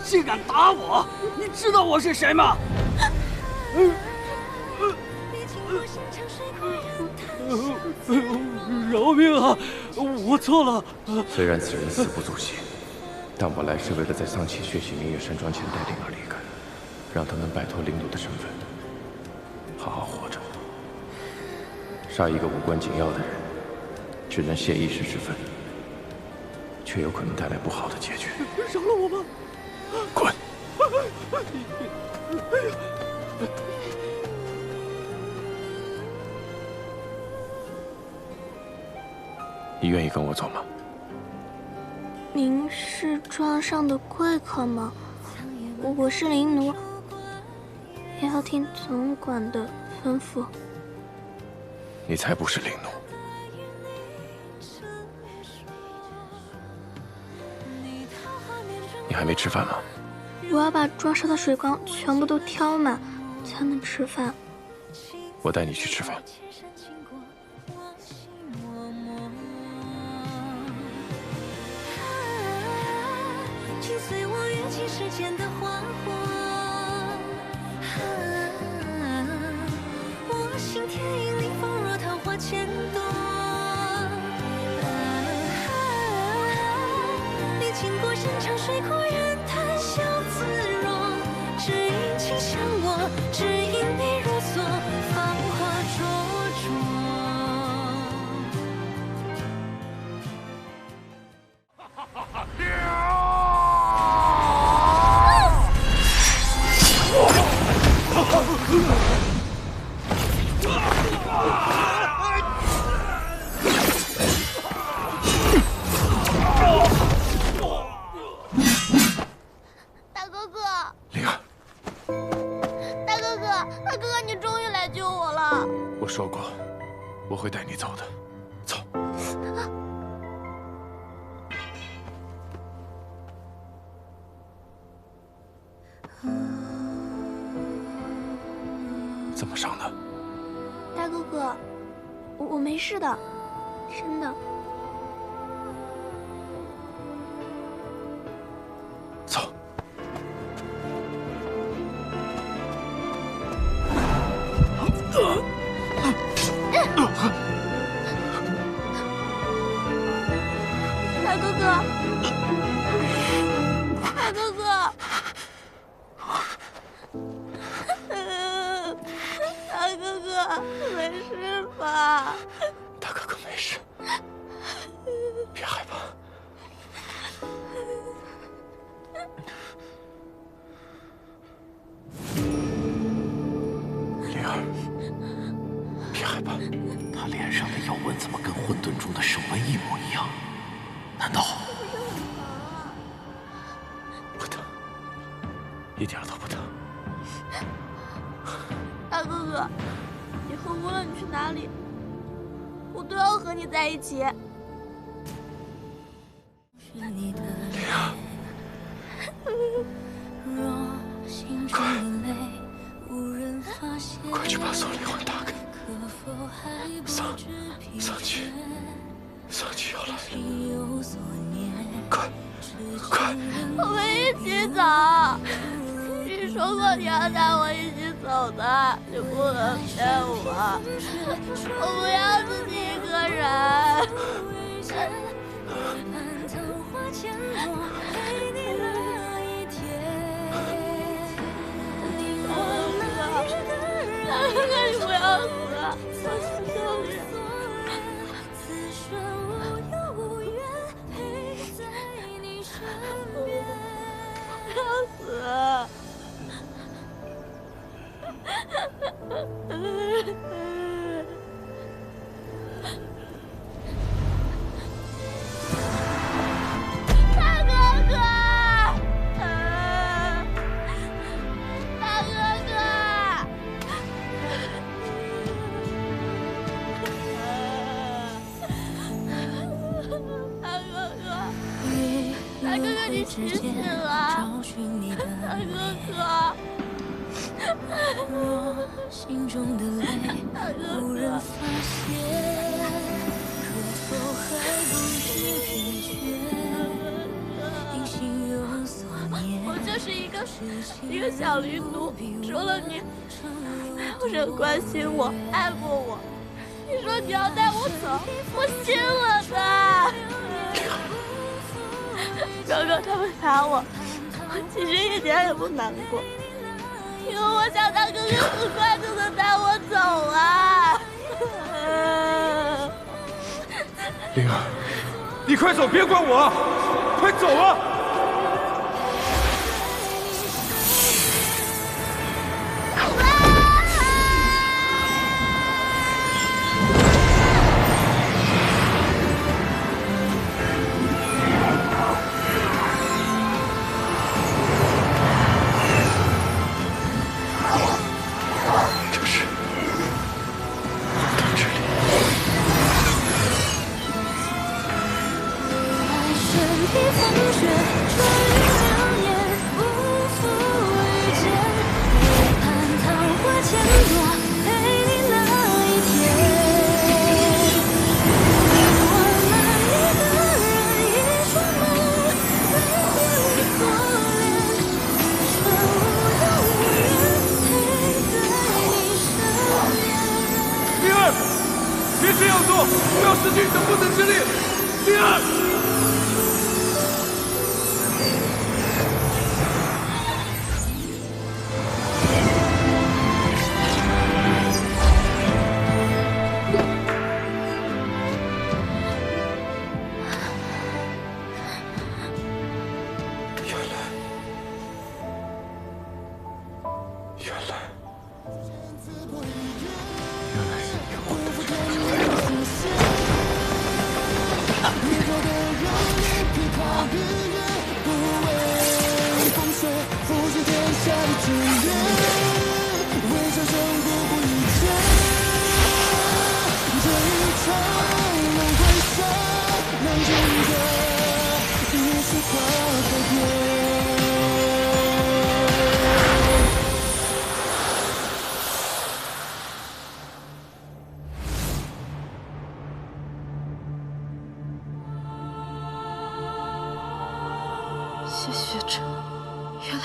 竟敢打我！你知道我是谁吗？饶命啊！我错了。虽然此人死不足惜，但我来是为了在丧气血洗明月山庄前带领而离开，让他们摆脱灵奴的身份，好好活着。杀一个无关紧要的人，只能泄一时之愤，却有可能带来不好的结局。饶了我吧！滚！你愿意跟我走吗？您是庄上的贵客吗？我是林奴，也要听总管的吩咐。你才不是灵奴！你还没吃饭吗？我要把庄上的水缸全部都挑满，才能吃饭。我带你去吃饭。请随我跃起时间的花火，我心田引领风若桃花千朵，你经过山长水阔人谈笑自若，只因倾向我，只因你如梭，芳华灼灼。大哥哥，灵儿，大哥哥，大哥哥，你终于来救我了！我说过，我会带你走的。走。怎么伤的？大哥哥，我没事的，真的。走。大哥哥，大哥哥，大哥哥，没事吧？大哥哥没事，别害怕。灵儿，别害怕。他脸上的咬纹怎么跟混沌中的圣纹一模一样？难道？不疼，一点都不疼。大哥哥，以后无论你去哪里，我都要和你在一起。快去把锁灵魂打开！桑琪要来了，快！我们一起走。你说过你要带我一起走的，你不能骗我。我不要自己一个人。大哥，你不要死！我求求你！不要死！大哥哥！大哥哥！大哥哥，你醒醒了！大哥哥！心中的泪无人发现，可否还不知疲倦？因心有所念。我就是一个小驴奴，除了你，没有人关心我、爱过我。你说你要带我走，我信了的。哥哥他们打我，我其实一点也不难过。因为我想大哥哥很快就能带我走啊！灵儿，你快走，别管我，快走啊！别这样做，不要失去你的不死之力，灵儿。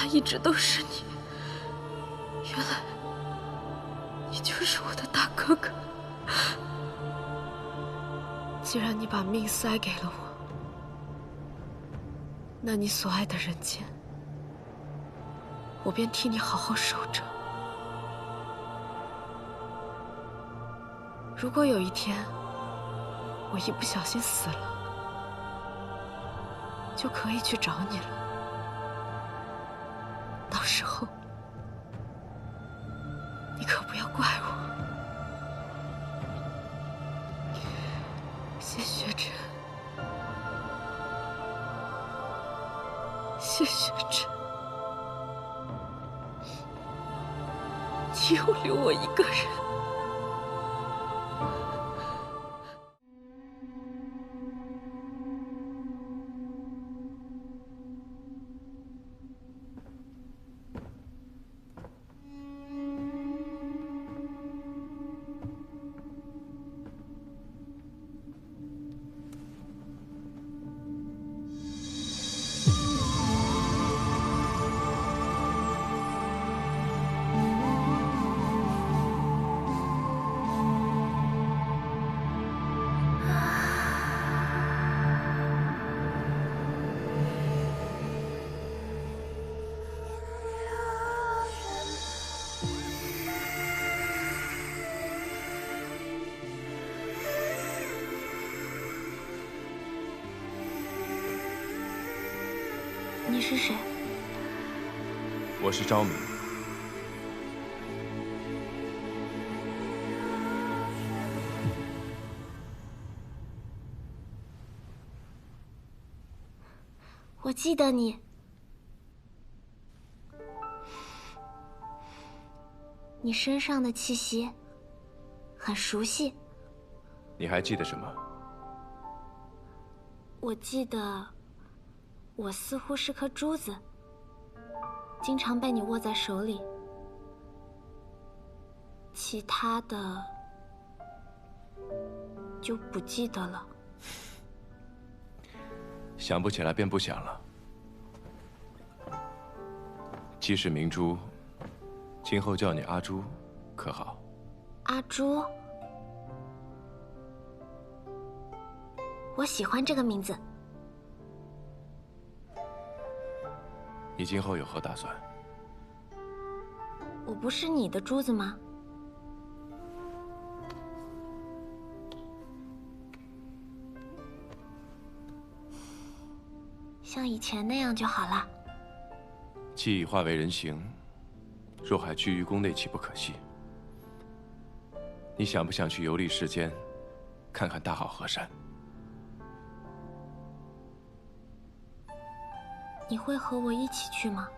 来一直都是你，原来你就是我的大哥哥。既然你把命塞给了我，那你所爱的人间，我便替你好好守着。如果有一天我一不小心死了，就可以去找你了。到时候你可不要怪我。谢雪珍，谢雪珍，你又留我一个人。你是谁？我是昭明。我记得你。你身上的气息很熟悉。你还记得什么？我记得，我似乎是颗珠子，经常被你握在手里。其他的就不记得了。想不起来便不想了。既是明珠，今后叫你阿朱，可好？阿朱，我喜欢这个名字。你今后有何打算？我不是你的珠子吗？像以前那样就好了。既已化为人形，若还居于宫内，岂不可惜？你想不想去游历世间，看看大好河山？你会和我一起去吗？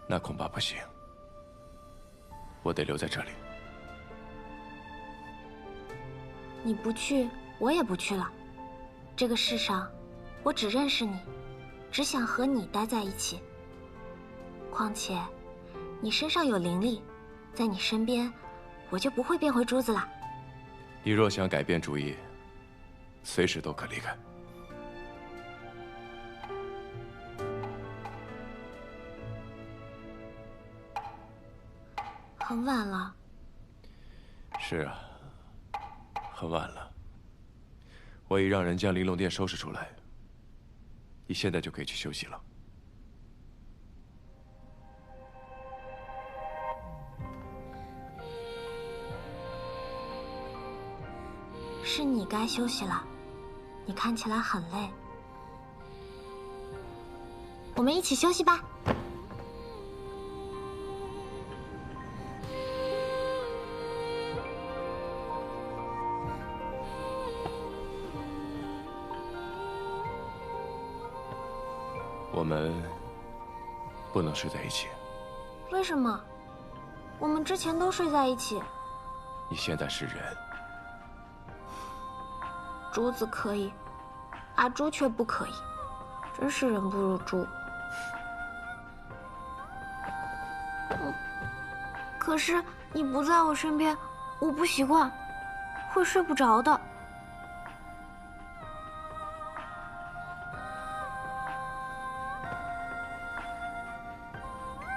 那恐怕不行，我得留在这里。你不去，我也不去了。这个世上，我只认识你，只想和你待在一起。况且，你身上有灵力，在你身边，我就不会变回珠子了。你若想改变主意，随时都可离开。很晚了。是啊，很晚了。我已让人将玲珑殿收拾出来，你现在就可以去休息了。是你该休息了，你看起来很累。我们一起休息吧。我们不能睡在一起。为什么？我们之前都睡在一起。你现在是人。珠子可以，阿朱却不可以，真是人不如猪。可是你不在我身边，我不习惯，会睡不着的。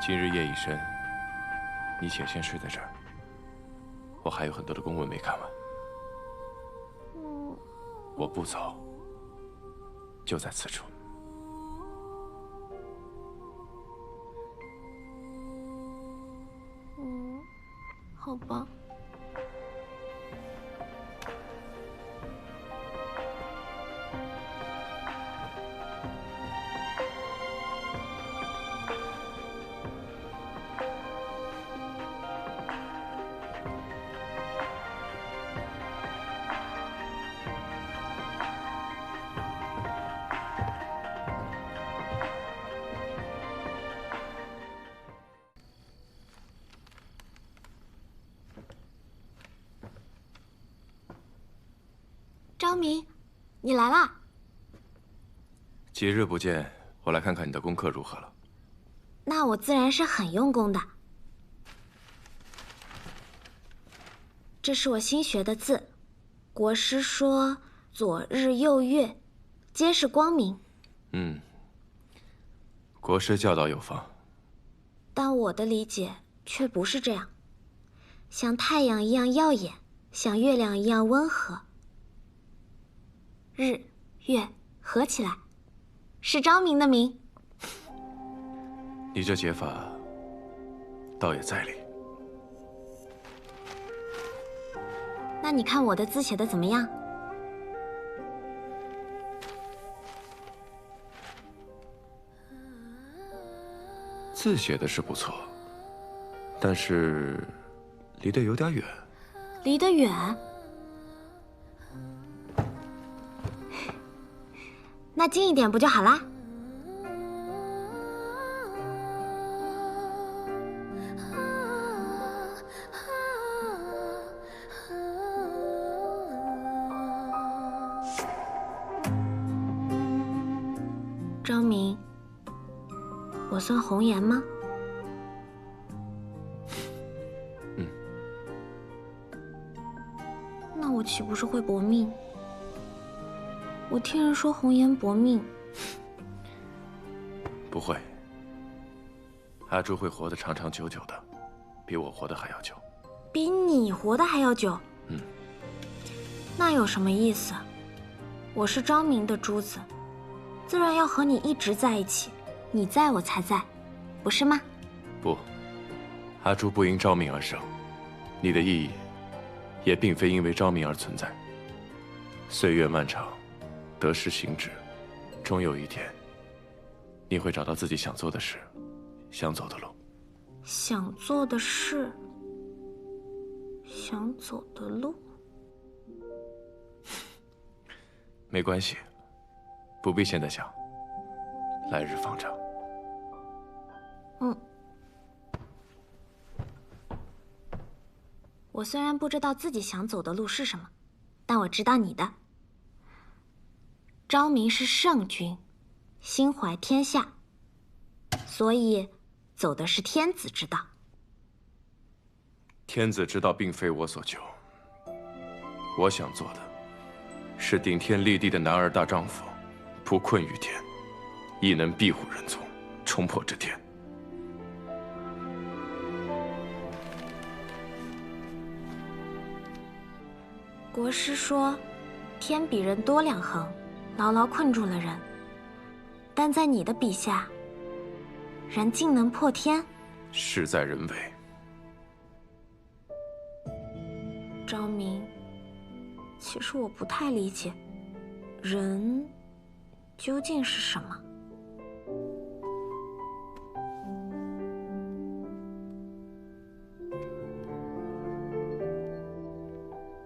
今日夜已深，你且先睡在这儿。我还有很多的公文没看完。我不走，就在此处。好吧。昭明，你来啦！几日不见，我来看看你的功课如何了。那我自然是很用功的。这是我新学的字，国师说左日右月，皆是光明。国师教导有方，但我的理解却不是这样，像太阳一样耀眼，像月亮一样温和。日月合起来，是昭明的明。你这解法倒也在理。那你看我的字写的怎么样？字写的是不错，但是离得有点远。离得远？那近一点不就好啦？昭明，我算红颜吗？那我岂不是会薄命？我听人说红颜薄命。不会，阿朱会活得长长久久的，比我活得还要久。比你活得还要久？那有什么意思？我是昭明的珠子，自然要和你一直在一起，你在我才在，不是吗？不，阿朱不因昭明而生，你的意义也并非因为昭明而存在。岁月漫长，得失行止，终有一天，你会找到自己想做的事，想走的路。想做的事，想走的路。没关系，不必现在想，来日方长。我虽然不知道自己想走的路是什么，但我知道你的。昭明是圣君，心怀天下，所以走的是天子之道。天子之道并非我所求，我想做的是顶天立地的男儿大丈夫，不困于天，亦能庇护人从，冲破这天。国师说，天比人多2横，牢牢困住了人。但在你的笔下，人竟能破天？事在人为。昭明，其实我不太理解，人究竟是什么？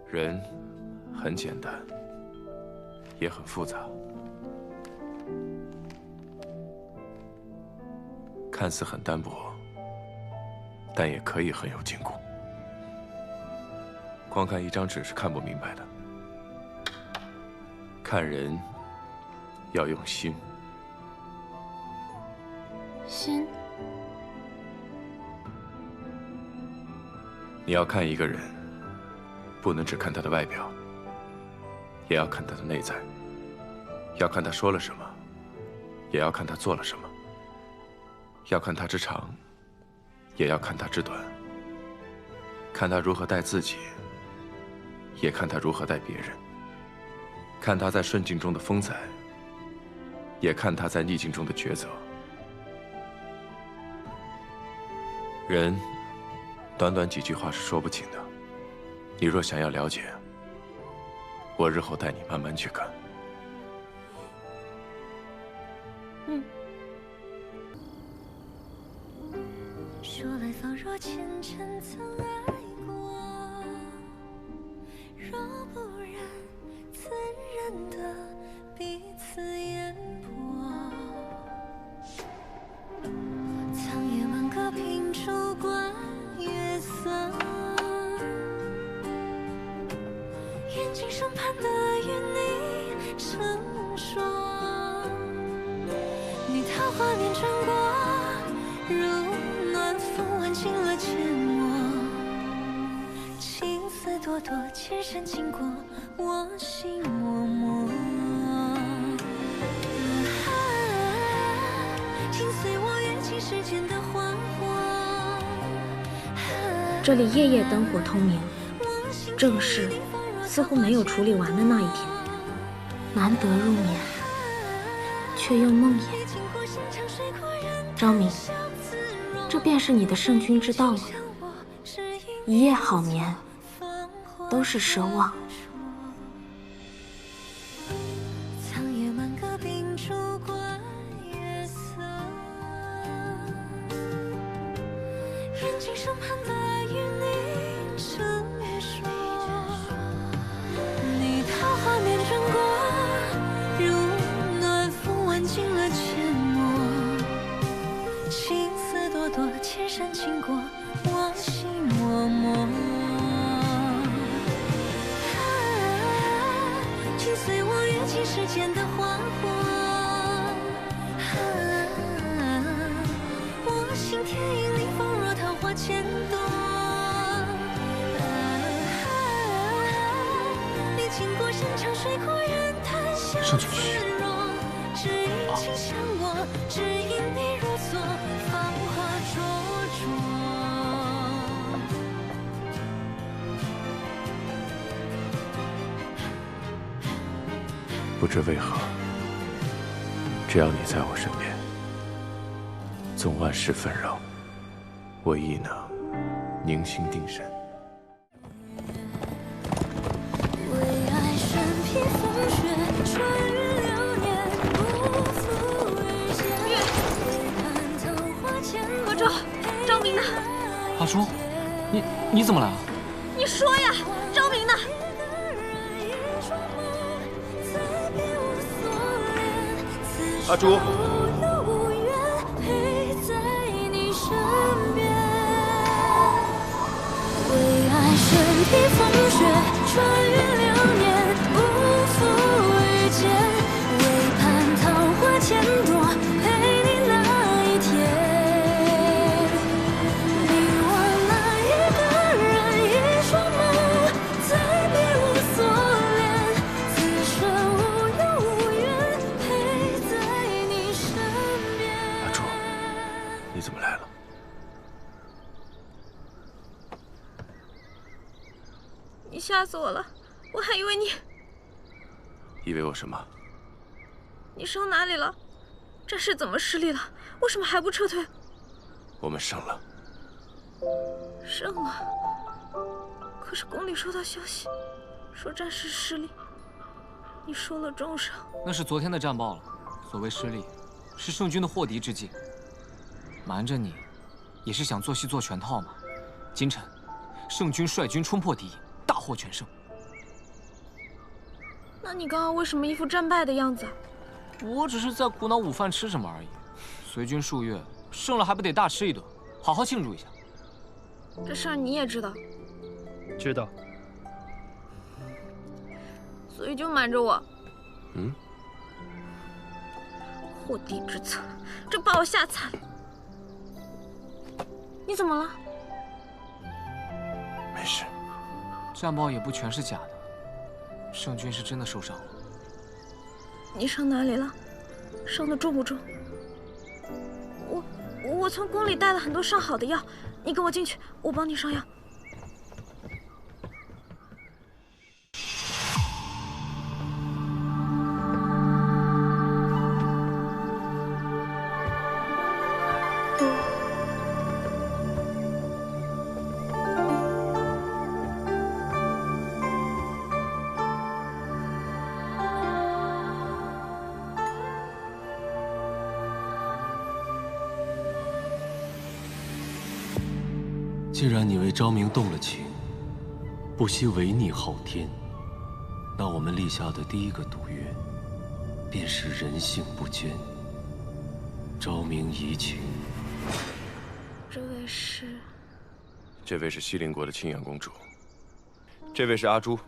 人很简单，也很复杂。看似很单薄，但也可以很有坚固。光看一张纸是看不明白的，看人要用心。心？你要看一个人，不能只看他的外表，也要看他的内在。要看他说了什么，也要看他做了什么。要看他之长，也要看他之短。看他如何待自己，也看他如何待别人。看他在顺境中的风采，也看他在逆境中的抉择。人，短短几句话是说不清的。你若想要了解，我日后带你慢慢去看。说来仿若前尘曾爱过，若不然，怎认得彼此眼波？苍野满阁凭烛观月色，眼睛上盼的与你成说，你桃花面转过，如暖风挽进了阡陌，情丝朵朵，千山经过，我心默默。紧随我跃进世间的花火。这里夜夜灯火通明，正事似乎没有处理完的那一天，难得入眠，却又梦魇。昭明，这便是你的圣君之道了。一夜好眠，都是奢望。苍野满阁秉烛观月色，眼睛上盼的与你成说，你桃花面转过，如暖风挽进了阡陌，情丝朵朵，千山经过，我心默默。紧随我跃进世间的花火，我心田影里仿若桃花千朵，你经过山长水阔人谈笑自若，只因情相握，只因你如昨，芳华灼灼。不知为何，只要你在我身边，纵万事纷扰，我亦能宁心定神。为爱身披风雪，穿越流年，不负遇见。为盼桃花千朵。何周，昭明呢？阿朱，你怎么来了？你说呀，昭明呢？阿朱，陪在你身边，为爱身披风雪，穿越流年，不负遇见。为盼桃花千朵，陪你那一天。你我那一个人，一双眸，再别无所恋，此生无忧无怨，陪在你身边。阿朱，你怎么来了？你吓死我了，我还以为你……以为我什么？你伤哪里了？战事怎么失利了？为什么还不撤退？我们胜了。胜了。可是宫里收到消息，说战事失利，你受了重伤。那是昨天的战报了。所谓失利，是圣君的祸敌之计。瞒着你，也是想做戏做全套嘛。今晨，圣君率军冲破敌营，大获全胜。那你刚刚为什么一副战败的样子？我只是在苦恼午饭吃什么而已。随军数月，胜了还不得大吃一顿，好好庆祝一下。这事儿你也知道？知道。所以就瞒着我。嗯。祸敌之策，这把我吓惨了。你怎么了？没事。战报也不全是假的，圣君是真的受伤了。你伤哪里了？伤得重不重？我我从宫里带了很多上好的药，你跟我进去，我帮你上药。既然你为昭明动了情，不惜违逆昊天，那我们立下的第一个赌约，便是人性不坚。昭明移情。这位是？这位是西陵国的青阳公主。这位是阿朱。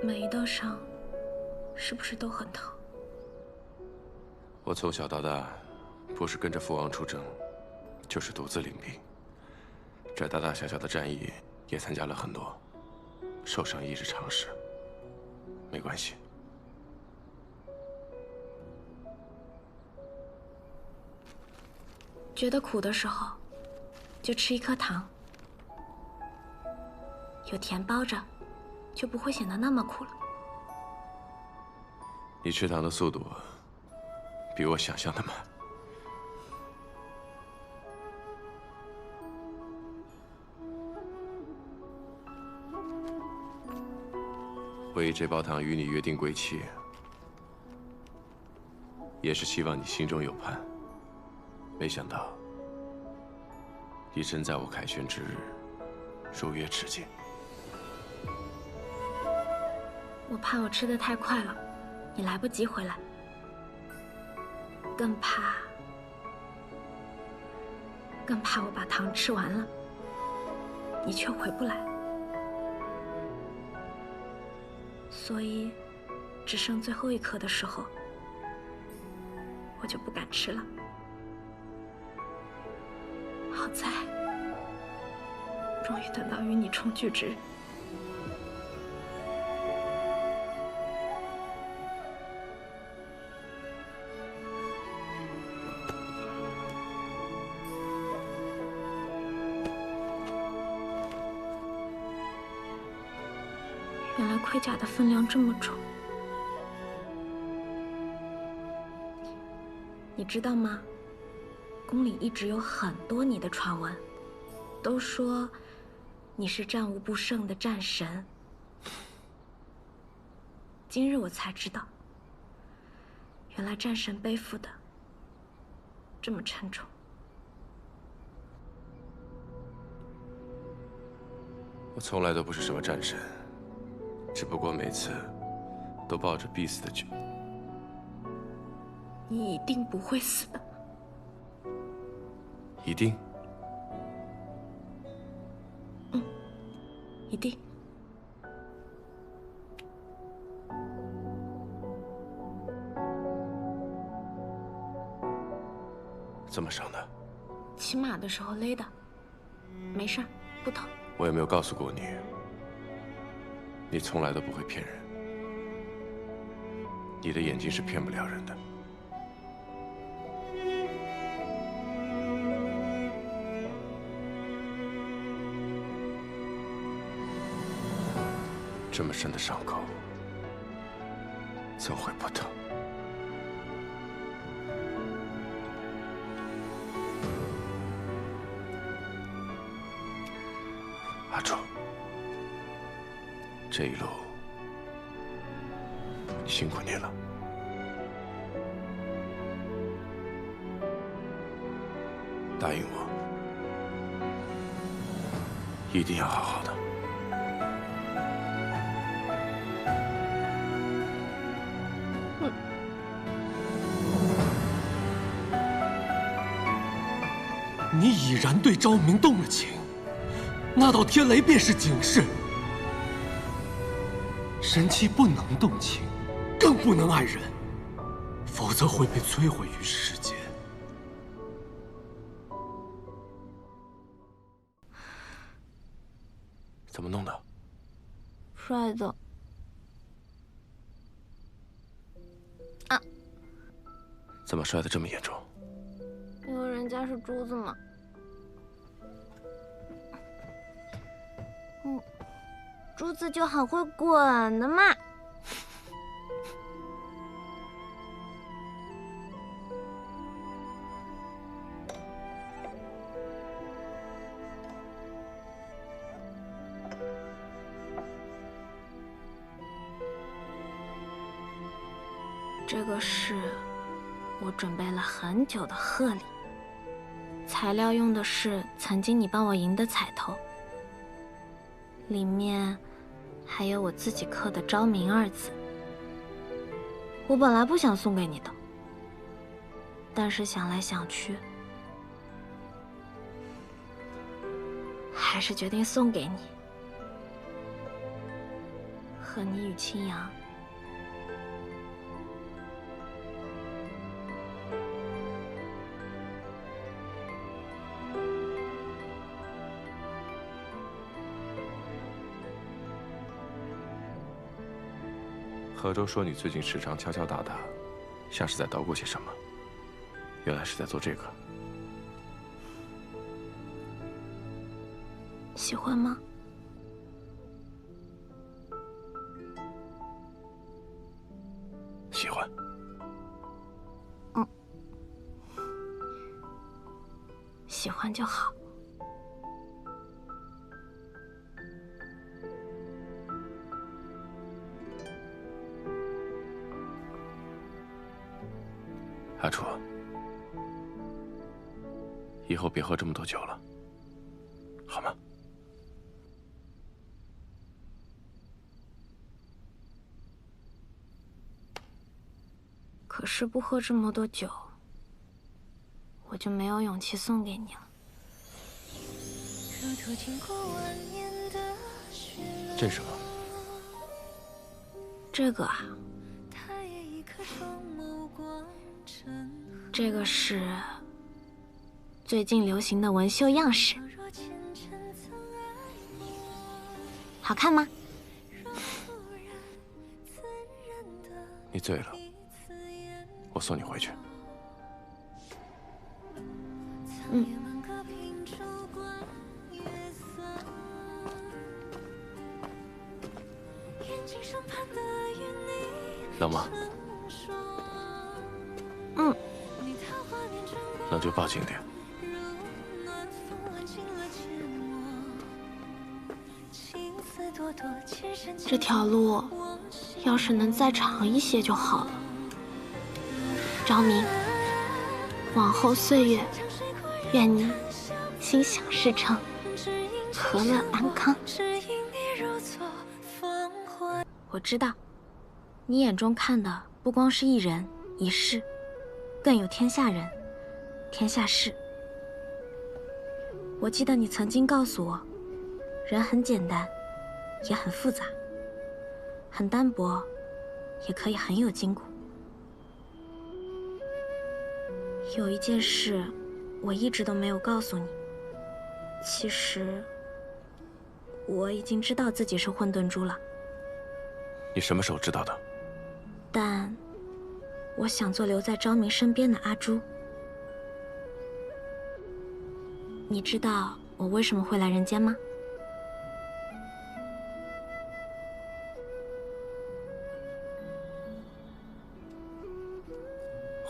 每一道伤，是不是都很疼？我从小到大，不是跟着父王出征，就是独自领兵。这大大小小的战役也参加了很多，受伤亦是常事，没关系。觉得苦的时候，就吃一颗糖，有甜包着。 就不会显得那么苦了。你吃糖的速度比我想象的慢。我以这包糖与你约定归期，也是希望你心中有盼。没想到，你真在我凯旋之日如约至今。 我怕我吃得太快了，你来不及回来，更怕我把糖吃完了，你却回不来，所以只剩最后一颗的时候，我就不敢吃了。好在，终于等到与你重聚之日。 原来盔甲的分量这么重，你知道吗？宫里一直有很多你的传闻，都说你是战无不胜的战神。今日我才知道，原来战神背负的这么沉重。我从来都不是什么战神。 只不过每次都抱着必死的决。你一定不会死的。一定。嗯，一定。怎么伤的？骑马的时候勒的，没事儿，不疼。我有没有告诉过你？ 你从来都不会骗人，你的眼睛是骗不了人的。这么深的伤口，怎会不疼？阿楚，这一路辛苦你了。答应我，一定要好好的。你已然对昭明动了情，那道天雷便是警示。人妻不能动情，更不能爱人，否则会被摧毁于世间。怎么弄的？摔的。啊！怎么摔得这么严重？因为人家是珠子嘛。珠子就很会滚的嘛。这个是我准备了很久的贺礼，材料用的是曾经你帮我赢的彩头，里面还有我自己刻的昭明二字。我本来不想送给你的，但是想来想去，还是决定送给你。和你与青阳。何周说你最近时常敲敲打打，像是在捣鼓些什么。原来是在做这个。喜欢吗？喜欢。喜欢就好。阿楚，以后别喝这么多酒了，好吗？可是不喝这么多酒，我就没有勇气送给你了。这是什么？这个啊，这个是最近流行的纹绣样式，好看吗？你醉了，我送你回去。冷吗？冷就抱紧点。这条路要是能再长一些就好了。昭明，往后岁月，愿你心想事成，和乐安康。我知道，你眼中看的不光是一人一事，更有天下人、天下事。我记得你曾经告诉我，人很简单，也很复杂，很单薄，也可以很有筋骨。有一件事，我一直都没有告诉你。其实，我已经知道自己是混沌珠了。你什么时候知道的？但我想做留在昭明身边的阿朱。你知道我为什么会来人间吗？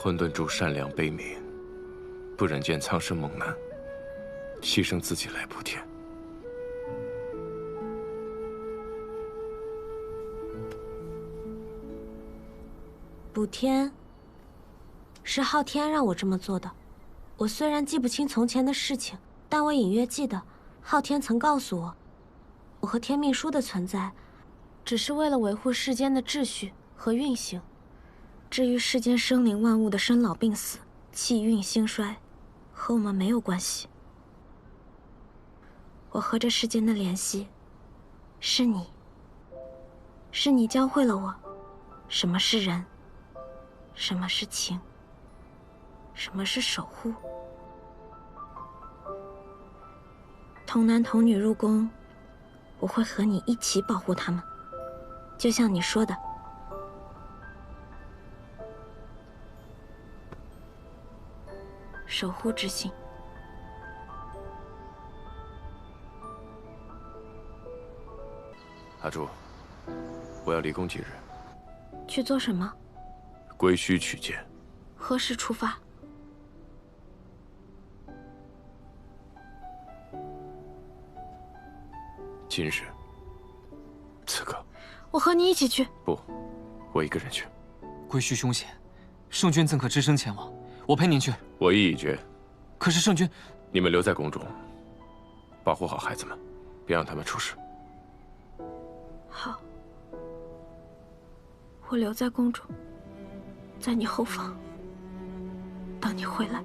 混沌珠善良悲悯，不忍见苍生蒙难，牺牲自己来补天。补天，是昊天让我这么做的。我虽然记不清从前的事情，但我隐约记得，昊天曾告诉我，我和天命书的存在，只是为了维护世间的秩序和运行。至于世间生灵万物的生老病死、气运兴衰，和我们没有关系。我和这世间的联系，是你。是你教会了我，什么是人，什么是情，什么是守护。童男童女入宫，我会和你一起保护他们，就像你说的。守护之心。阿朱，我要离宫几日？去做什么？归墟取剑。何时出发？今日，此刻。我和你一起去。不，我一个人去。归墟凶险，圣君怎可只身前往？我陪您去。我意已决。可是圣君，你们留在宫中，保护好孩子们，别让他们出事。好，我留在宫中，在你后方，等你回来。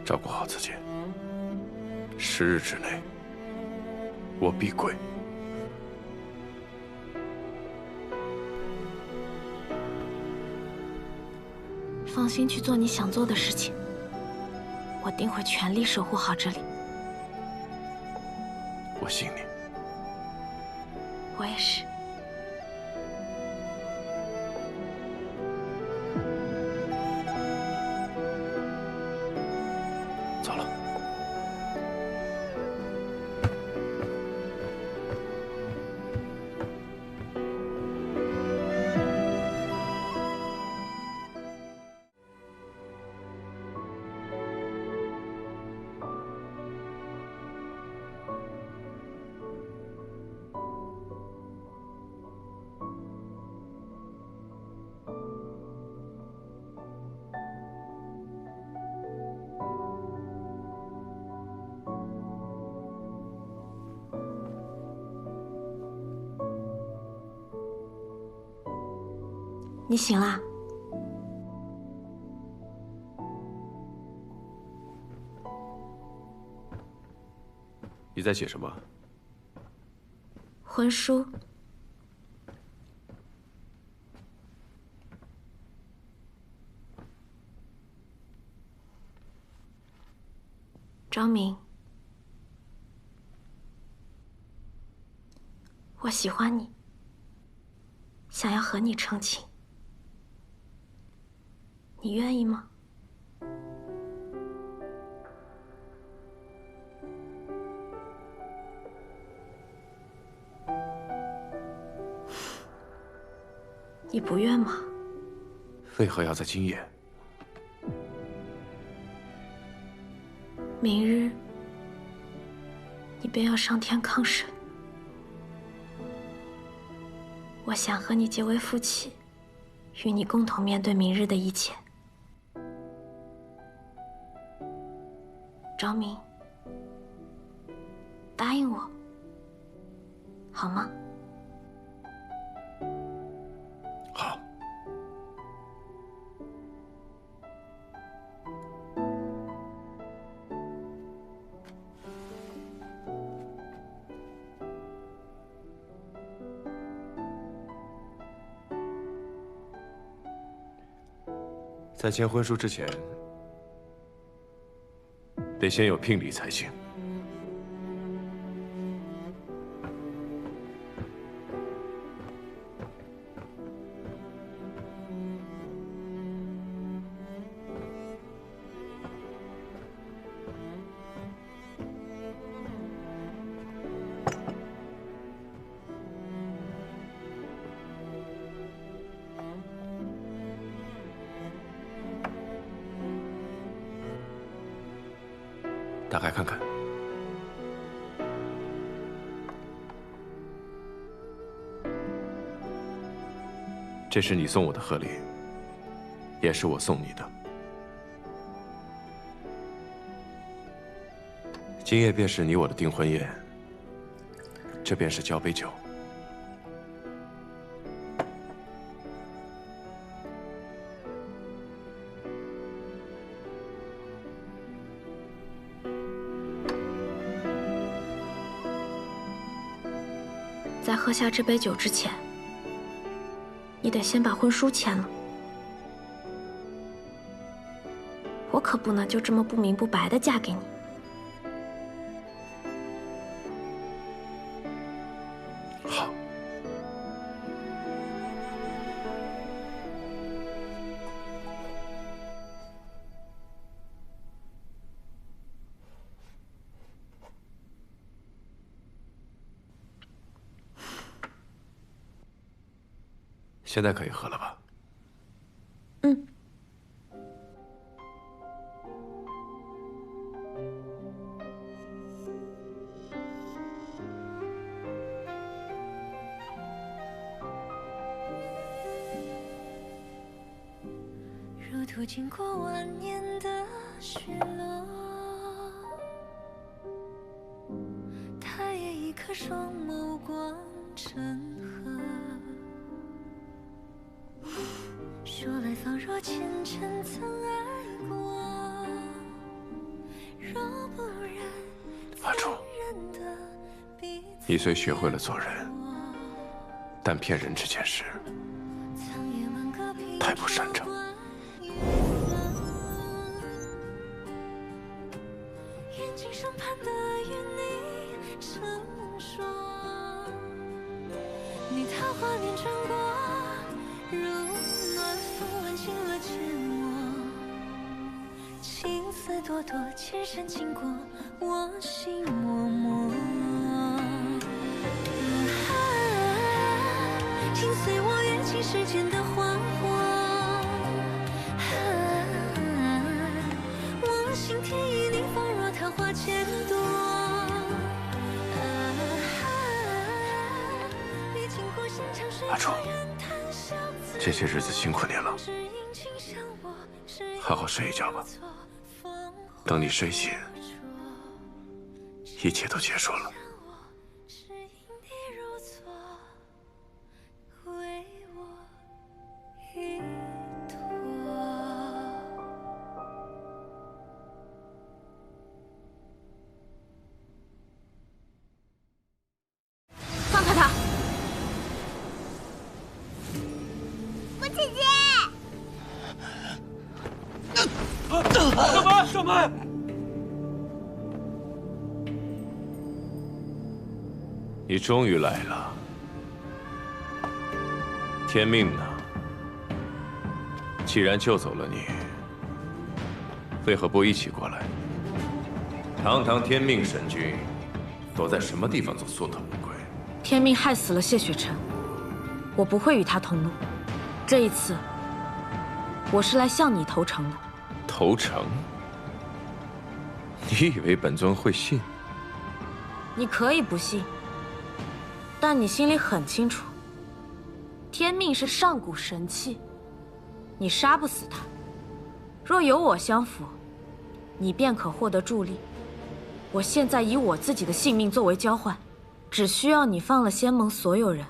照顾好自己，10日之内，我必归。放心去做你想做的事情，我定会全力守护好这里。我信你。我也是。走了。你醒啦？你在写什么？魂书。张明，我喜欢你，想要和你成亲。你愿意吗？你不愿吗？为何要在今夜？明日，你便要上天抗审。我想和你结为夫妻，与你共同面对明日的一切。张明，答应我，好吗？好。在签婚书之前，得先有聘礼才行。打开看看。这是你送我的贺礼，也是我送你的。今夜便是你我的订婚宴，这便是交杯酒。在喝下这杯酒之前，你得先把婚书签了。我可不能就这么不明不白的嫁给你。好。现在可以喝了吧？嗯。如途经过万年的雪落，他也一颗双眸光成河。说来仿若前尘曾爱过，若不然阿楚，你虽学会了做人，但骗人这件事太不擅长。眼睛上盼的与你成说，你桃花源穿过，如暖风吻进了漩涡，情丝朵朵，千山经过，我心默默。心随我跃进世间的花火，我心田与你仿若桃花千朵。阿楚，这些日子辛苦你了，好好睡一觉吧。等你睡醒，一切都结束了。放开他！我姐姐，上班，上班！你终于来了，天命呢？既然救走了你，为何不一起过来？堂堂天命神君，躲在什么地方做缩头乌龟？天命害死了谢雪晨，我不会与他同路。这一次，我是来向你投诚的。投诚？你以为本尊会信？你可以不信，但你心里很清楚，天命是上古神器，你杀不死他。若有我相辅，你便可获得助力。我现在以我自己的性命作为交换，只需要你放了仙盟所有人。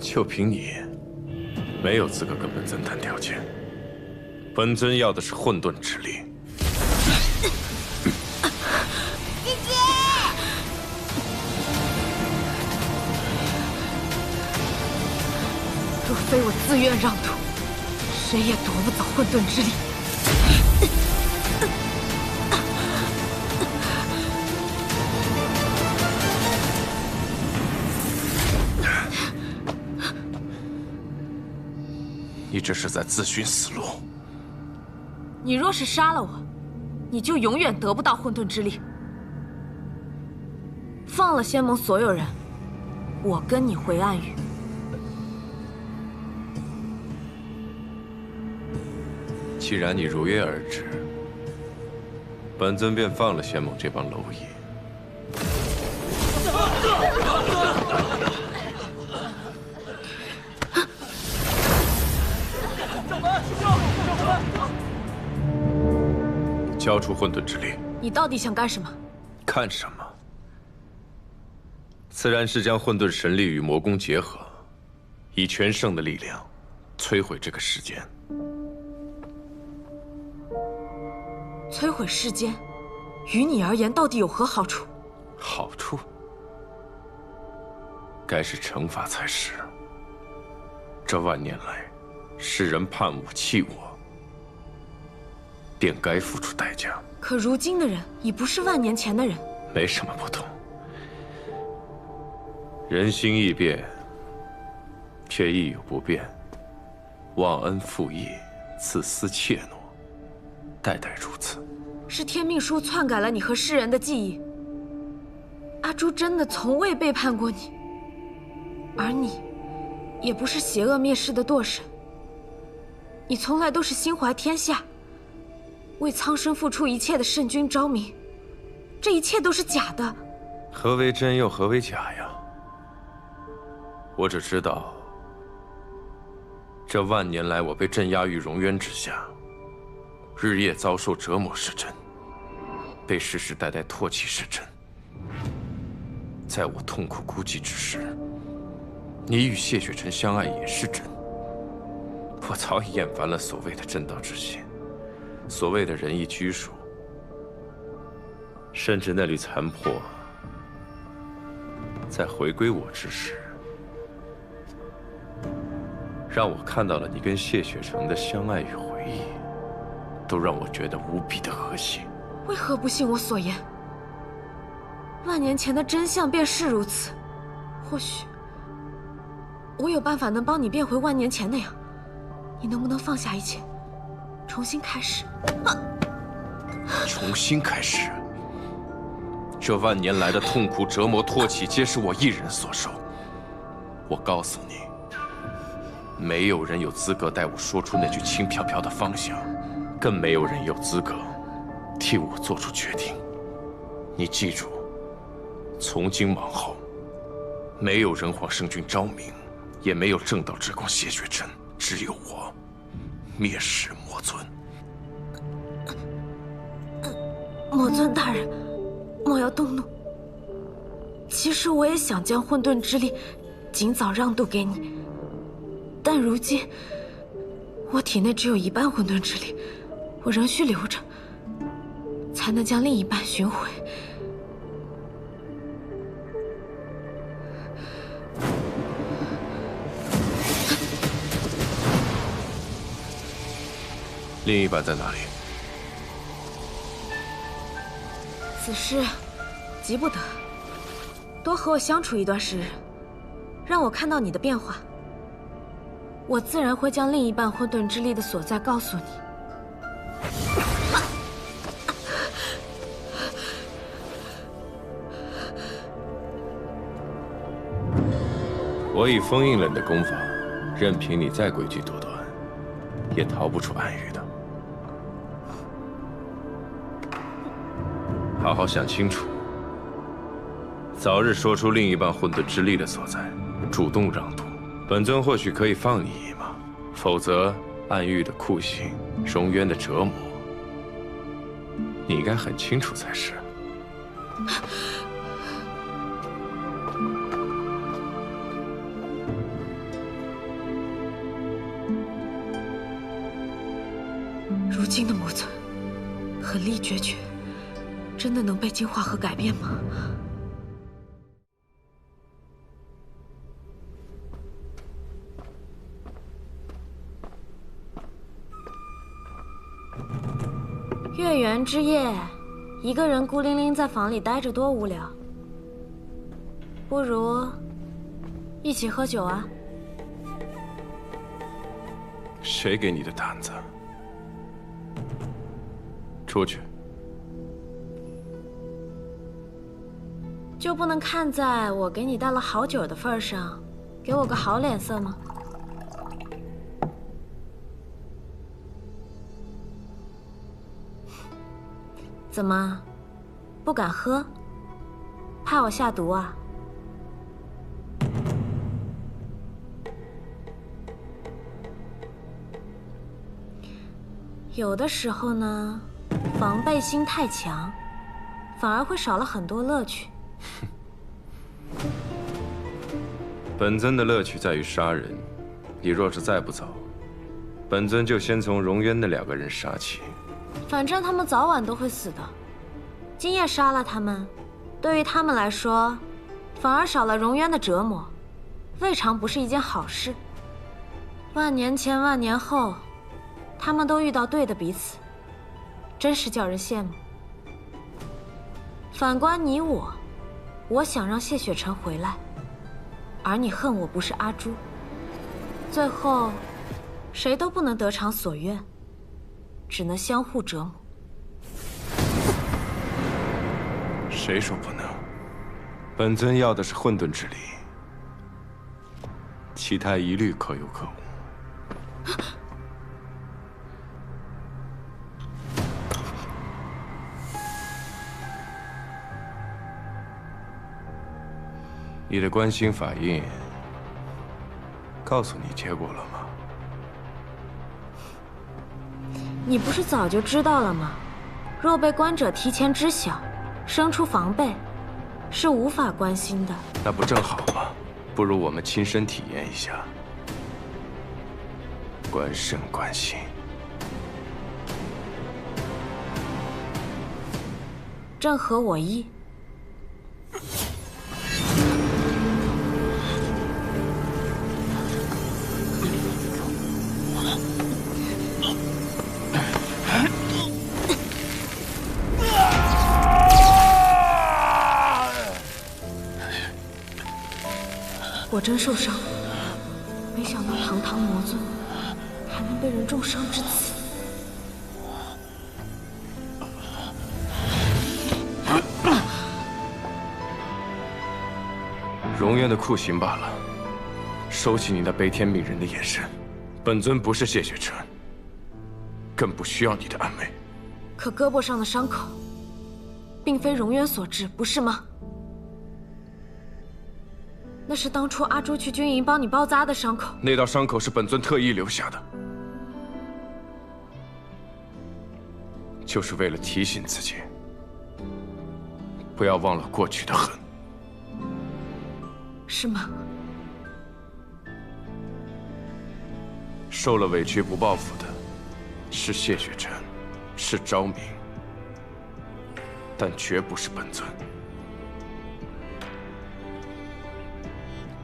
就凭你，没有资格跟本尊谈条件。本尊要的是混沌之力。姐姐，若非我自愿让渡，谁也夺不走混沌之力。你这是在自寻死路。你若是杀了我，你就永远得不到混沌之力。放了仙盟所有人，我跟你回暗域。既然你如约而至，本尊便放了仙猛这帮蝼蚁。交出混沌之力！你到底想干什么？干什么？自然是将混沌神力与魔功结合，以全圣的力量摧毁这个世间。摧毁世间，于你而言到底有何好处？好处？该是惩罚才是。这万年来，世人叛我弃我，便该付出代价。可如今的人已不是万年前的人，没什么不同。人心易变，却亦有不变。忘恩负义，自私怯懦，代代如此。是天命书篡改了你和世人的记忆。阿朱真的从未背叛过你，而你，也不是邪恶灭世的堕神。你从来都是心怀天下，为苍生付出一切的圣君昭明。这一切都是假的。何为真又何为假呀？我只知道，这万年来我被镇压于荣渊之下，日夜遭受折磨是真，被世世代代唾弃是真。在我痛苦孤寂之时，你与谢雪辰相爱也是真。我早已厌烦了所谓的正道之心，所谓的仁义拘束，甚至那缕残魄，在回归我之时，让我看到了你跟谢雪城的相爱与回忆，都让我觉得无比的和谐。为何不信我所言？万年前的真相便是如此。或许我有办法能帮你变回万年前那样。你能不能放下一切，重新开始？重新开始？这万年来的痛苦、折磨、唾弃，皆是我一人所受。我告诉你，没有人有资格带我说出那句轻飘飘的方向，更没有人有资格替我做出决定。你记住，从今往后，没有人皇圣君昭明，也没有正道之光谢雪辰，只有我，灭世魔尊。魔尊大人，莫要动怒。其实我也想将混沌之力尽早让渡给你，但如今我体内只有一半混沌之力，我仍需留着，才能将另一半寻回。另一半在哪里？此事急不得，多和我相处一段时日，让我看到你的变化，我自然会将另一半混沌之力的所在告诉你。我已封印了你的功法，任凭你再诡计多端，也逃不出暗语的。好好想清楚，早日说出另一半混沌之力的所在，主动让渡，本尊或许可以放你一马；否则，暗域的酷刑，荣渊的折磨，你应该很清楚才是。如今的魔尊，狠戾决绝，真的能被净化和改变吗？月圆之夜，一个人孤零零在房里待着多无聊。不如一起喝酒啊？谁给你的胆子？出去。就不能看在我给你带了好酒的份上，给我个好脸色吗？怎么，不敢喝？怕我下毒啊？有的时候呢，防备心太强，反而会少了很多乐趣。本尊的乐趣在于杀人，你若是再不走，本尊就先从荣渊那2个人杀起。反正他们早晚都会死的，今夜杀了他们，对于他们来说，反而少了荣渊的折磨，未尝不是一件好事。万年前、万年后，他们都遇到对的彼此，真是叫人羡慕。反观你我，我想让谢雪晨回来，而你恨我不是阿朱，最后谁都不能得偿所愿，只能相互折磨。谁说不能？本尊要的是混沌之力，其他一律可有可无。你的观心法印告诉你结果了吗？你不是早就知道了吗？若被观者提前知晓，生出防备，是无法观心的。那不正好吗？不如我们亲身体验一下，观身观心。正合我意。我真受伤，没想到堂堂魔尊还能被人重伤至此。荣渊的酷刑罢了，收起你那悲天悯人的眼神。本尊不是谢雪晨，更不需要你的安慰。可胳膊上的伤口，并非荣渊所致，不是吗？那是当初阿朱去军营帮你包扎的伤口。那道伤口是本尊特意留下的，就是为了提醒自己，不要忘了过去的恨。是吗？受了委屈不报复的，是谢雪晨，是昭明，但绝不是本尊。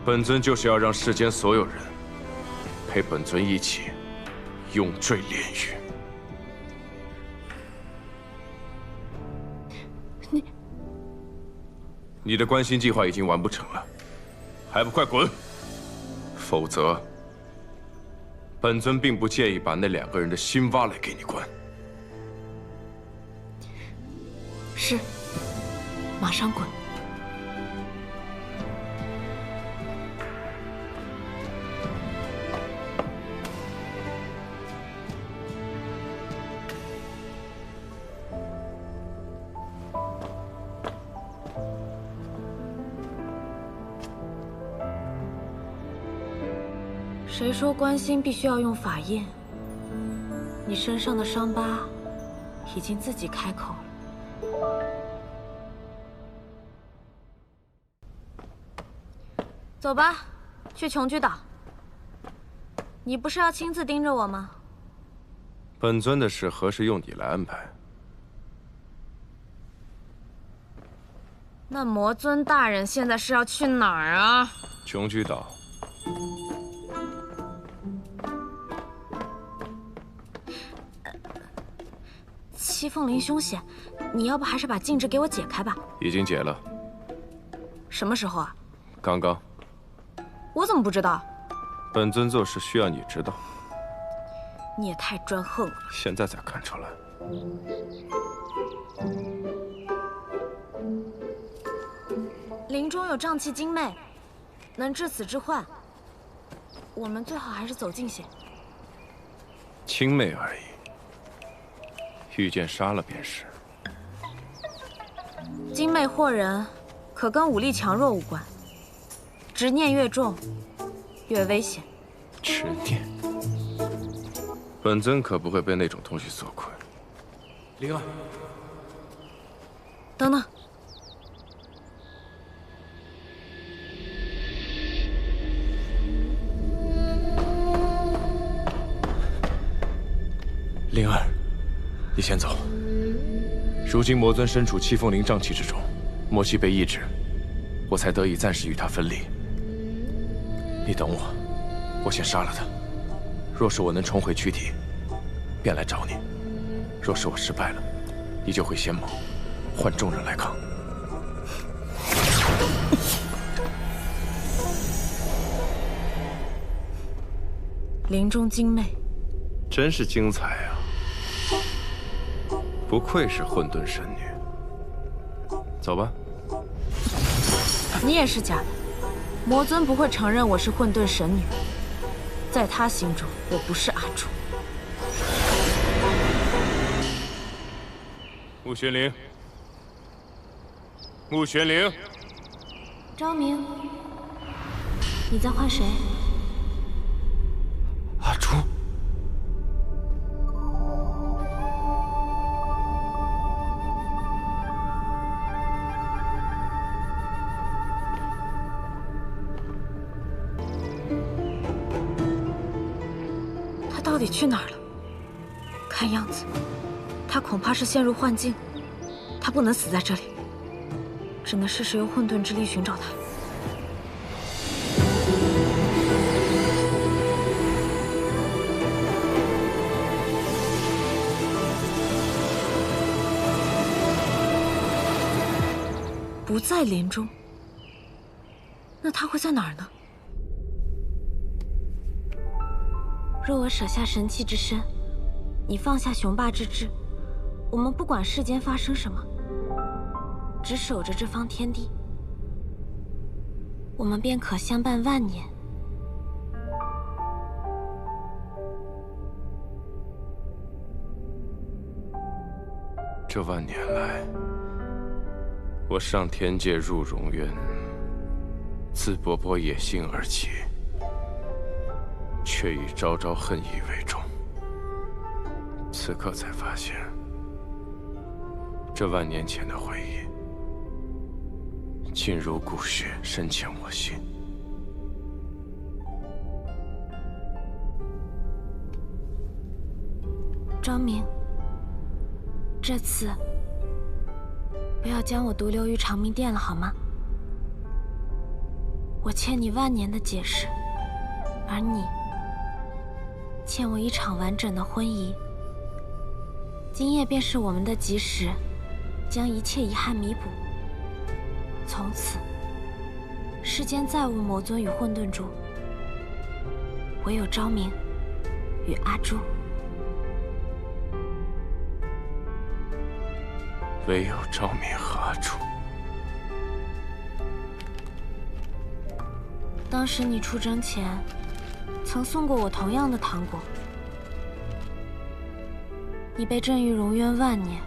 本尊就是要让世间所有人陪本尊一起永坠炼狱。你的观心计划已经完不成了，还不快滚！否则，本尊并不介意把那2个人的心挖来给你观。是，马上滚！谁说观心必须要用法印？你身上的伤疤已经自己开口了。走吧，去琼居岛。你不是要亲自盯着我吗？本尊的事何时用你来安排？那魔尊大人现在是要去哪儿啊？琼居岛。戚凤林凶险，你要不还是把禁制给我解开吧？已经解了。什么时候啊？刚刚。我怎么不知道？本尊做事需要你知道。你也太专横了。现在才看出来。林中有瘴气精魅，能治此之患。我们最好还是走近些。轻魅而已。遇见杀了便是。精魅惑人，可跟武力强弱无关。执念越重，越危险。执念，本尊可不会被那种东西所困。灵儿，等等。灵儿，你先走。如今魔尊身处七风灵瘴气之中，魔气被抑制，我才得以暂时与他分离。你等我，我先杀了他。若是我能重回躯体，便来找你；若是我失败了，你就回仙盟，换众人来抗。灵中精魅，真是精彩啊！不愧是混沌神女。走吧。你也是假的，魔尊不会承认我是混沌神女，在他心中，我不是阿朱。穆玄灵，穆玄灵，昭明，你在唤谁？阿朱。他到底去哪儿了？看样子，他恐怕是陷入幻境。他不能死在这里，只能试试用混沌之力寻找他。不在林中，那他会在哪儿呢？若我舍下神器之身，你放下雄霸之志，我们不管世间发生什么，只守着这方天地，我们便可相伴万年。这万年来，我上天界入荣渊，自勃勃野性而起，却以朝朝恨意为重。此刻才发现，这万年前的回忆，尽如骨血，深嵌我心。昭明，这次不要将我独留于长明殿了，好吗？我欠你万年的解释，而你欠我一场完整的婚仪。今夜便是我们的吉时，将一切遗憾弥补。从此，世间再无魔尊与混沌珠，唯有昭明与阿朱。唯有昭明和阿朱。当时你出征前，曾送过我同样的糖果。你被镇于荣渊万年，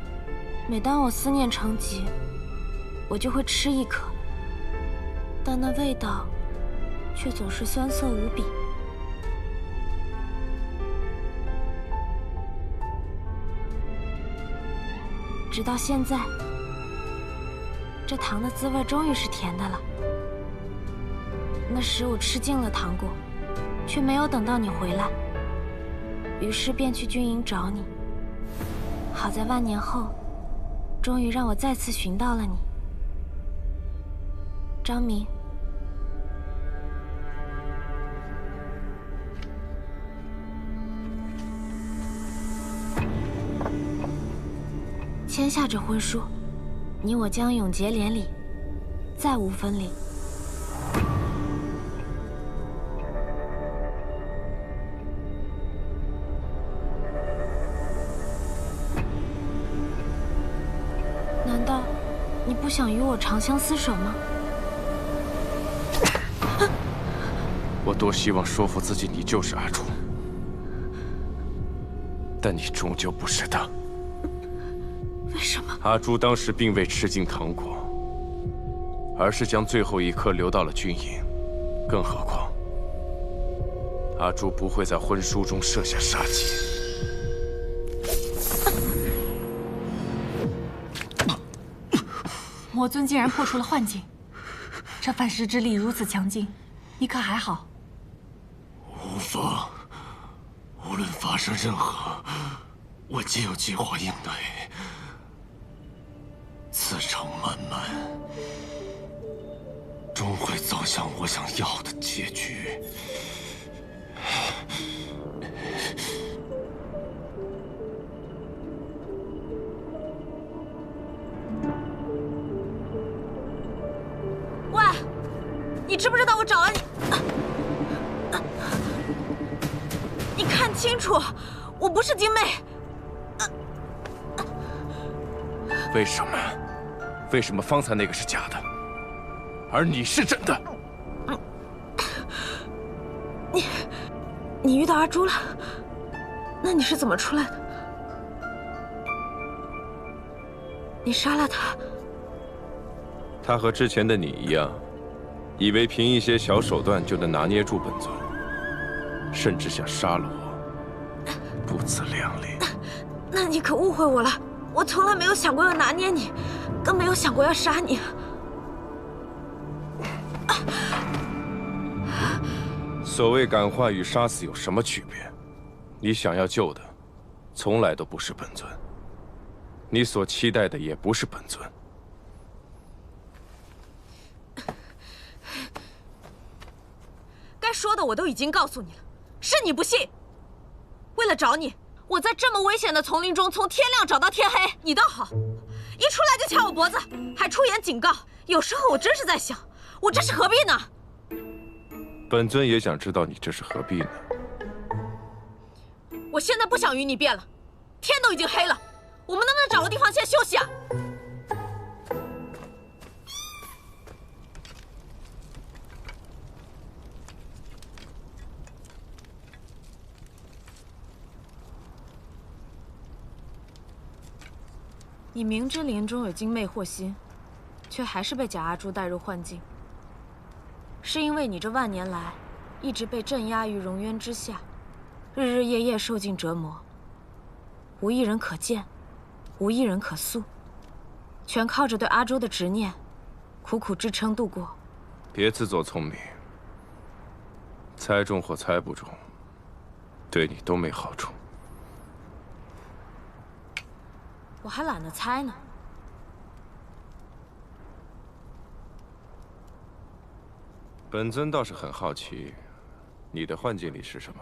每当我思念成疾，我就会吃一颗，但那味道却总是酸涩无比。直到现在，这糖的滋味终于是甜的了。那时我吃尽了糖果，却没有等到你回来，于是便去军营找你。好在万年后，终于让我再次寻到了你，昭明。签下这婚书，你我将永结连理，再无分离。难道你不想与我长相厮守吗？我多希望说服自己你就是阿朱，但你终究不是他。为什么？阿朱当时并未吃尽糖果，而是将最后一刻留到了军营。更何况，阿朱不会在婚书中设下杀机。魔尊竟然破除了幻境，这反噬之力如此强劲，你可还好？无妨，无论发生任何，我皆有计划应对。此程漫漫，终会走向我想要的结局。喂，你知不知道我找了你？你看清楚，我不是精妹。为什么？为什么方才那个是假的，而你是真的？你遇到阿朱了？那你是怎么出来的？你杀了他？他和之前的你一样，以为凭一些小手段就能拿捏住本尊，甚至想杀了我，不自量力。那你可误会我了，我从来没有想过要拿捏你，更没有想过要杀你。所谓感化与杀死有什么区别？你想要救的，从来都不是本尊，你所期待的也不是本尊。该说的我都已经告诉你了，是你不信。为了找你，我在这么危险的丛林中从天亮找到天黑。你倒好，一出来就掐我脖子，还出言警告。有时候我真是在想，我这是何必呢？本尊也想知道你这是何必呢？我现在不想与你辩了，天都已经黑了，我们能不能找个地方先休息啊？你明知林中有精魅祸心，却还是被假阿朱带入幻境，是因为你这万年来一直被镇压于荣渊之下，日日夜夜受尽折磨，无一人可见，无一人可诉，全靠着对阿朱的执念，苦苦支撑度过。别自作聪明，猜中或猜不中，对你都没好处。我还懒得猜呢。本尊倒是很好奇，你的幻境里是什么？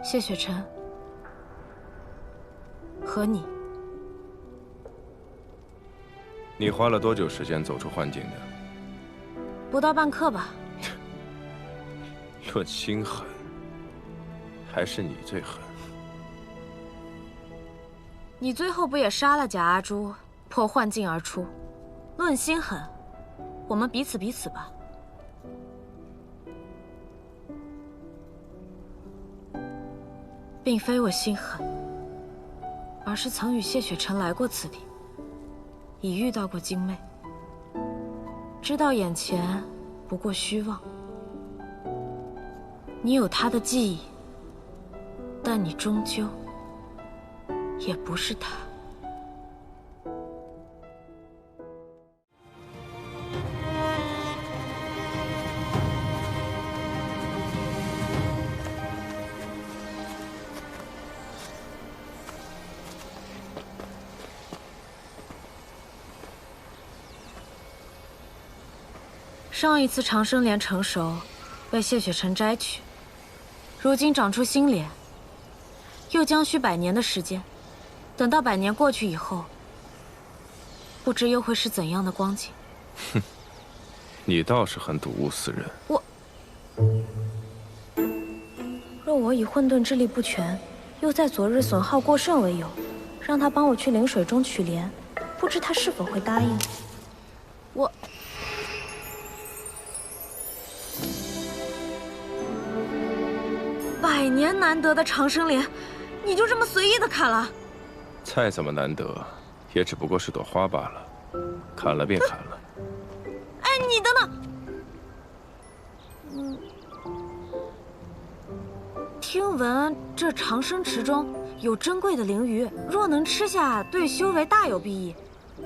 谢雪晨和你。你花了多久时间走出幻境的？不到半刻吧。论心狠，还是你最狠。你最后不也杀了假阿朱，破幻境而出？论心狠，我们彼此吧。并非我心狠，而是曾与谢雪晨来过此地，已遇到过精魅，知道眼前不过虚妄。你有他的记忆，但你终究也不是他。上一次长生莲成熟，被谢雪晨摘取，如今长出新莲，又将需100年的时间。等到100年过去以后，不知又会是怎样的光景。哼，你倒是很睹物思人。若我以混沌之力不全，又在昨日损耗过甚为由，让他帮我去灵水中取莲，不知他是否会答应？ 100年难得的长生莲，你就这么随意的砍了？再怎么难得，也只不过是朵花罢了，砍了便砍了。哎，你等等。听闻这长生池中有珍贵的灵鱼，若能吃下，对修为大有裨益。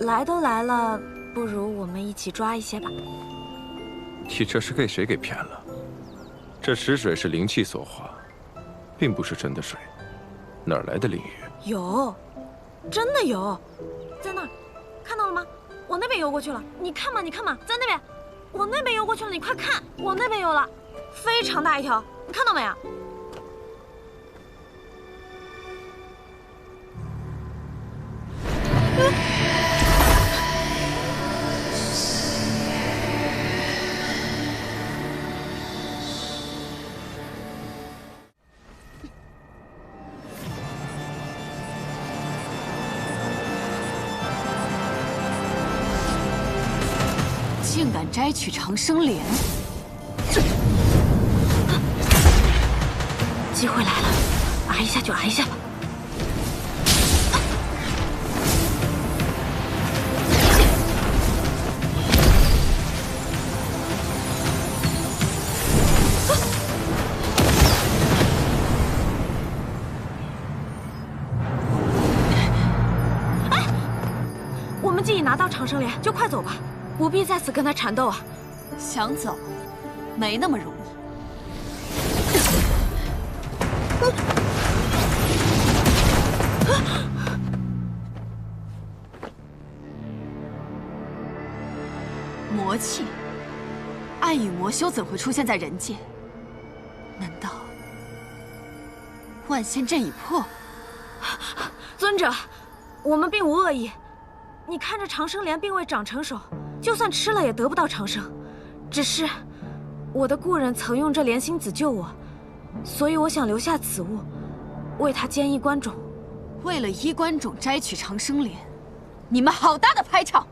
来都来了，不如我们一起抓一些吧。你这是被谁给骗了？这池水是灵气所化，并不是真的水，哪儿来的灵鱼？有，真的有，在那儿，看到了吗？往那边游过去了。你看嘛，你看嘛，在那边，往那边游过去了。你快看，往那边游了，非常大一条，你看到没有？竟敢摘取长生莲！机会来了，挨一下就挨一下吧。哎，我们既已拿到长生莲，就快走吧。不必在此跟他缠斗啊！想走，没那么容易。魔气，暗影魔修怎会出现在人界？难道万仙阵已破？尊者，我们并无恶意。你看这长生莲并未长成熟。就算吃了也得不到长生，只是我的故人曾用这莲心子救我，所以我想留下此物，为他兼一关种。为了衣冠冢摘取长生莲，你们好大的排场！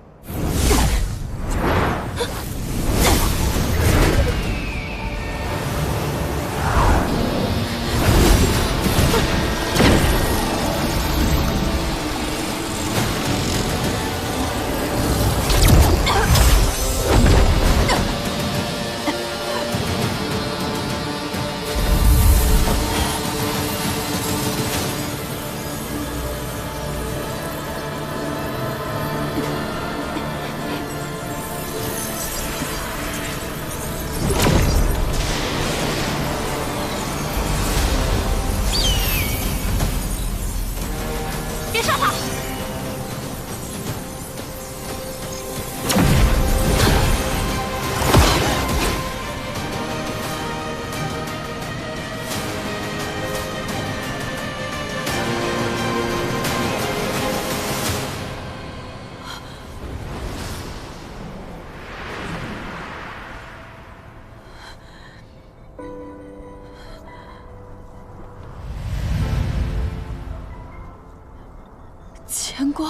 钱光，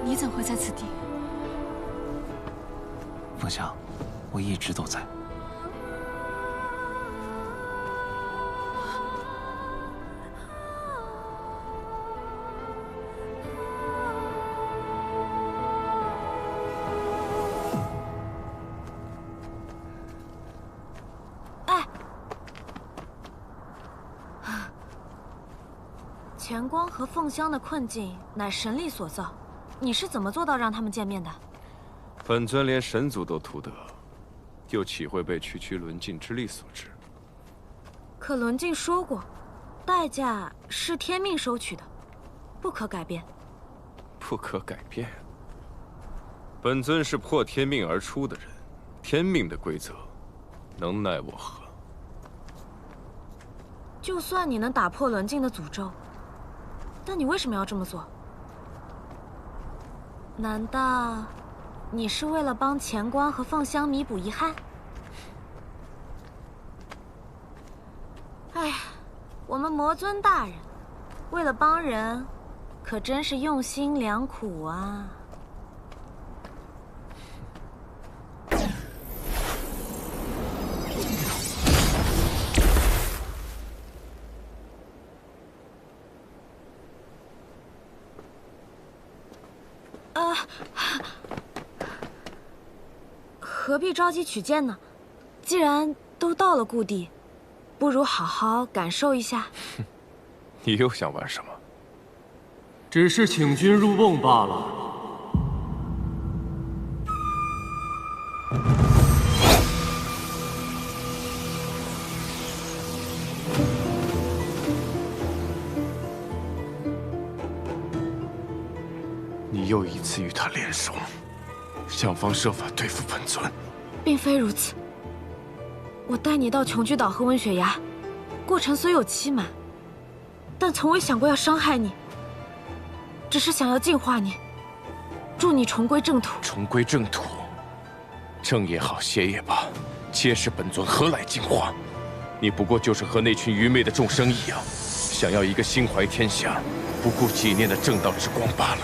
你怎会在此地？凤香，我一直都在。钱光和凤香的困境乃神力所造，你是怎么做到让他们见面的？本尊连神族都图得，又岂会被区区轮镜之力所致？可轮镜说过，代价是天命收取的，不可改变。不可改变。本尊是破天命而出的人，天命的规则，能奈我何？就算你能打破轮镜的诅咒，但你为什么要这么做？难道你是为了帮钱光和凤香弥补遗憾？哎呀，我们魔尊大人为了帮人，可真是用心良苦啊！何必着急取剑呢？既然都到了故地，不如好好感受一下。你又想玩什么？只是请君入瓮罢了。你又一次与他联手，想方设法对付本尊。并非如此。我带你到琼居岛和温雪崖，过程虽有欺瞒，但从未想过要伤害你，只是想要净化你，助你重归正途。重归正途，正也好，邪也罢，皆是本尊，何来净化？你不过就是和那群愚昧的众生一样，想要一个心怀天下、不顾己念的正道之光罢了。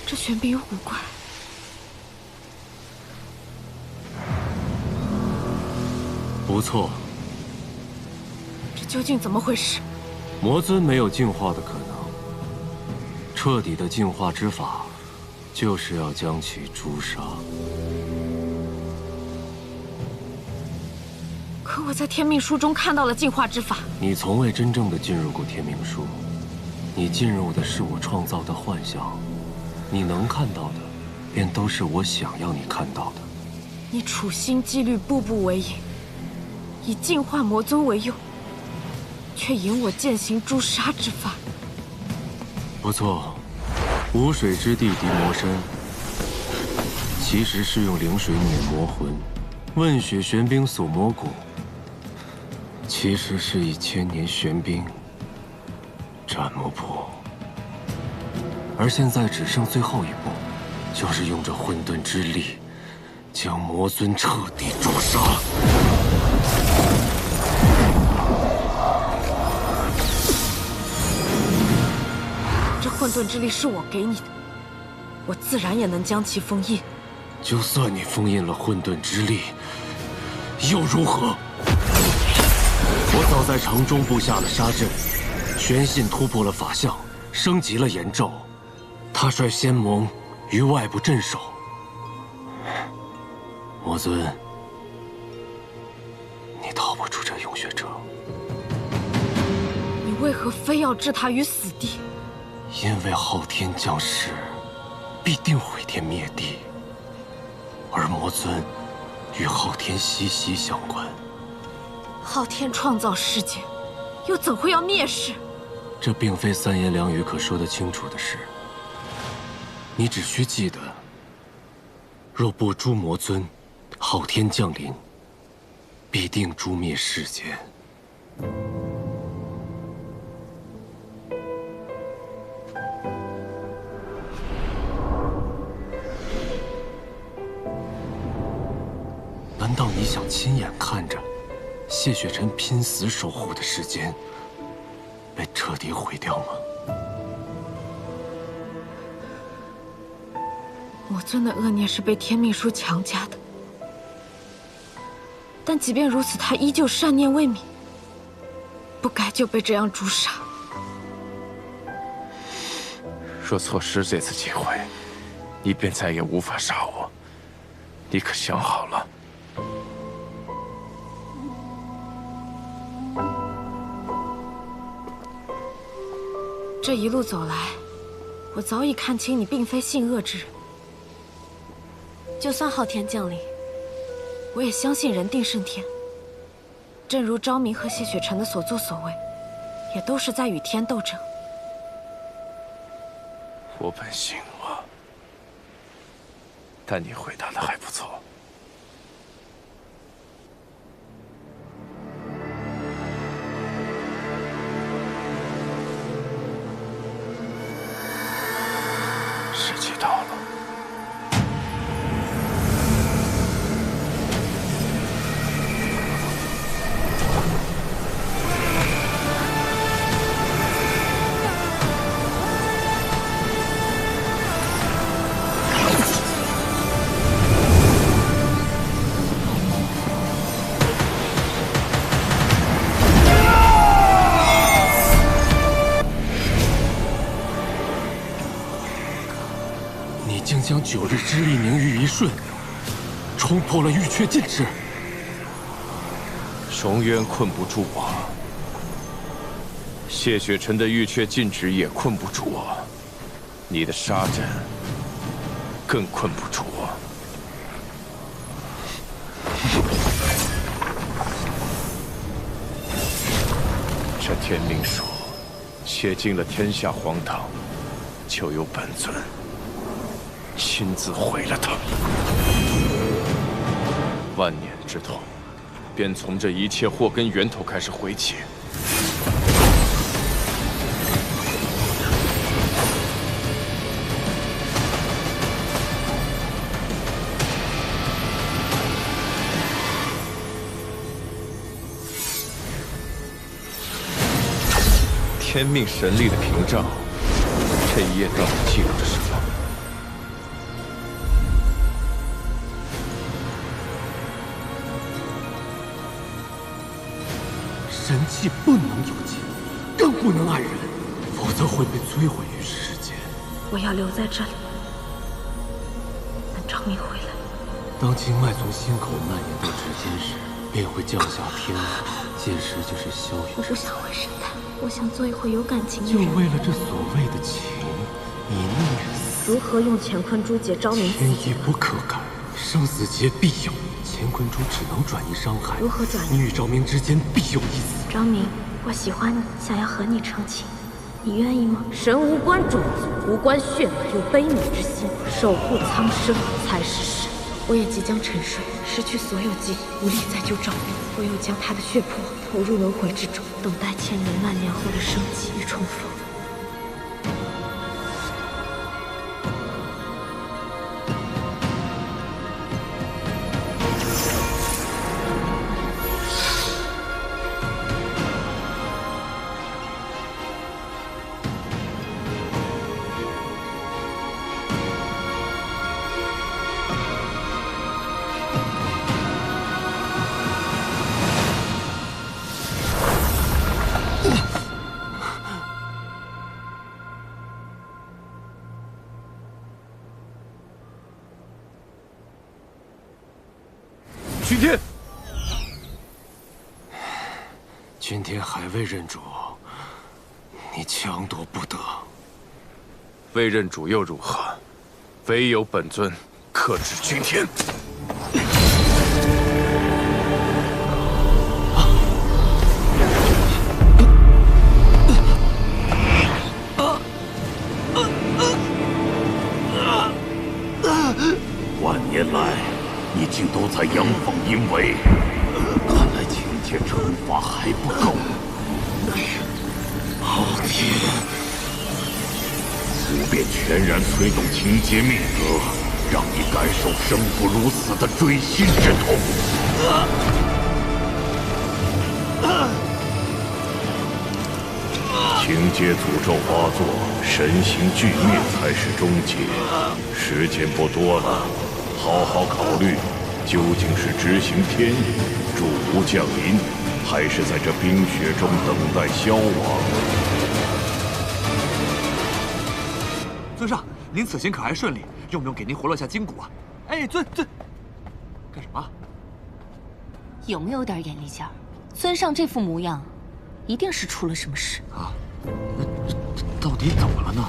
这玄冰有古怪。不错。这究竟怎么回事？魔尊没有净化的可能，彻底的净化之法，就是要将其诛杀。可我在天命书中看到了净化之法。你从未真正的进入过天命书，你进入的是我创造的幻象，你能看到的，便都是我想要你看到的。你处心积虑，步步为营，以净化魔尊为用，却引我践行诛杀之法。不错，无水之地敌魔身，其实是用灵水碾魔魂；问血玄冰锁魔骨，其实是以千年玄冰斩魔魄。而现在只剩最后一步，就是用这混沌之力，将魔尊彻底诛杀。这混沌之力是我给你的，我自然也能将其封印。就算你封印了混沌之力，又如何？我早在城中布下了杀阵，玄信突破了法相，升级了炎咒。他率仙盟于外部镇守。魔尊，你逃不出这永血者。你为何非要置他于死地？因为昊天降世，必定毁天灭地，而魔尊与昊天息息相关。昊天创造世界，又怎会要灭世？这并非三言两语可说得清楚的事。你只需记得，若不诛魔尊，昊天降临，必定诛灭世间。难道你想亲眼看着谢雪晨拼死守护的世间被彻底毁掉吗？魔尊的恶念是被天命书强加的，但即便如此，他依旧善念未泯，不该就被这样诛杀。若错失这次机会，你便再也无法杀我。你可想好了？这一路走来，我早已看清你并非性恶之人。就算昊天降临，我也相信人定胜天。正如昭明和谢雪晨的所作所为，也都是在与天斗争。我本姓恶，但你回答的还不错。道了。竟将9日之力凝于一瞬，冲破了玉阙禁制。雄渊困不住我，谢雪尘的玉阙禁制也困不住我，你的杀阵更困不住我。这天命术写进了天下荒唐，就由本尊亲自毁了它。万年之痛，便从这一切祸根源头开始回起。天命神力的屏障，这一页到底记录着什么？神器不能有情，更不能爱人，否则会被摧毁于世间。我要留在这里，等张明回来。当经脉从心口蔓延到指尖时，便会降下天火，届时就是逍遥。我不想回神坛，我想做一回有感情的人。就为了这所谓的情，你宁愿死？如何用乾坤珠解昭明？天意不可改，生死劫必有。乾坤珠只能转移伤害，如何转移？你与昭明之间必有一死。昭明，我喜欢你，想要和你成亲，你愿意吗？神无关种族，无关血脉，有悲悯之心，守护苍生才是神。我也即将沉睡，失去所有记忆，无力再救昭明。我又将他的血魄投入轮回之中，等待千年万年后的生机与重逢。君天，君天还未认主，你强夺不得。未认主又如何？唯有本尊克制君天。万年来，你竟都在阳奉阴违，看来情节惩罚还不够。昊天，我便全然催动情劫命格，让你感受生不如死的锥心之痛。情劫诅咒发作，神形俱灭才是终结。时间不多了，好好考虑，究竟是执行天意，祝福降临，还是在这冰雪中等待消亡？尊上，您此行可还顺利？用不用给您活络下筋骨啊？哎，尊，干什么？有没有点眼力劲儿？尊上这副模样，一定是出了什么事啊？那到底怎么了呢？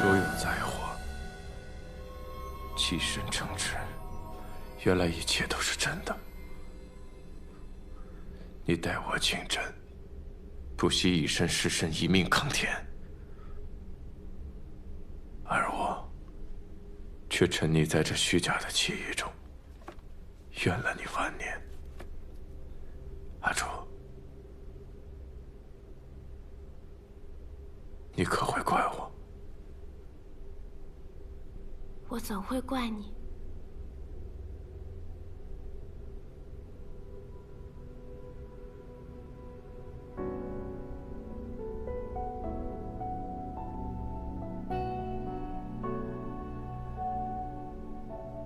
如有灾祸，弃身成之。原来一切都是真的。你待我竞争，不惜以身试身，以命抗天。而我却沉溺在这虚假的记忆中，怨了你万年。阿楚，你可会怪我？我怎会怪你？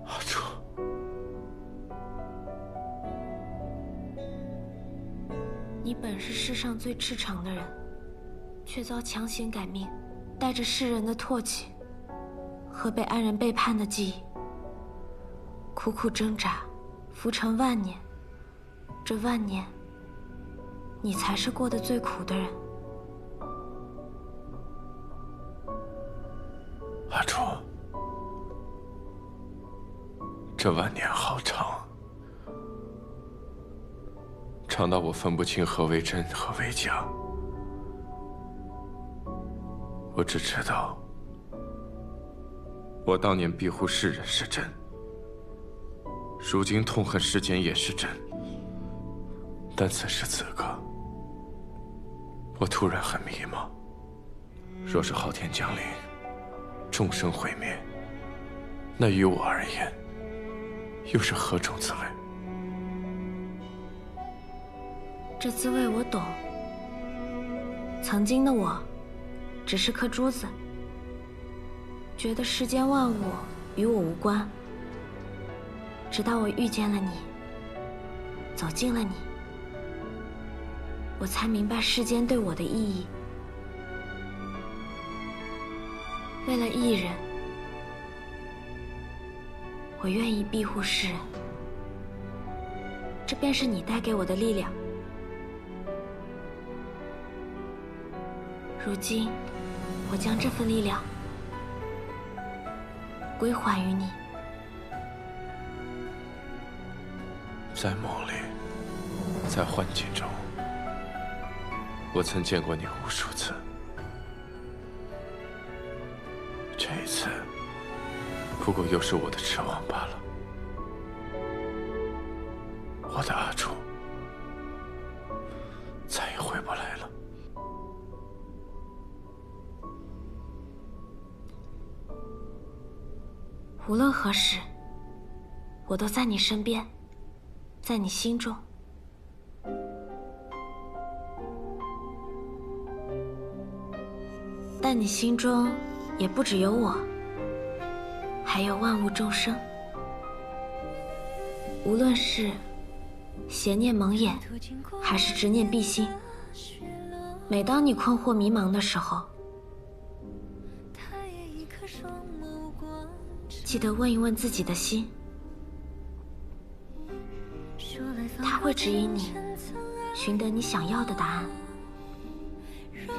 阿楚，你本是世上最赤诚的人，却遭强行改命，带着世人的唾弃和被安人背叛的记忆，苦苦挣扎，浮沉万年。这万年，你才是过得最苦的人。阿楚，这万年好长，长到我分不清何为真，何为假。我只知道，我当年庇护世人是真，如今痛恨世间也是真。但此时此刻，我突然很迷茫。若是昊天降临，众生毁灭，那于我而言，又是何种滋味？这滋味我懂。曾经的我，只是颗珠子，觉得世间万物与我无关。直到我遇见了你，走近了你，我才明白世间对我的意义。为了一人，我愿意庇护世人，这便是你带给我的力量。如今，我将这份力量归还于你。在梦里，在幻境中，我曾见过你无数次。这一次，不过又是我的痴妄罢了。我的阿楚，再也回不来了。无论何时，我都在你身边，在你心中。但你心中也不只有我，还有万物众生。无论是邪念蒙眼，还是执念蔽心，每当你困惑迷茫的时候，记得问一问自己的心，它会指引你寻得你想要的答案。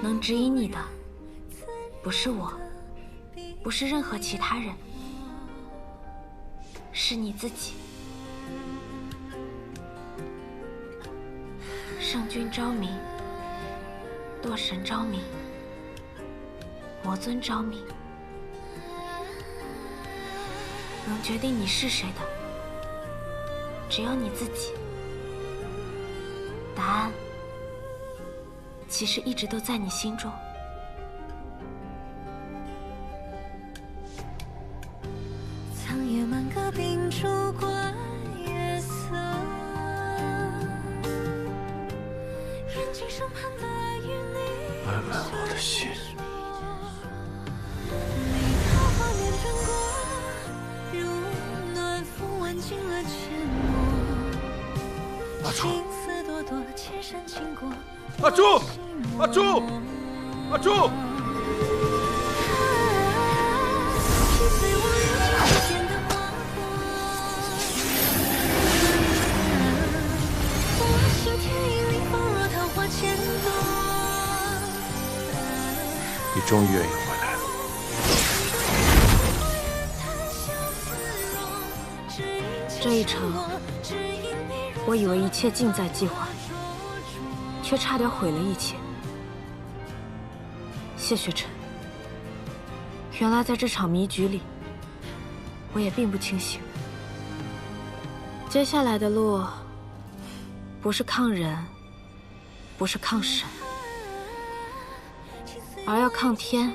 能指引你的，不是我，不是任何其他人，是你自己。圣君昭明，堕神昭明，魔尊昭明。能决定你是谁的，只有你自己。答案其实一直都在你心中。苍野满阁秉烛观月色，眼睛上盼的与你问问我的心。阿楚，阿楚，阿楚，阿楚！你终于愿意回来了。这一程，我以为一切尽在计划，却差点毁了一切。谢雪晨，原来在这场迷局里，我也并不清醒。接下来的路，不是抗人，不是抗神，而要抗天。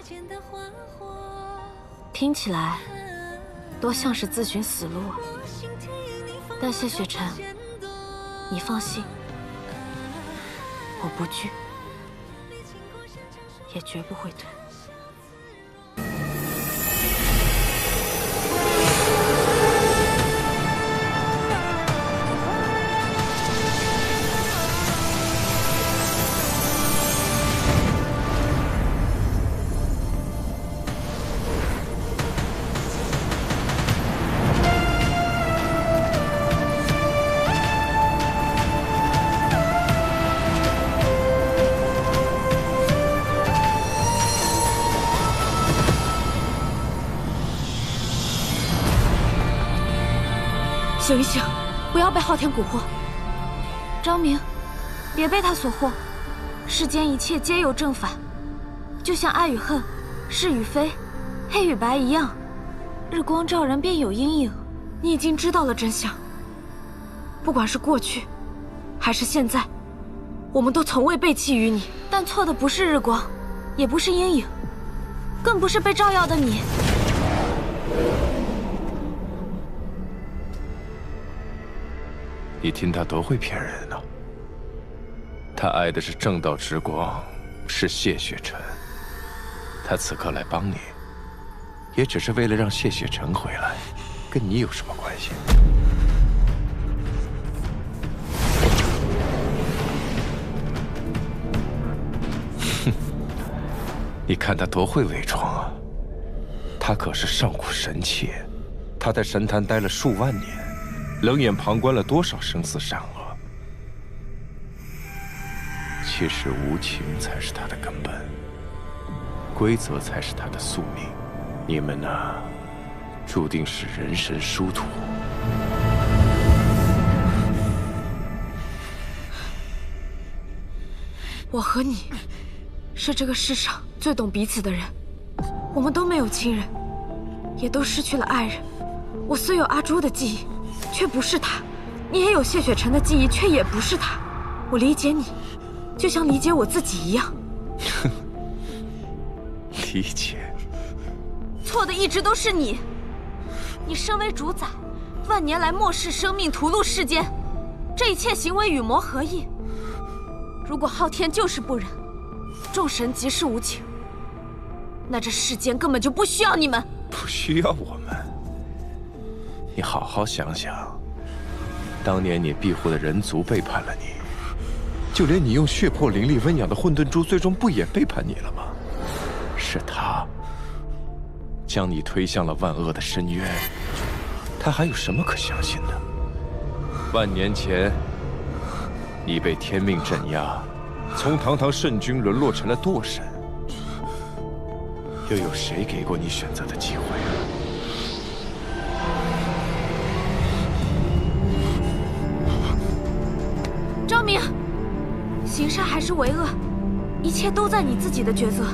听起来多像是自寻死路啊！但谢雪晨，你放心，我不惧，也绝不会退。醒一醒，不要被昊天蛊惑。昭明，别被他所惑。世间一切皆有正反，就像爱与恨、是与非、黑与白一样，日光照人便有阴影。你已经知道了真相。不管是过去，还是现在，我们都从未背弃于你。但错的不是日光，也不是阴影，更不是被照耀的你。你听他多会骗人呢！他爱的是正道之光，是谢雪晨。他此刻来帮你，也只是为了让谢雪晨回来，跟你有什么关系？哼，你看他多会伪装啊！他可是上古神妾，他在神坛待了数万年。冷眼旁观了多少生死善恶？其实无情才是他的根本，规则才是他的宿命。你们呢，注定是人神殊途。我和你，是这个世上最懂彼此的人。我们都没有亲人，也都失去了爱人。我虽有阿朱的记忆，却不是他；你也有谢雪晨的记忆，却也不是他。我理解你，就像理解我自己一样。理解？错的一直都是你。你身为主宰，万年来漠视生命，屠戮世间，这一切行为与魔合一。如果昊天就是不仁，众神即是无情，那这世间根本就不需要你们。不需要我们？你好好想想，当年你庇护的人族背叛了你，就连你用血魄灵力温养的混沌珠，最终不也背叛你了吗？是他将你推向了万恶的深渊，他还有什么可相信的？万年前，你被天命镇压，从堂堂圣君沦落成了堕神，又有谁给过你选择的机会啊？昭明，行善还是为恶，一切都在你自己的抉择。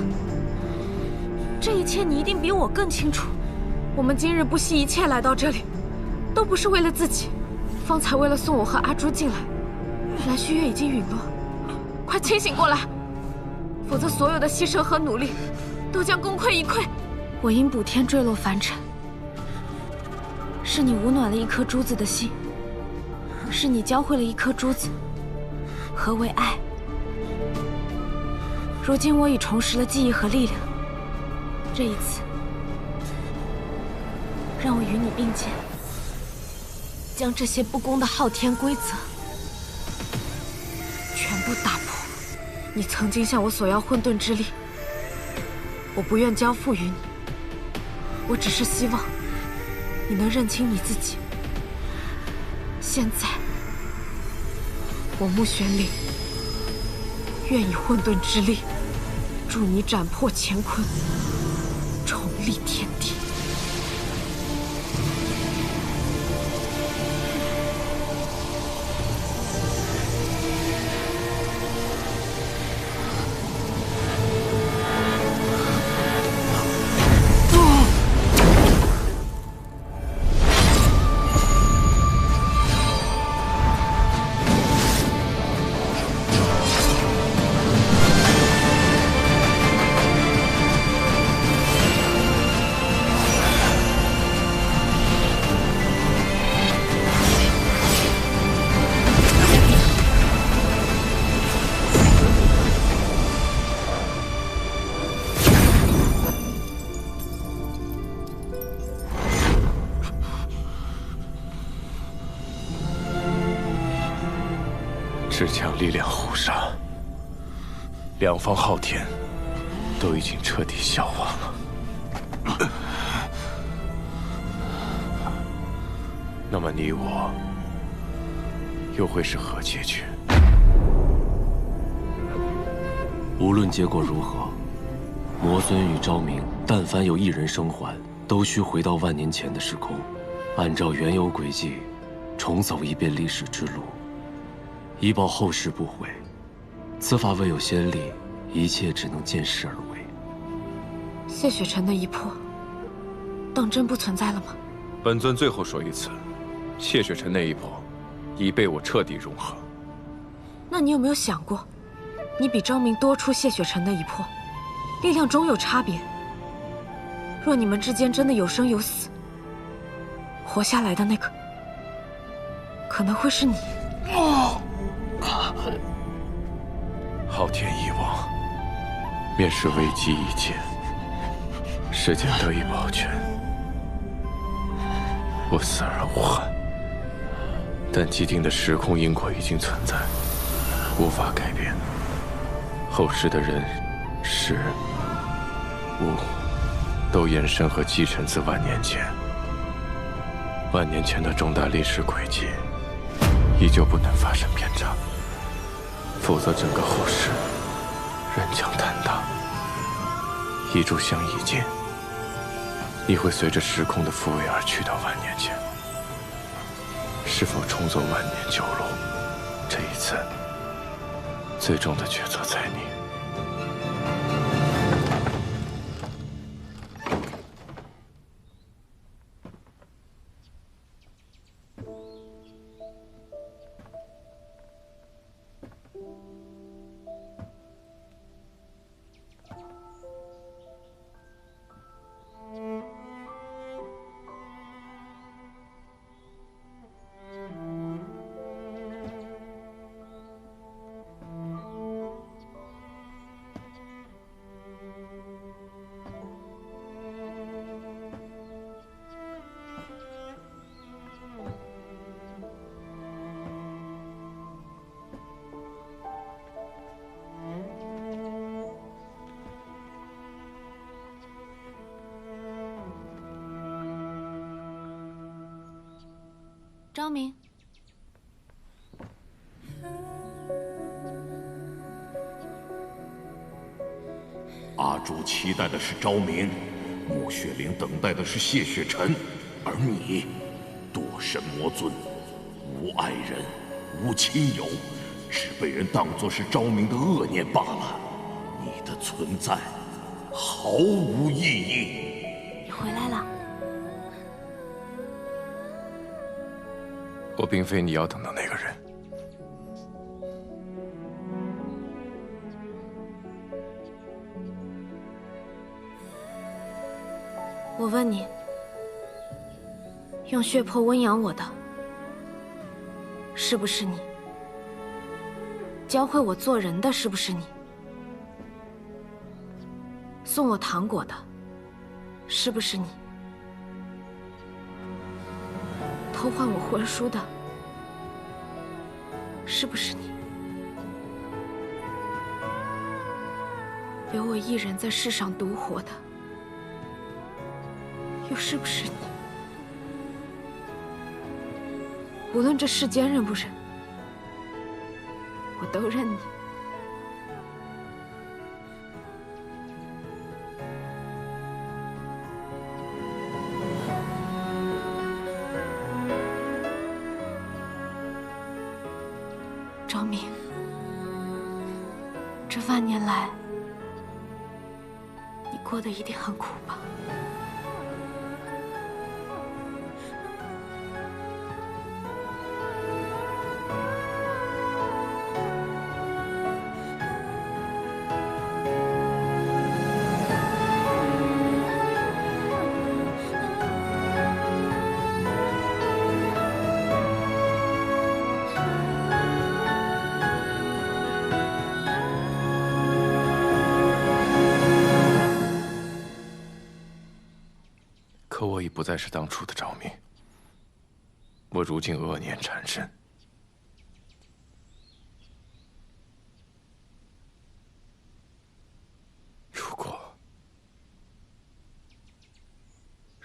这一切你一定比我更清楚。我们今日不惜一切来到这里，都不是为了自己，方才为了送我和阿朱进来。南虚月已经陨落，快清醒过来，否则所有的牺牲和努力都将功亏一篑。我因补天坠落凡尘，是你捂暖了一颗珠子的心，是你教会了一颗珠子何为爱。如今我已重拾了记忆和力量，这一次，让我与你并肩，将这些不公的昊天规则全部打破。你曾经向我索要混沌之力，我不愿交付于你，我只是希望你能认清你自己。现在，我穆玄灵愿以混沌之力助你斩破乾坤，重立天地。恃强力量互杀，两方昊天都已经彻底消亡了。那么你我又会是何结局？无论结果如何，魔尊与昭明，但凡有一人生还，都需回到万年前的时空，按照原有轨迹，重走一遍历史之路，以保后世不悔。此法未有先例，一切只能见势而为。谢雪尘的一魄，当真不存在了吗？本尊最后说一次，谢雪尘那一魄已被我彻底融合。那你有没有想过，你比昭明多出谢雪尘的一魄，力量终有差别。若你们之间真的有生有死，活下来的那个，可能会是你。昊天一亡，便是危机已解，世间得以保全。我死而无憾，但既定的时空因果已经存在，无法改变。后世的人、事、物，都衍生和继承自万年前。万年前的重大历史轨迹，依旧不能发生偏差，否则整个后世人将坍塌。一炷香一尽，你会随着时空的复位而去到万年前。是否重走万年旧路，这一次，最终的抉择在你。昭明，阿朱期待的是昭明，穆雪玲等待的是谢雪尘，而你，堕神魔尊，无爱人，无亲友，只被人当作是昭明的恶念罢了。你的存在毫无意义。你回来了。我并非你要等的那个人。我问你，用血魄温养我的，是不是你？教会我做人的，是不是你？送我糖果的，是不是你？偷换我魂书的，是不是你？留我一人在世上独活的，又是不是你？无论这世间认不认，我都认你。昭明，这万年来，你过得一定很苦吧？可我已不再是当初的昭明，我如今恶念缠身，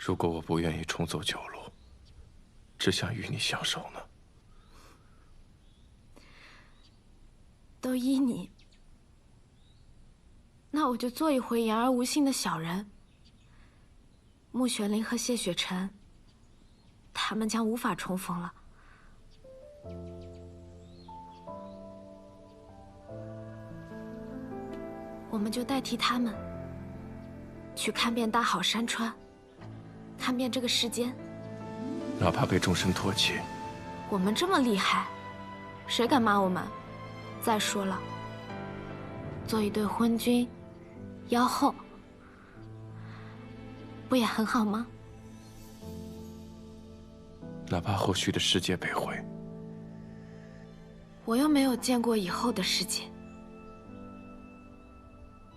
如果我不愿意重走旧路，只想与你相守呢？都依你，那我就做一回言而无信的小人。穆玄灵和谢雪晨，他们将无法重逢了。我们就代替他们，去看遍大好山川，看遍这个世间。哪怕被众生唾弃，我们这么厉害，谁敢骂我们？再说了，做一对昏君、妖后，不也很好吗？哪怕后续的世界被毁，我又没有见过以后的世界。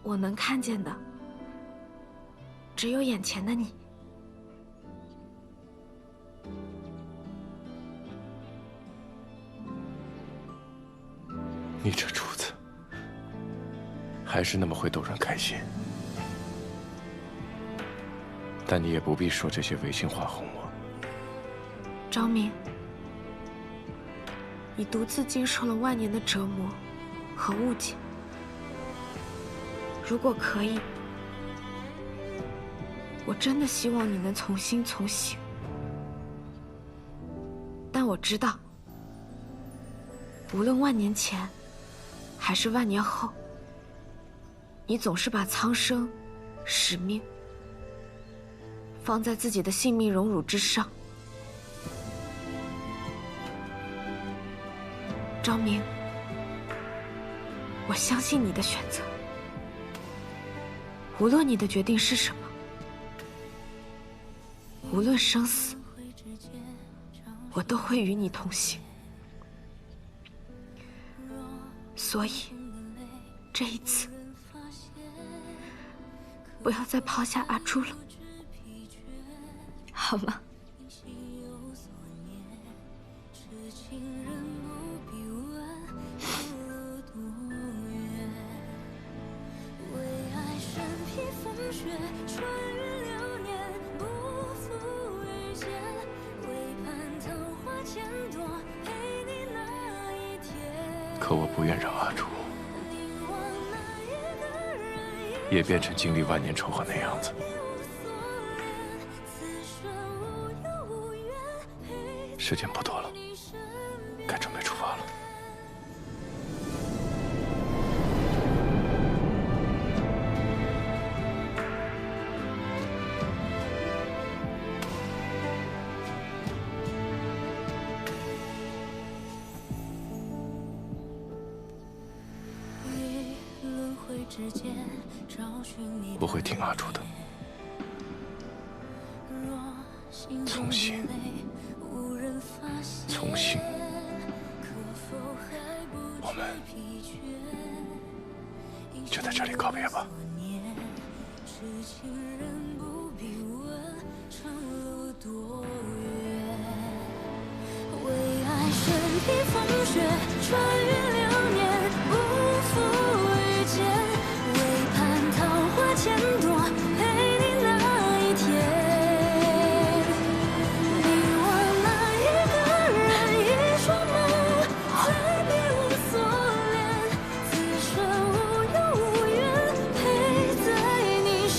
我能看见的，只有眼前的你。你这主子，还是那么会逗人开心。但你也不必说这些违心话哄我。昭明，你独自经受了万年的折磨和误解。如果可以，我真的希望你能从心从醒。但我知道，无论万年前，还是万年后，你总是把苍生、使命放在自己的性命荣辱之上。昭明，我相信你的选择。无论你的决定是什么，无论生死，我都会与你同行。所以，这一次，不要再抛下阿朱了，好吗？可我不愿让阿朱也变成经历万年仇恨的样子。时间不多了，该准备出发了。我会听阿朱的，从心，从心。我们就在这里告别吧。为爱身披风雪，穿越流年，不负遇见。为盼桃花千朵，陪你那一天。你我那一个人，一双眸，再别无所恋。此生无忧无怨，陪在你身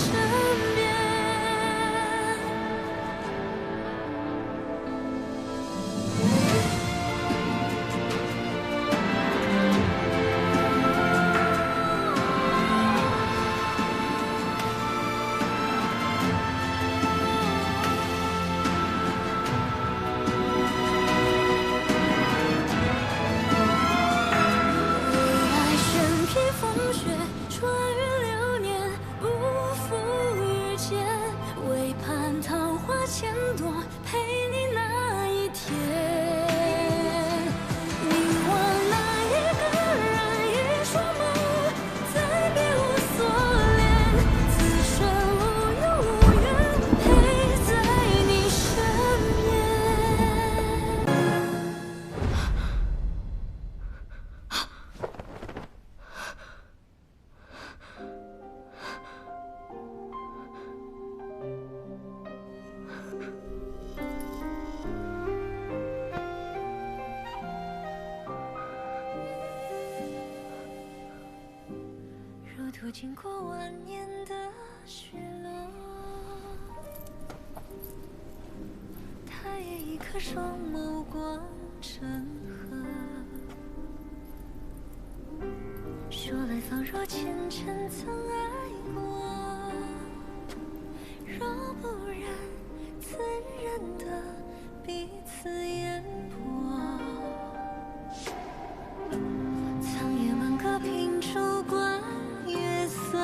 经过万年的雪落，他也一颗双眸光成河。说来仿若前尘曾爱过，若不然，怎忍得彼此烟波？苍野满阁凭烛观月色，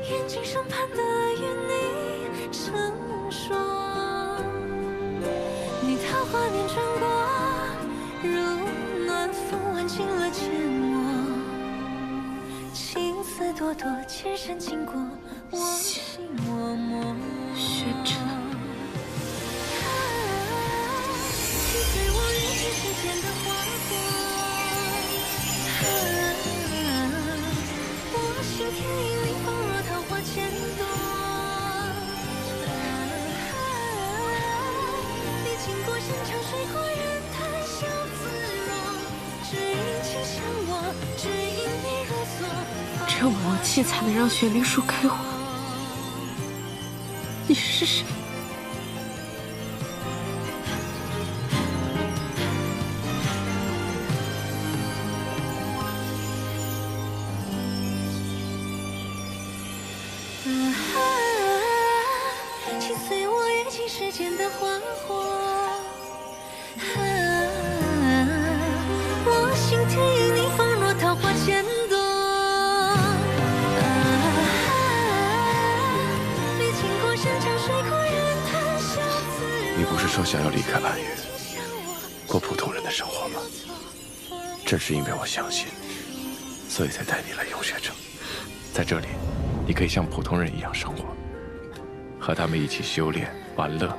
眼睛上盼的与你成说。你桃花年转过，如暖风挽尽了缄默。青丝朵朵，千山经过，我心默默。雪尘。击碎我遇见世间的花火，我心田已凌风若桃花千朵，历经过山长水过人谈笑自若，只因情相我，只因你入座。只有我气才能让雪灵树开花。你是谁？击碎我阅尽世间的花火，我心田因你放若桃花千朵，历经过山长水过人谈笑自若。你不是说想要离开蓝月，过普通人的生活吗？正是因为我相信，所以才带你来永雪城。在这里，你可以像普通人一样生活，和他们一起修炼、玩乐，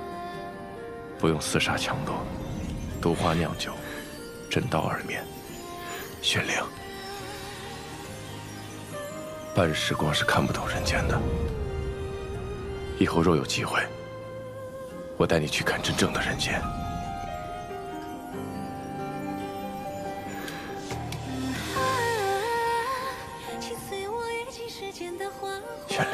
不用厮杀抢夺，毒花酿酒，真刀而眠。雪灵，半时光是看不懂人间的。以后若有机会，我带你去看真正的人间。雪灵，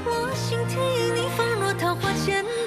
我心田因你放若桃花千朵。